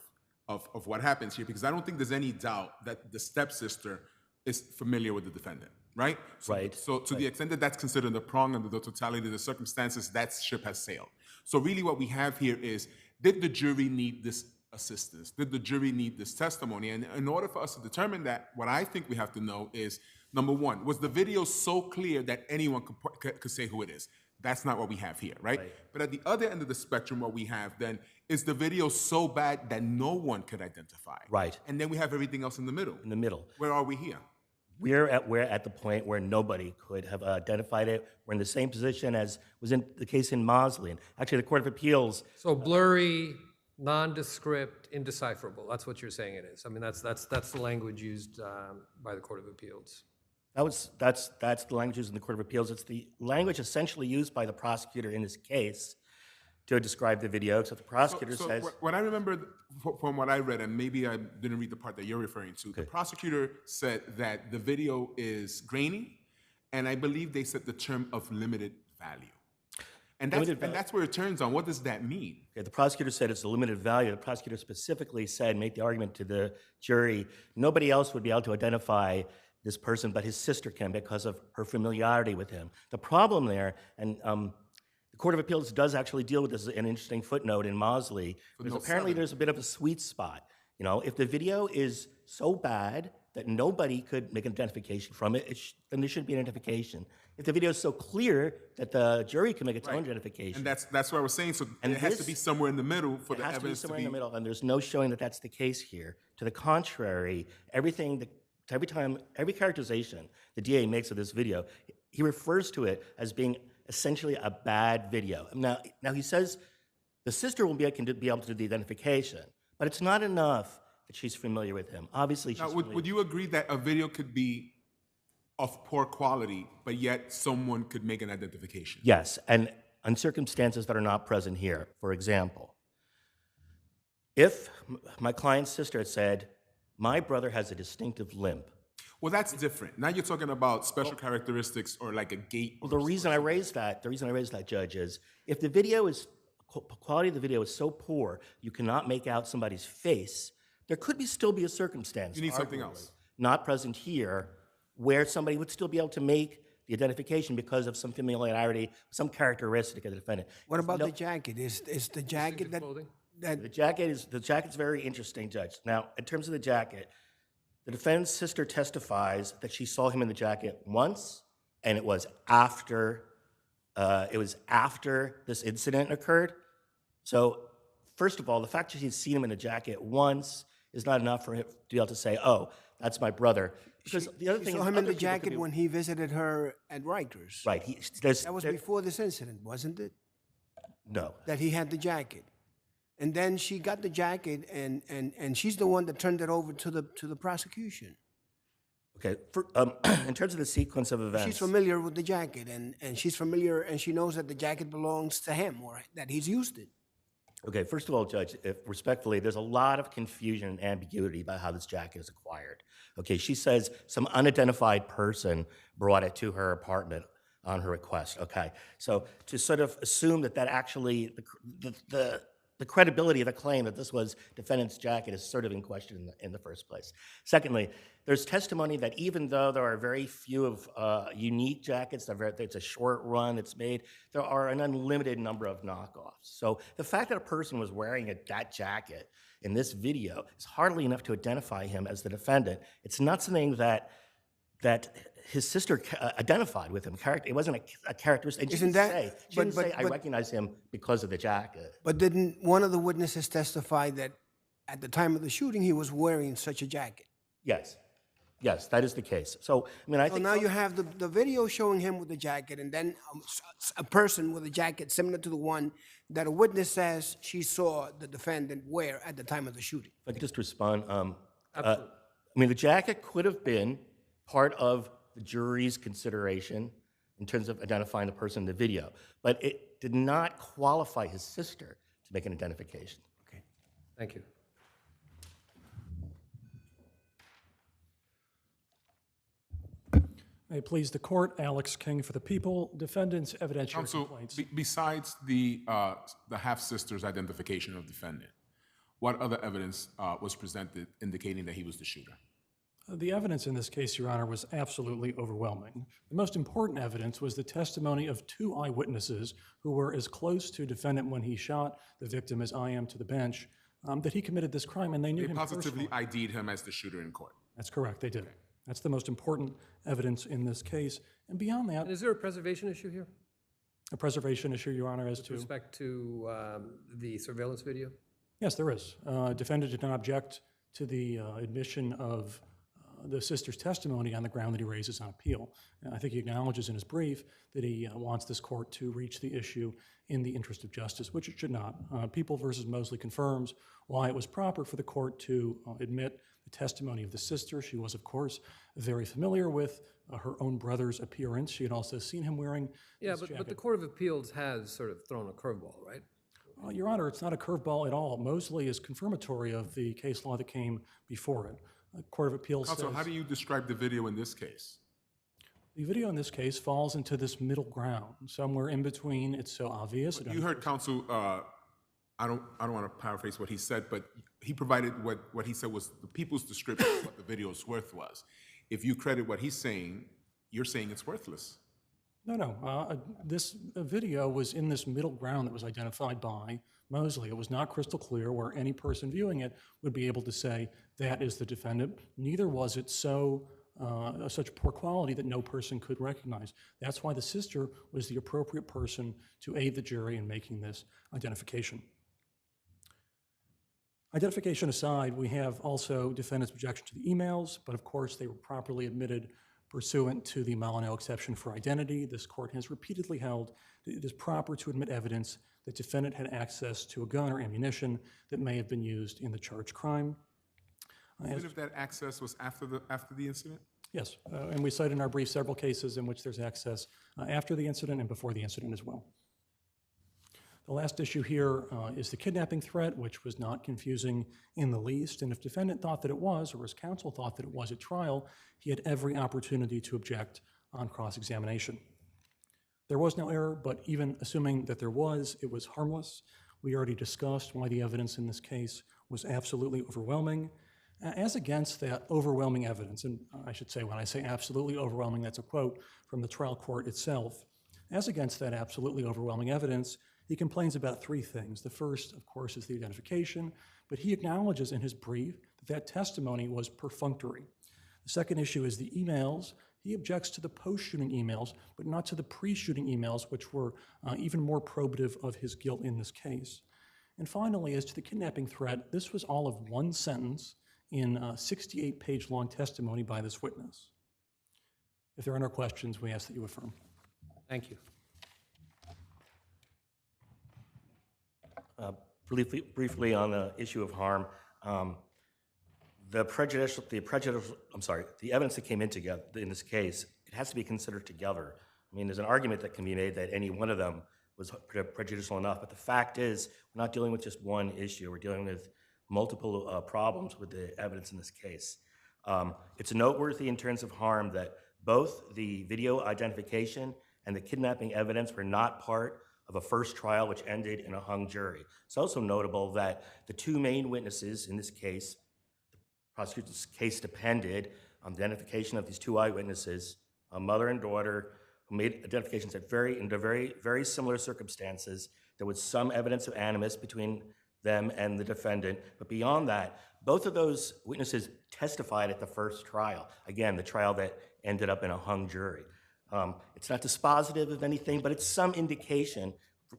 of what happens here, because I don't think there's any doubt that the stepsister is familiar with the defendant, right? So to the extent that that's considered the prong under the totality of the circumstances, that ship has sailed. So really what we have here is, did the jury need this assistance? Did the jury need this testimony? And in order for us to determine that, what I think we have to know is, number one, was the video so clear that anyone could say who it is? That's not what we have here, right? But at the other end of the spectrum, what we have then is the video so bad that no one could identify. Right. And then we have everything else in the middle. In the middle. Where are we here? We're at the point where nobody could have identified it. We're in the same position as was in the case in Mosley. And actually, the Court of Appeals. So blurry, nondescript, indecipherable. That's what you're saying it is. I mean, that's the language used by the Court of Appeals. That's the language used in the Court of Appeals. It's the language essentially used by the prosecutor in this case to describe the video. So the prosecutor says. What I remember from what I read, and maybe I didn't read the part that you're referring to, the prosecutor said that the video is grainy, and I believe they said the term of limited value. And that's where it turns on. What does that mean? Yeah, the prosecutor said it's a limited value. The prosecutor specifically said, made the argument to the jury, nobody else would be able to identify this person, but his sister can because of her familiarity with him. The problem there, and the The Court of Appeals does actually deal with this, an interesting footnote in Mosley, because Footnote apparently 7. there's a bit of a sweet spot. You know, if the video is so bad that nobody could make an identification from it, then there should be an identification. If the video is so clear that the jury can make its own identification. And that's what I was saying. So And it has to this- be somewhere in the middle for It the has to be evidence somewhere in the middle, and there's no showing that that's the case here. To the contrary, every characterization the DA makes of this video, he refers to it as being essentially a bad video. Now he says the sister can be able to do the identification, but it's not enough that she's familiar with him. Obviously, she's Now, familiar. would you agree that a video could be of poor quality, but yet someone could make an identification? Yes, and on circumstances that are not present here. For example, if my client's sister had said, my brother has a distinctive limp. Well, that's different. Now you're talking about special characteristics or like a gait. Well, the reason I raised that, Judge, is if the video is, quality of the video is so poor, you cannot make out somebody's face, there could still be a circumstance. You need something arguably, else. Not present here, where somebody would still be able to make the identification because of some familiarity, some characteristic of the defendant. What about the jacket? Is the jacket that The jacket's very interesting, Judge. Now, in terms of the jacket, the defendant's sister testifies that she saw him in the jacket once, and it was after this incident occurred. So, first of all, the fact that she's seen him in a jacket once is not enough for him to be able to say, "Oh, that's my brother." Because the other you thing saw is, him in other the people could jacket be- when he visited her at Rikers? Right. That was before this incident, wasn't it? No. That he had the jacket. And then she got the jacket, and she's the one that turned it over to the prosecution. Okay. In terms of the sequence of events, She's familiar with the jacket, and she's familiar, and she knows that the jacket belongs to him, or that he's used it. Okay, first of all, Judge, respectfully, there's a lot of confusion and ambiguity about how this jacket is acquired. Okay, she says some unidentified person brought it to her apartment on her request. Okay, so to sort of assume that actually the credibility of the claim that this was defendant's jacket is sort of in question in the first place. Secondly, there's testimony that even though there are very few of unique jackets, it's a short run, it's made, there are an unlimited number of knockoffs. So the fact that a person was wearing that jacket in this video is hardly enough to identify him as the defendant. It's not something that his sister identified with him. It wasn't a characteristic. She didn't say, I recognize him because of the jacket. But didn't one of the witnesses testify that at the time of the shooting, he was wearing such a jacket? Yes. Yes, that is the case. So, I mean, I think... now you have the video showing him with the jacket, and then a person with a jacket similar to the one that a witness says she saw the defendant wear at the time of the shooting. If I could just respond. I mean, the jacket could have been part of the jury's consideration in terms of identifying the person in the video, but it did not qualify his sister to make an identification. Okay, thank you. May it please the court, Alex King for the people, defendants, evidentiary Counsel, complaints. Besides the half-sister's identification of defendant, what other evidence was presented indicating that he was the shooter? The evidence in this case, Your Honor, was absolutely overwhelming. The most important evidence was the testimony of two eyewitnesses who were as close to defendant when he shot the victim as I am to the bench, that he committed this crime, and they knew him positively personally. ID'd him as the shooter in court. That's correct, they did. That's the most important evidence in this case. And beyond that... And is there a preservation issue here? A preservation issue, Your Honor, as With to... respect to the surveillance video? Yes, there is. Defendant did not object to the admission of the sister's testimony on the ground that he raises on appeal. And I think he acknowledges in his brief that he wants this court to reach the issue in the interest of justice, which it should not. People v. Mosley confirms why it was proper for the court to admit the testimony of the sister. She was, of course, very familiar with her own brother's appearance. She had also seen him wearing Yeah, but the Court of Appeals has sort of thrown a curveball, right? Your Honor, it's not a curveball at all. Mosley is confirmatory of the case law that came before it. The Court of Appeals Counsel, says... how do you describe the video in this case? The video in this case falls into this middle ground, somewhere in between. It's so obvious. You heard counsel, I don't want to paraphrase what he said, but he provided what he said was the people's description of what the video's worth was. If you credit what he's saying, you're saying it's worthless. No. This video was in this middle ground that was identified by Mosley. It was not crystal clear where any person viewing it would be able to say that is the defendant. Neither was it such poor quality that no person could recognize. That's why the sister was the appropriate person to aid the jury in making this identification. Identification aside, we have also defendant's objection to the emails, but of course they were properly admitted pursuant to the Molyneux exception for identity. This court has repeatedly held that it is proper to admit evidence that defendant had access to a gun or ammunition that may have been used in the charged crime. Even if that access was after the incident? Yes, and we cite in our brief several cases in which there's access after the incident and before the incident as well. The last issue here is the kidnapping threat, which was not confusing in the least. And if defendant thought that it was, or his counsel thought that it was at trial, he had every opportunity to object on cross-examination. There was no error, but even assuming that there was, it was harmless. We already discussed why the evidence in this case was absolutely overwhelming. As against that overwhelming evidence, and I should say when I say absolutely overwhelming, that's a quote from the trial court itself. As against that absolutely overwhelming evidence, he complains about three things. The first, of course, is the identification, but he acknowledges in his brief that that testimony was perfunctory. The second issue is the emails. He objects to the post-shooting emails, but not to the pre-shooting emails, which were even more probative of his guilt in this case. And finally, as to the kidnapping threat, this was all of one sentence in a 68-page long testimony by this witness. If there are no questions, we ask that you affirm. Thank you. Briefly on the issue of harm, the evidence that came in together in this case, it has to be considered together. I mean, there's an argument that can be made that any one of them was prejudicial enough, but the fact is, we're not dealing with just one issue. We're dealing with multiple problems with the evidence in this case. It's noteworthy in terms of harm that both the video identification and the kidnapping evidence were not part of a first trial which ended in a hung jury. It's also notable that the two main witnesses in this case, the prosecution's case depended on the identification of these two eyewitnesses, a mother and daughter, who made identifications under very similar circumstances. There was some evidence of animus between them and the defendant, but beyond that, both of those witnesses testified at the first trial. Again, the trial that ended up in a hung jury. It's not dispositive of anything, but it's some indication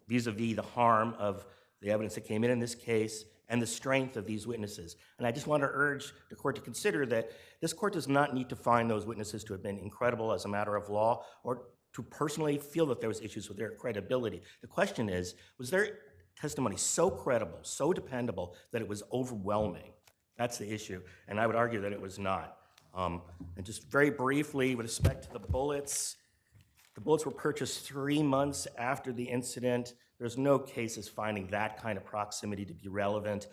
vis-a-vis the harm of the evidence that came in this case and the strength of these witnesses. And I just want to urge the court to consider that this court does not need to find those witnesses to have been incredible as a matter of law or to personally feel that there was issues with their credibility. The question is, was their testimony so credible, so dependable that it was overwhelming? That's the issue, and I would argue that it was not. And just very briefly, with respect to the bullets were purchased 3 months after the incident. There's no cases finding that kind of proximity to be relevant.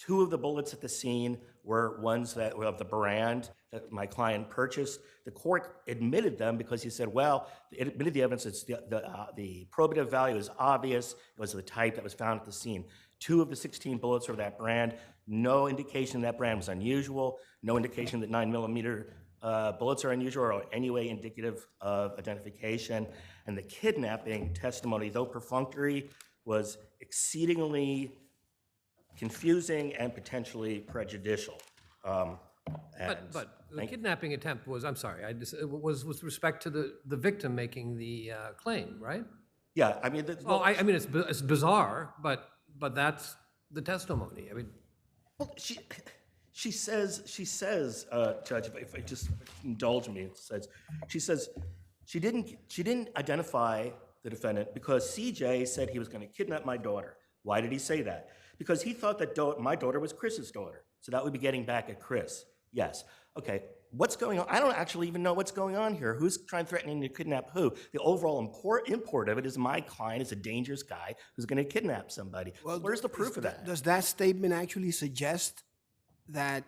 2 of the bullets at the scene were ones that were of the brand that my client purchased. The court admitted them because he said, well, it admitted the evidence, the probative value is obvious. It was the type that was found at the scene. 2 of the 16 bullets were that brand. No indication that brand was unusual. No indication that 9mm bullets are unusual or in any way indicative of identification. And the kidnapping testimony, though perfunctory, was exceedingly confusing and potentially prejudicial. But the kidnapping attempt was, I'm sorry, it was with respect to the victim making the claim, right? Yeah, I mean... it's bizarre, but that's the testimony. I mean... Well, she says, Judge, if I just indulge me, she says she didn't identify the defendant because CJ said he was going to kidnap my daughter. Why did he say that? Because he thought that my daughter was Chris's daughter, so that would be getting back at Chris. Yes. Okay, what's going on? I don't actually even know what's going on here. Who's threatening to kidnap who? The overall import of it is my client is a dangerous guy who's going to kidnap somebody. Well, where's the proof of that? Does that statement actually suggest that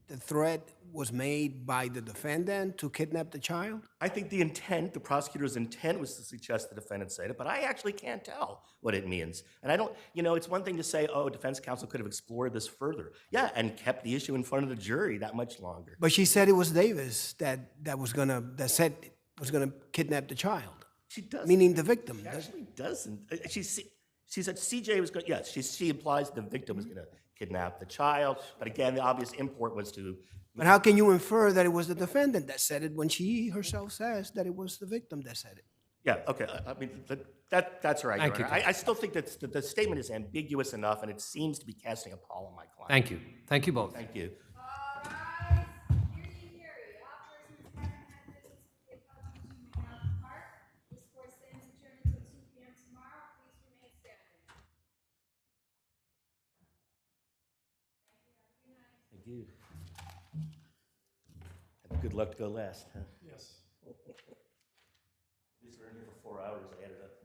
the threat was made by the defendant to kidnap the child? I think the prosecutor's intent was to suggest the defendant said it, but I actually can't tell what it means. And I don't, it's one thing to say, oh, defense counsel could have explored this further. Yeah, and kept the issue in front of the jury that much longer. But she said it was Davis that was gonna kidnap the child. She doesn't. Meaning the victim. She actually doesn't. She said CJ was going. Yes, she implies the victim was going to kidnap the child. But again, the obvious import was to. But how can you infer that it was the defendant that said it when she herself says that it was the victim that said it? Yeah. Okay. I mean, that's right. Thank Your you, Honor. I still think that the statement is ambiguous enough, and it seems to be casting a pall on my client. Thank you. Thank you both. Thank you. Thank you. Had good luck to go last, huh? Yes. These were in here for 4 hours. I added up.